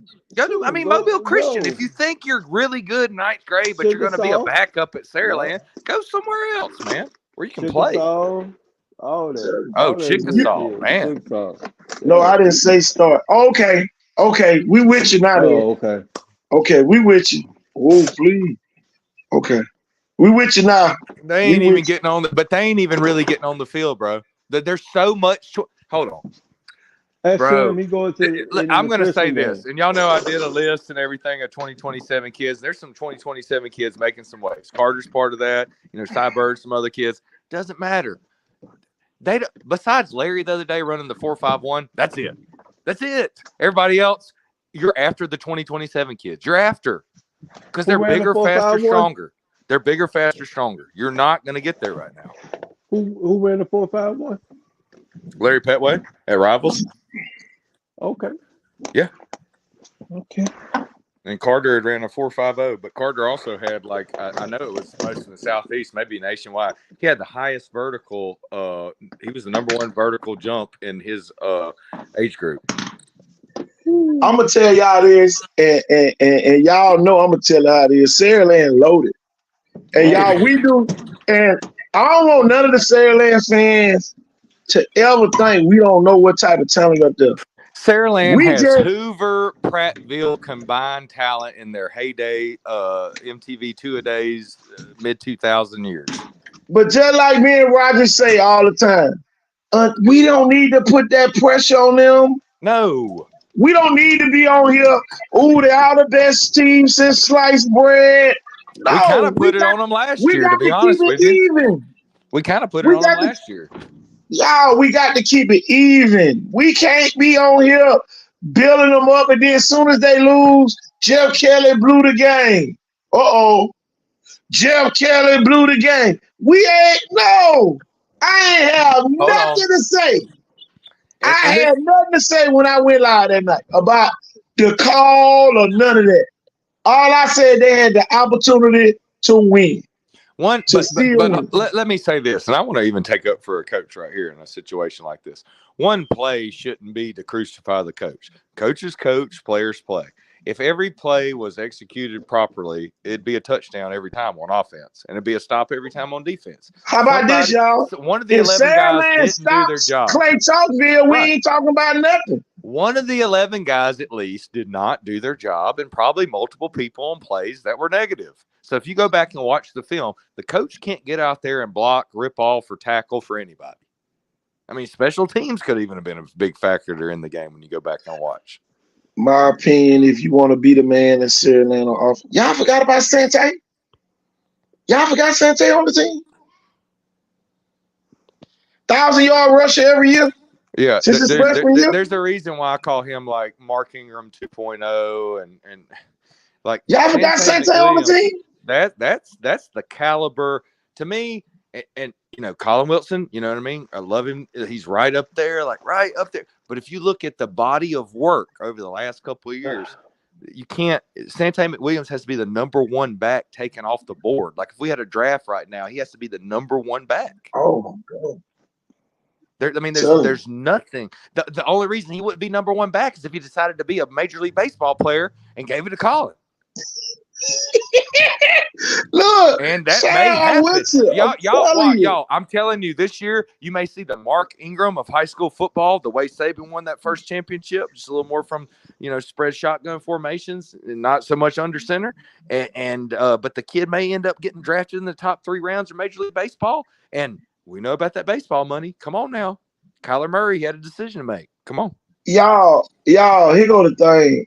Mobile Christian. If you think you're really good in ninth grade, but you're going to be a backup at Saraland, go somewhere else, man, where you can play. All that. Oh, Chickasaw, man. No, I didn't say start. Okay, we with you now. Okay, we with you. Oh, please. Okay, we with you now. They ain't even getting on, but they ain't even really getting on the field, bro. There's so much. Hold on. Bro, I'm going to say this, and y'all know I did a list and everything of 2027 kids. There's some 2027 kids making some waves. Carter's part of that. Cy Bird, some other kids. Doesn't matter. Besides Larry the other day running the 4.51, that's it. That's it. Everybody else, you're after the 2027 kids. You're after because they're bigger, faster, stronger. They're bigger, faster, stronger. You're not going to get there right now. Who ran the 4.51? Larry Petway at Rivals. Okay. Yeah. Okay. And Carter had ran a 4.50, but Carter also had I know it was most in the Southeast, maybe nationwide. He had the highest vertical. He was the number one vertical jump in his age group. I'm gonna tell y'all this, and y'all know I'm gonna tell y'all this. Saraland loaded, and y'all we do, and I don't want none of the Saraland fans to ever think we don't know what type of talent up there. Saraland has Hoover, Prattville combined talent in their heyday, MTV two-a-days, mid-2000 years. But just like me and Roger say all the time, we don't need to put that pressure on them. No. We don't need to be on here. Oh, they are the best team since sliced bread. No, we kind of put it on them last year, to be honest with you. We kind of put it on them last year. Y'all, we got to keep it even. We can't be on here building them up, and then as soon as they lose, Jeff Kelly blew the game. Jeff Kelly blew the game. I ain't have nothing to say. I had nothing to say when I went live that night about the call or none of that. All I said, they had the opportunity to win. But let me say this, and I want to even take up for a coach right here in a situation like this. One play shouldn't be to crucify the coach. Coaches coach, players play. If every play was executed properly, it'd be a touchdown every time on offense, and it'd be a stop every time on defense. How about this, y'all? One of the 11 guys didn't do their job. Clay Chalkville, we ain't talking about nothing. One of the 11 guys at least did not do their job, and probably multiple people on plays that were negative. So if you go back and watch the film, the coach can't get out there and block, rip off, or tackle for anybody. I mean, special teams could even have been a big factor in the game when you go back and watch. My opinion, if you want to be the man in Saraland on offense. Y'all forgot about Sante? Y'all forgot Sante on the team? 1,000-yard rusher every year? Yeah, since his freshman year? There's a reason why I call him like Mark Ingram 2.0 and like y'all forgot Sante on the team? That's the caliber to me, and Colin Wilson, you know what I mean? I love him. He's right up there. But if you look at the body of work over the last couple of years, you can't. Sante McWilliams has to be the number one back taken off the board. Like if we had a draft right now, he has to be the number one back. Oh my God. There's nothing. The only reason he wouldn't be number one back is if he decided to be a Major League Baseball player and gave it to Colin. Look, and that may happen. Y'all, I'm telling you, this year you may see the Mark Ingram of high school football, the way Saban won that first championship, just a little more from spread shotgun formations, and not so much under center. But the kid may end up getting drafted in the top 3 rounds of Major League Baseball. And we know about that baseball money. Come on now. Kyler Murray had a decision to make. Come on. Y'all, here go the thing.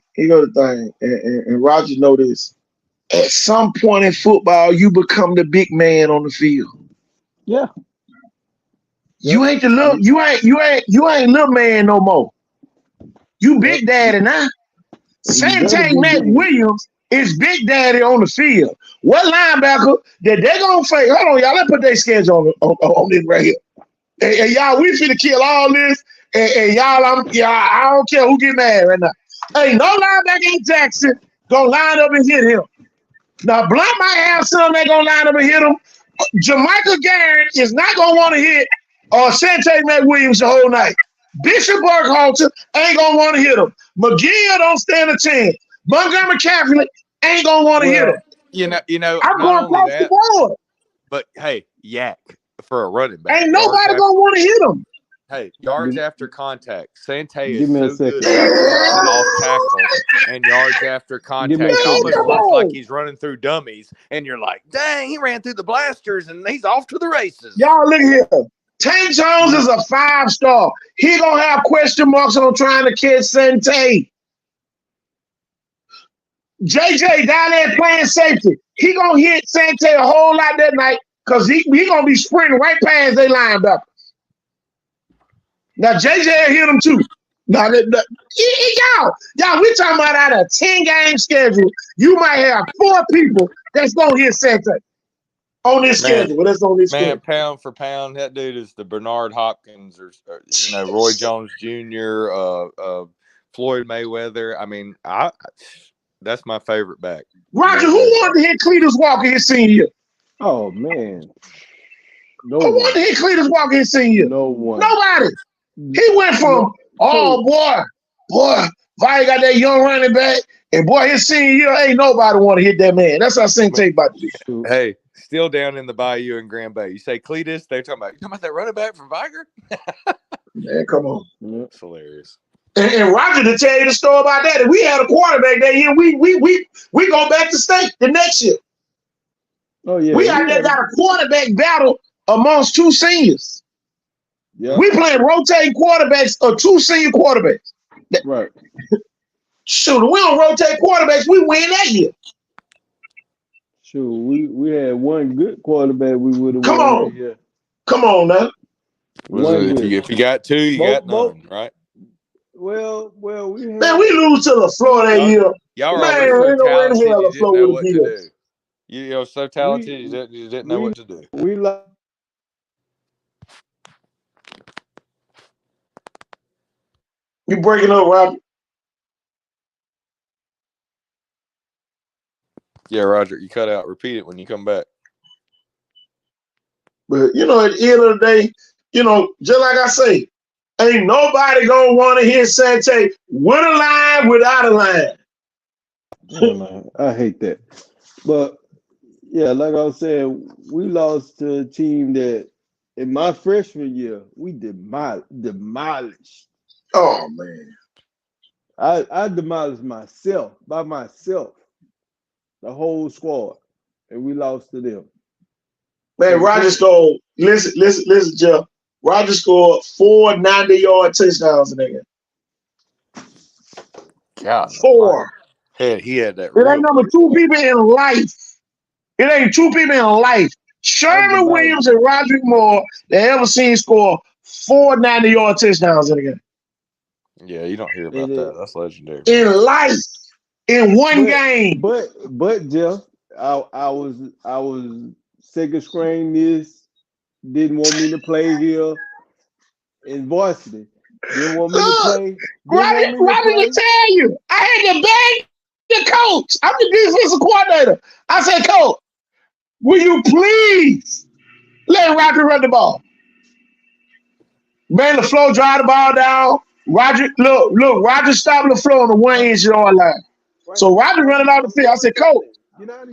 And Roger know this. At some point in football, you become the big man on the field. Yeah. You ain't the little, you ain't little man no more. You big daddy now. Santay Matt Williams is big daddy on the field. What linebacker that they gonna face? Hold on, y'all. Let's put their schedule on this right here. And y'all, we finna kill all this. And y'all, I don't care who get mad right now. Hey, no linebacker in Jackson gonna line up and hit him. Now, Blunt might have some that gonna line up and hit him. Jermichael Garrett is not gonna want to hit Santay Matt Williams the whole night. Bishop Burkhalter ain't gonna want to hit him. McGill don't stand a chance. Montgomery Catholic ain't gonna want to hit him. I'm going across the board. But hey, Yak for a running back. Ain't nobody gonna want to hit him. Hey, yards after contact. Santay Give me a is so second. good at off tackles and yards after contact. It almost looks like he's running through dummies, and you're like, dang, he ran through the blasters, and he's off to the races. Y'all look here. Tank Jones is a 5-star. He gonna have question marks on trying to catch Santay. JJ down there playing safety. He gonna hit Santay a whole lot that night because he gonna be sprinting right past their linebacker. Now JJ hit him too. Now y'all, we talking about out of a 10-game schedule. You might have 4 people that's gonna hit Santay on this schedule. Well, that's on this schedule. Pound for pound, that dude is the Bernard Hopkins or Roy Jones Jr., Floyd Mayweather. I mean, that's my favorite back. Roger, who wanted to hit Cletus Walker his senior year? Oh man, who wanted to hit Cletus Walker his senior year? No one. Nobody. He went from boy, Vi got that young running back, and boy, his senior year ain't nobody want to hit that man. That's how Santay about to do. Hey, still down in the Bayou in Grand Bay. You say Cletus, they're talking about that running back from Viger? Man, come on. It's hilarious. And Roger to tell you the story about that. If we had a quarterback that year, we go back to state the next year. Oh yeah. We out there got a quarterback battle amongst 2 seniors. Yeah. We playing rotating quarterbacks or 2 senior quarterbacks. Right. Shoot, we don't rotate quarterbacks. We win that year. Sure, we had one good quarterback. We would have. Come on. Yeah. Come on now. If you got 2, you got none, right? Well, we had, man, we lose to LaFleur that year. Y'all were man, so talented, you didn't know what to do. You so talented, you didn't know what to do. We like. You breaking up, Roger? Yeah, Roger, you cut out. Repeat it when you come back. But at the end of the day, just like I say, ain't nobody gonna want to hear Santay with a line, without a line. I hate that. But yeah, like I was saying, we lost to a team that in my freshman year we demolished. Oh man. I demolished myself by myself, the whole squad, and we lost to them. Man, Roger scored. Listen, Jeff. Roger scored 4 90-yard touchdowns in that game. God, 4. He had that. It ain't number 2 people in life. It ain't 2 people in life. Sherman Williams and Roderick Moore that ever seen score 4 90-yard touchdowns in the game. Yeah, you don't hear about that. That's legendary. In life, in one game. But Jeff, I was second string this. Didn't want me to play here in varsity. Didn't want me to play. Robbie to tell you, I had to beg the coach. I'm the defensive coordinator. I said, Coach, will you please let Roger run the ball? Man, LaFleur drive the ball down. Roger, look, Roger stopped LaFleur on the 1-inch yard line. So Roger running out the field. I said, Coach.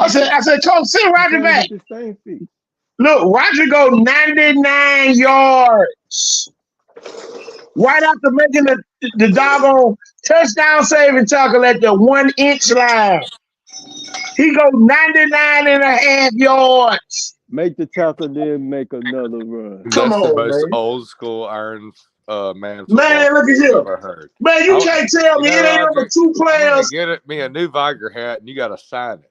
I said, Coach, send Roger back. Look, Roger go 99 yards. Right after making the doggone Touchdown saving tackle at the 1 inch line. He goes 99.5 yards. Make the tackle, then make another run. Come That's the on, most man. old school Iron Man football Man, look at I've him. ever heard. Man, you I- can't tell You me know, it ain't number Roger, 2 I'm gonna players. get me a new Viger hat, and you got to sign it.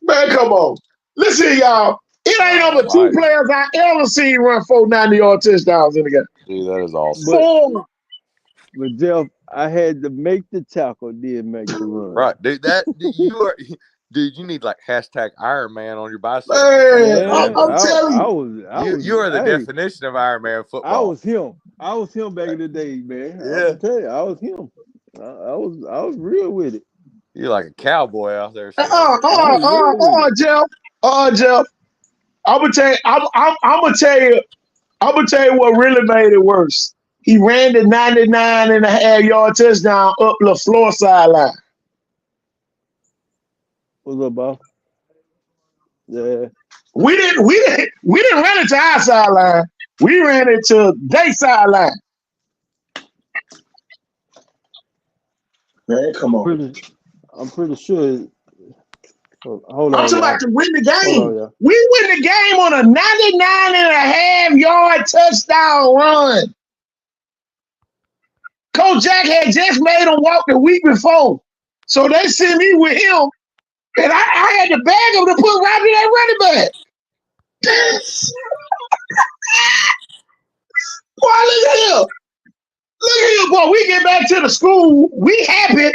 Man, come on. Listen, y'all. It ain't number 2 Almighty. players I ever seen run 490-yard touchdowns in the game. Dude, that is awesome. But 4. but Jeff, I had to make the tackle, then make the run. Right, dude. Dude, you need like hashtag Iron Man on your bicycle. Man, Man, I'm telling you. You are the hey, definition of Iron Man I football. was him. I was him back in the day, man. Yeah. I tell you, I was him. I was real with it. You're like a cowboy out there. Jeff. Jeff. I'm gonna tell you what really made it worse. He ran the 99.5-yard touchdown up the floor sideline. What's up, boss? Yeah. We didn't run it to our sideline. We ran it to their sideline. Man, come on. I'm pretty sure. Hold on. I'm talking about to win the game. Hold on, yeah. We win the game on a 99.5-yard touchdown run. Coach Jack had just made him walk the week before. So they sent me with him. And I had to bag him to put Robbie that running back. Boy, look at him. Look at him, boy. We get back to the school. We happy.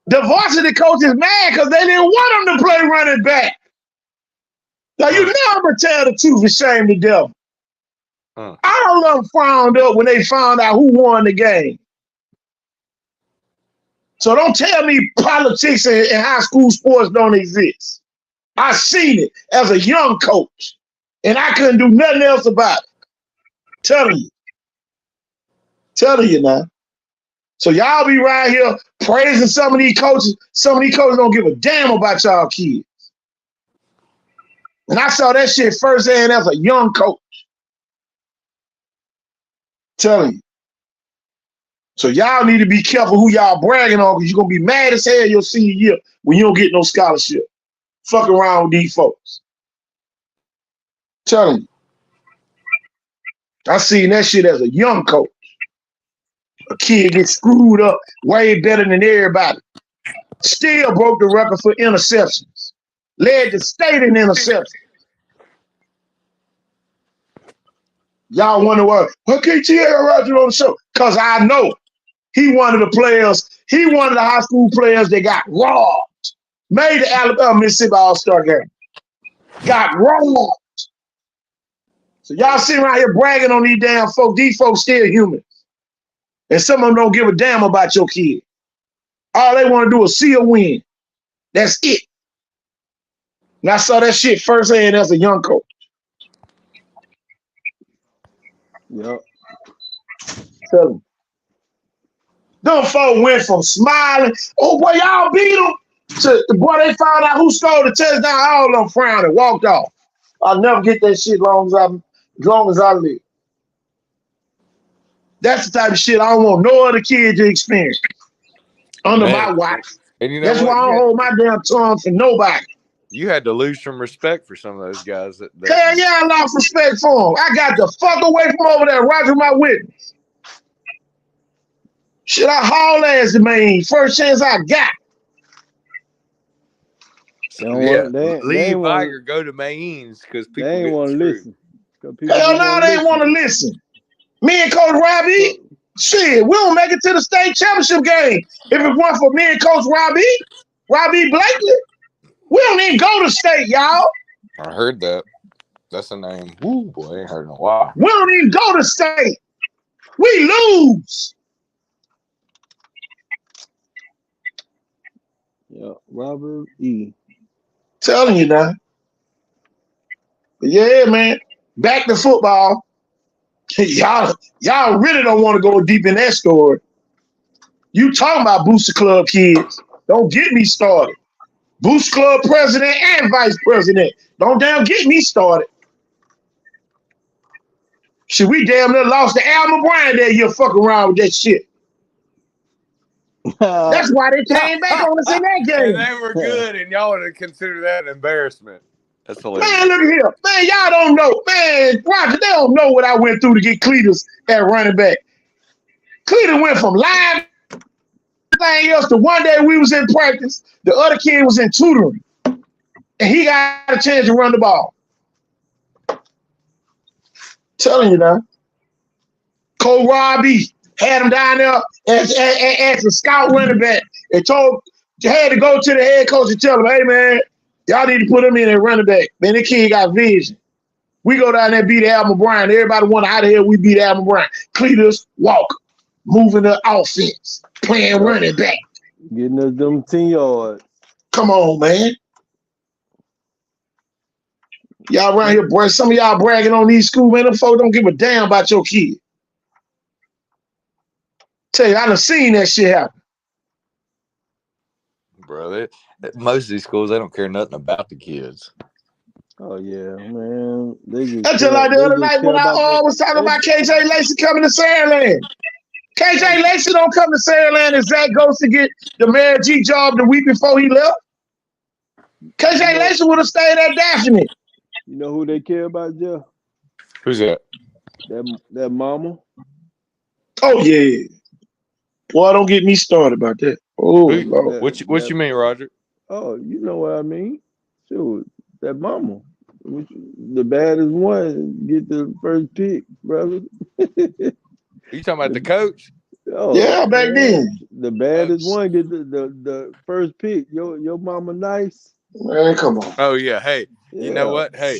The varsity coach is mad because they didn't want him to play running back. Now, you know I'm going to tell the truth and shame the devil. All of them frowned up when they found out who won the game. So don't tell me politics and high school sports don't exist. I seen it as a young coach, and I couldn't do nothing else about it. Telling you now. So y'all be right here praising some of these coaches. Some of these coaches don't give a damn about y'all kids. And I saw that shit firsthand as a young coach. Telling you. So y'all need to be careful who y'all bragging on, because you're going to be mad as hell your senior year when you don't get no scholarship. Fuck around with these folks. Telling you. I seen that shit as a young coach. A kid get screwed up way better than everybody. Still broke the record for interceptions. Led the state in interceptions. Y'all wonder why can't T.A. Roger on the show? Because I know he one of the players, he one of the high school players that got robbed. Made the Alabama Mississippi All-Star game. Got robbed. So y'all sitting around here bragging on these damn folks. These folks still humans. And some of them don't give a damn about your kid. All they want to do is see a win. That's it. And I saw that shit firsthand as a young coach. Yep. Tell them. Them folks went from smiling, oh boy, y'all beat them, to boy, they found out who scored the touchdown. All of them frowned and walked off. I'll never get that shit as long as I live. That's the type of shit I don't want no other kid to experience under my watch. And you know That's what? why I don't hold my damn tongue for nobody. You had to lose some respect for some of those guys. Hell yeah, I lost respect for him. I got the fuck away from over there, Roger, my witness. Shit, I haul ass to Maine first chance I got. Leave Viger, go to Maine's because people they ain't want to listen. Hell no, they ain't want to listen. Me and Coach Robbie, shit, we don't make it to the state championship game. If it weren't for me and Coach Robbie Blakely, we don't even go to state, y'all. I heard that. That's a name. Woo, boy, I ain't heard in a while. We don't even go to state. We lose. Yeah, Robert E. Telling you now. But yeah, man. Back to football. Y'all really don't want to go deep in that story. You talking about Booster Club kids. Don't get me started. Booster Club president and vice president. Don't damn get me started. Shit, we damn near lost to Al McBride that year fucking around with that shit. That's why they came back on us in that And game. they were good, and y'all would have considered that an embarrassment. That's hilarious. Man, look at here. Man, y'all don't know. Man, Roger, they don't know what I went through to get Cletus at running back. Cletus went from live everything else to one day we was in practice. The other kid was in tutoring. And he got a chance to run the ball. Telling you now. Cole Robbie had him down there as a scout running back and had to go to the head coach and tell him, hey, man, y'all need to put him in at running back. Man, that kid got vision. We go down there and beat Alvin Bryan. Everybody wonder how the hell we beat Alvin Bryan. Cletus Walker, moving the offense, playing running back. Getting us them 10 yards. Come on, man. Y'all around here, boy. Some of y'all bragging on these schools, man. Them folks don't give a damn about your kid. Tell you, I done seen that shit happen. Bro, most of these schools, they don't care nothing about the kids. Oh yeah, man. They just That's just like the other night when I was talking about KJ Lacey coming to Sandland. KJ Lacey don't come to Sandland and Zach goes to get the Mayor G job the week before he left. KJ Lacey would have stayed at Daphne. You know who they care about, Jeff? Who's that? That mama. Oh yeah. Boy, don't get me started about that. Oh Lord. What you mean, Roger? Oh, you know what I mean. Shoot, that mama. The baddest one get the first pick, brother. You talking about the coach? Oh, yeah, back then. The baddest one get the first pick. Your mama nice. Man, come on. Oh yeah. Hey, you know what? Hey,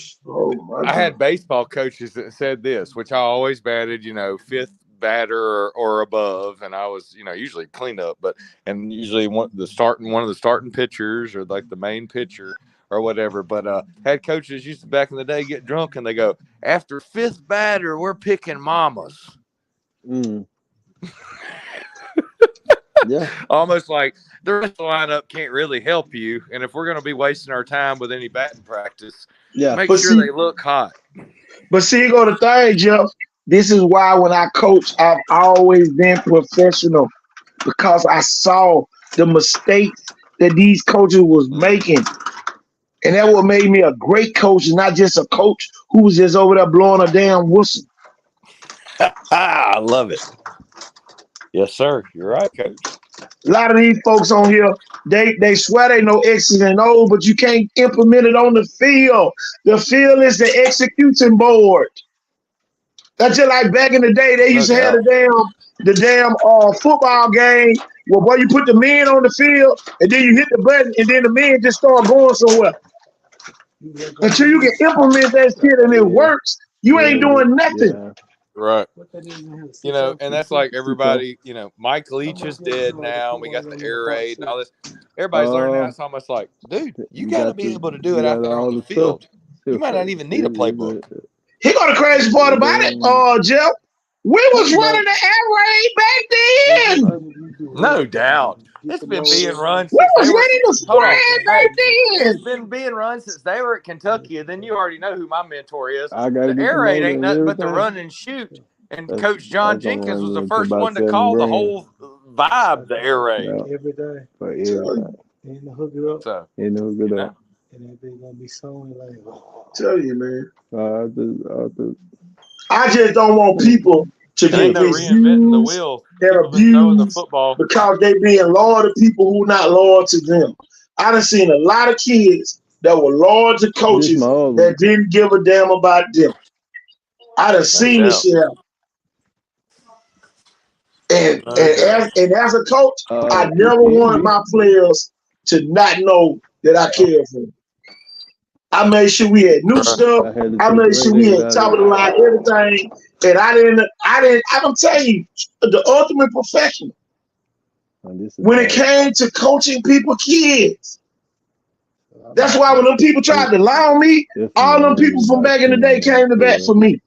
I had baseball coaches that said this, which I always batted, fifth batter or above, and I was, usually cleanup, and usually one of the starting pitchers or like the main pitcher or whatever. But had coaches used to back in the day get drunk and they go, after fifth batter, we're picking mamas. Mm. Yeah. Almost like the rest of the lineup can't really help you. And if we're going to be wasting our time with any batting practice, make sure they look hot. But see, go to thing, Jeff. This is why when I coach, I've always been professional because I saw the mistakes that these coaches was making. And that what made me a great coach, not just a coach who was just over there blowing a damn whistle. I love it. Yes, sir. You're right, Coach. A lot of these folks on here, they swear they know X's and O's, but you can't implement it on the field. The field is the execution board. That's just like back in the day, they used to have the damn football game where boy, you put the men on the field and then you hit the button and then the men just start going somewhere. Until you can implement that shit and it works, you ain't doing nothing. Yeah. Right. And that's like everybody, Mike Leach is dead now. We got the air raid and all this. Everybody's learning now. It's almost like, dude, you got to be able to do it out there on the field. You might not even need a playbook. He got the crazy part about it, Jeff. We was running the air raid back then. No doubt. It's been being run. We was running the spread back then. It's been being run since they were at Kentucky, and then you already know who my mentor is. The air raid ain't nothing but the run and shoot. And Coach John Jenkins was the first one to call the whole vibe the air raid. Every day. And hook it up. So, and hook it up. And that thing gonna be sewing like. Tell you, man. I just don't want people to get reinventing the wheel and abused the football because they being loyal to people who not loyal to them. I done seen a lot of kids that were loyal to coaches that didn't give a damn about them. I done seen this shit happen. And as a coach, I never wanted my players to not know that I cared for them. I made sure we had new stuff. I made sure we had top of the line everything. And I'm telling you, the ultimate professional. When it came to coaching people, kids. That's why when them people tried to lie on me, all them people from back in the day came to bat for me.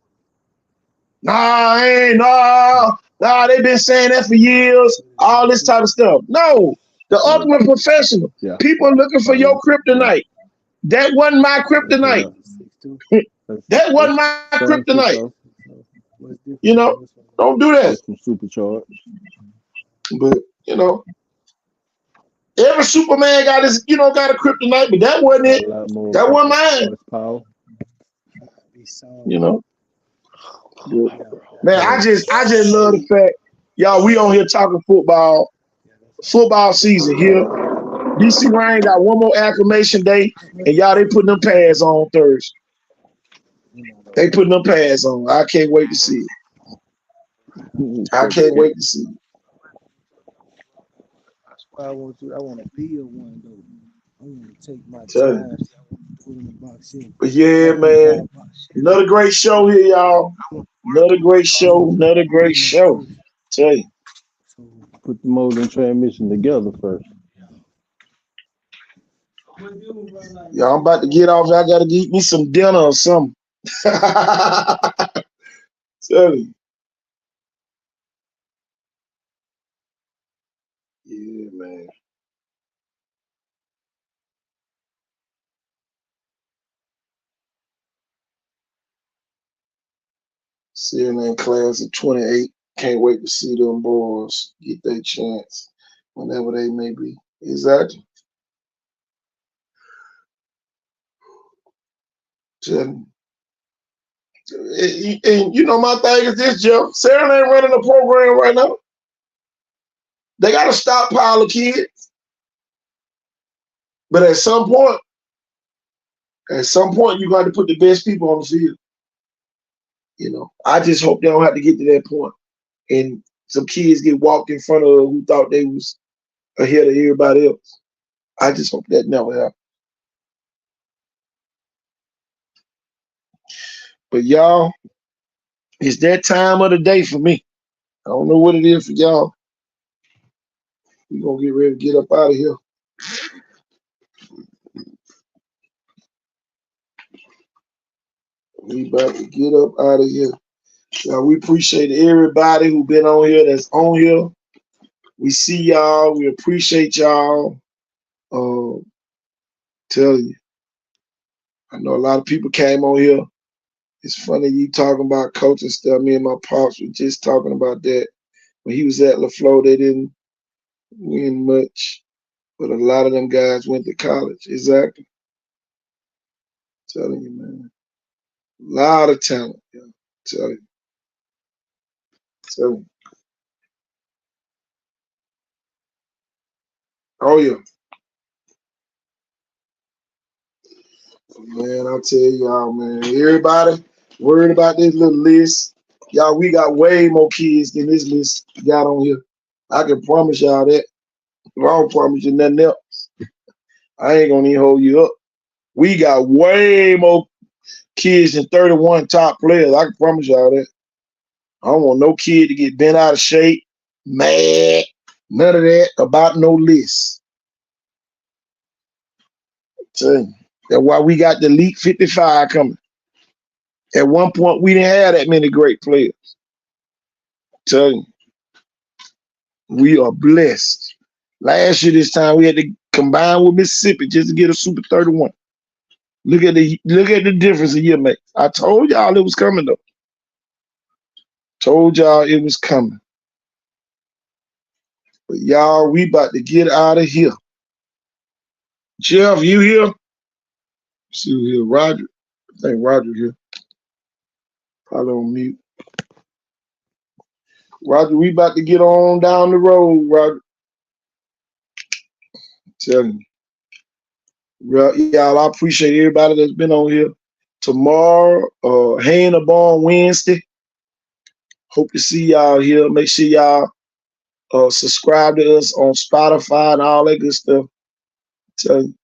Nah, they've been saying that for years, all this type of stuff. No, the ultimate professional. People looking for your kryptonite. That wasn't my kryptonite. That wasn't my kryptonite. Don't do that. Supercharged. But Every Superman got his, got a kryptonite, but that wasn't Got it. a lot more That wasn't mine. horsepower. Be so. You know. Yeah. Man, I just love the fact, y'all, we on here talking football. Football season here. DC Ryan got one more acclamation day, and y'all, they putting them pads on Thursday. They putting them pads on. I can't wait to see it. I can't wait to see it. That's why I want to be a one though. I want to take my Tell you. time, put in the box in. But yeah, man, another great show here, y'all. Another great show. Another great show. Tell you. So Put the motor and transmission together first. Y'all, I'm about to get off. I gotta eat me some dinner or something. Tell you. Yeah, man. CNN class of 28. Can't wait to see them boys get their chance whenever they may be. Exactly. And my thing is this, Jeff. Sarah ain't running a program right now. They got a stockpile of kids. But at some point, you got to put the best people on the field. I just hope they don't have to get to that point and some kids get walked in front of who thought they was ahead of everybody else. I just hope that never happens. But y'all, it's that time of the day for me. I don't know what it is for y'all. We're going to get ready to get up out of here. We about to get up out of here. We appreciate everybody who been on here, that's on here. We see y'all. We appreciate y'all. Tell you. I know a lot of people came on here. It's funny you talking about coaching stuff. Me and my pops were just talking about that. When he was at LaFleur, they didn't win much. But a lot of them guys went to college. Exactly. Telling you, man. A lot of talent. Yeah. Tell you. Oh, yeah. Man, I tell y'all, man. Everybody worried about this little list. Y'all, we got way more kids than this list got on here. I can promise y'all that. I don't promise you nothing else. I ain't gonna even hold you up. We got way more kids than 31 top players. I can promise y'all that. I don't want no kid to get bent out of shape, mad, none of that about no list. So that's why we got the Elite 55 coming. At one point, we didn't have that many great players. So we are blessed. Last year, this time, we had to combine with Mississippi just to get a Super 31. Look at the difference a year makes. I told y'all it was coming though. Told y'all it was coming. But y'all, we about to get out of here. Jeff, you here? See who here? Roger. I think Roger here. Probably on mute. Roger, we about to get on down the road, Roger. Tell you. Y'all, I appreciate everybody that's been on here. Tomorrow, Hannah Barn Wednesday. Hope to see y'all here. Make sure y'all subscribe to us on Spotify and all that good stuff. Tell you.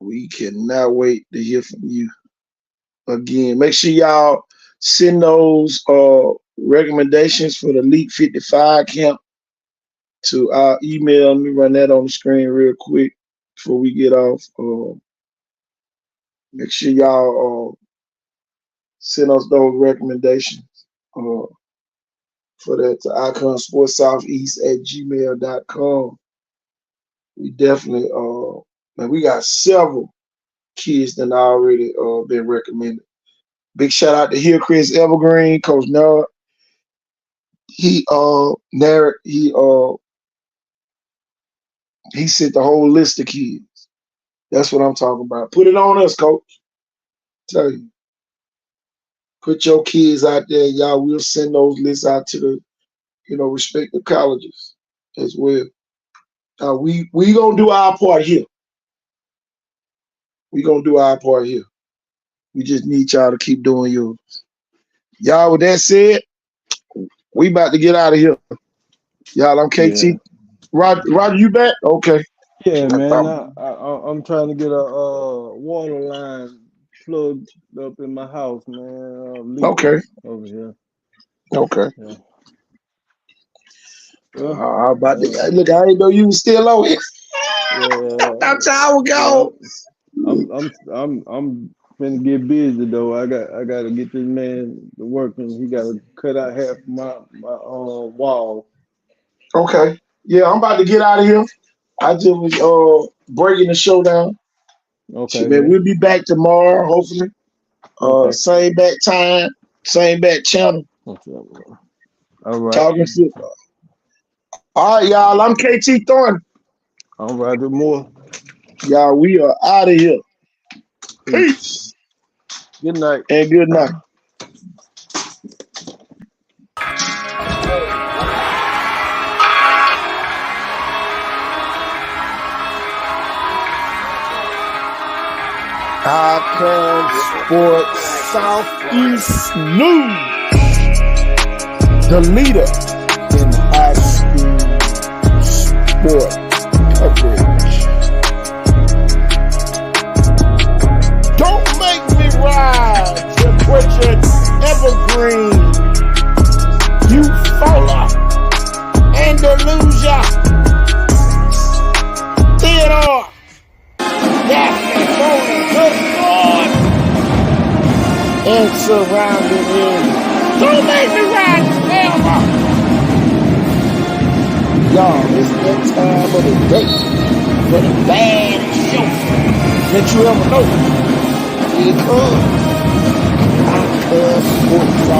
We cannot wait to hear from you again. Make sure y'all send those recommendations for the Elite 55 camp to our email. Let me run that on the screen real quick before we get off. Make sure y'all send us those recommendations for that to iconsportsoutheast@gmail.com. We definitely man, we got several kids that already been recommended. Big shout out to Hillcrest Evergreen, Coach Noah. He He sent the whole list of kids. That's what I'm talking about. Put it on us, coach. Tell you. Put your kids out there, y'all. We'll send those lists out to the, respective colleges as well. We gonna do our part here. We gonna do our part here. We just need y'all to keep doing yours. Y'all, with that said, we about to get out of here. Y'all, I'm KT. Yeah. Roger, you back? Okay. Yeah, man. I'm trying to get a water line plugged up in my house, man. Okay. Over here. Okay. Yeah. Look, I didn't know you was still on here. Yeah. That's how we go. I'm finna get busy though. I gotta get this man to work, and he gotta cut out half my wall. Okay. Yeah, I'm about to get out of here. I just was breaking the show down. Okay, man. We'll be back tomorrow, hopefully. Okay. Same back time, same back channel. All right. Talking football. All right, y'all. I'm KT Thornton. I'm Roger Moore. Y'all, we are out of here. Peace. Good night. And good night. Icon Sports Southeast News, the leader in high school sport coverage. Don't make me ride to Pritchard Evergreen, Eufaula, Andalusia, Theodore, Daphne, Bowling, Good Lord, and surrounding areas. Don't make me ride to Selma. Y'all, it's that time of the day for the bad show that you ever know. Because I cuz sports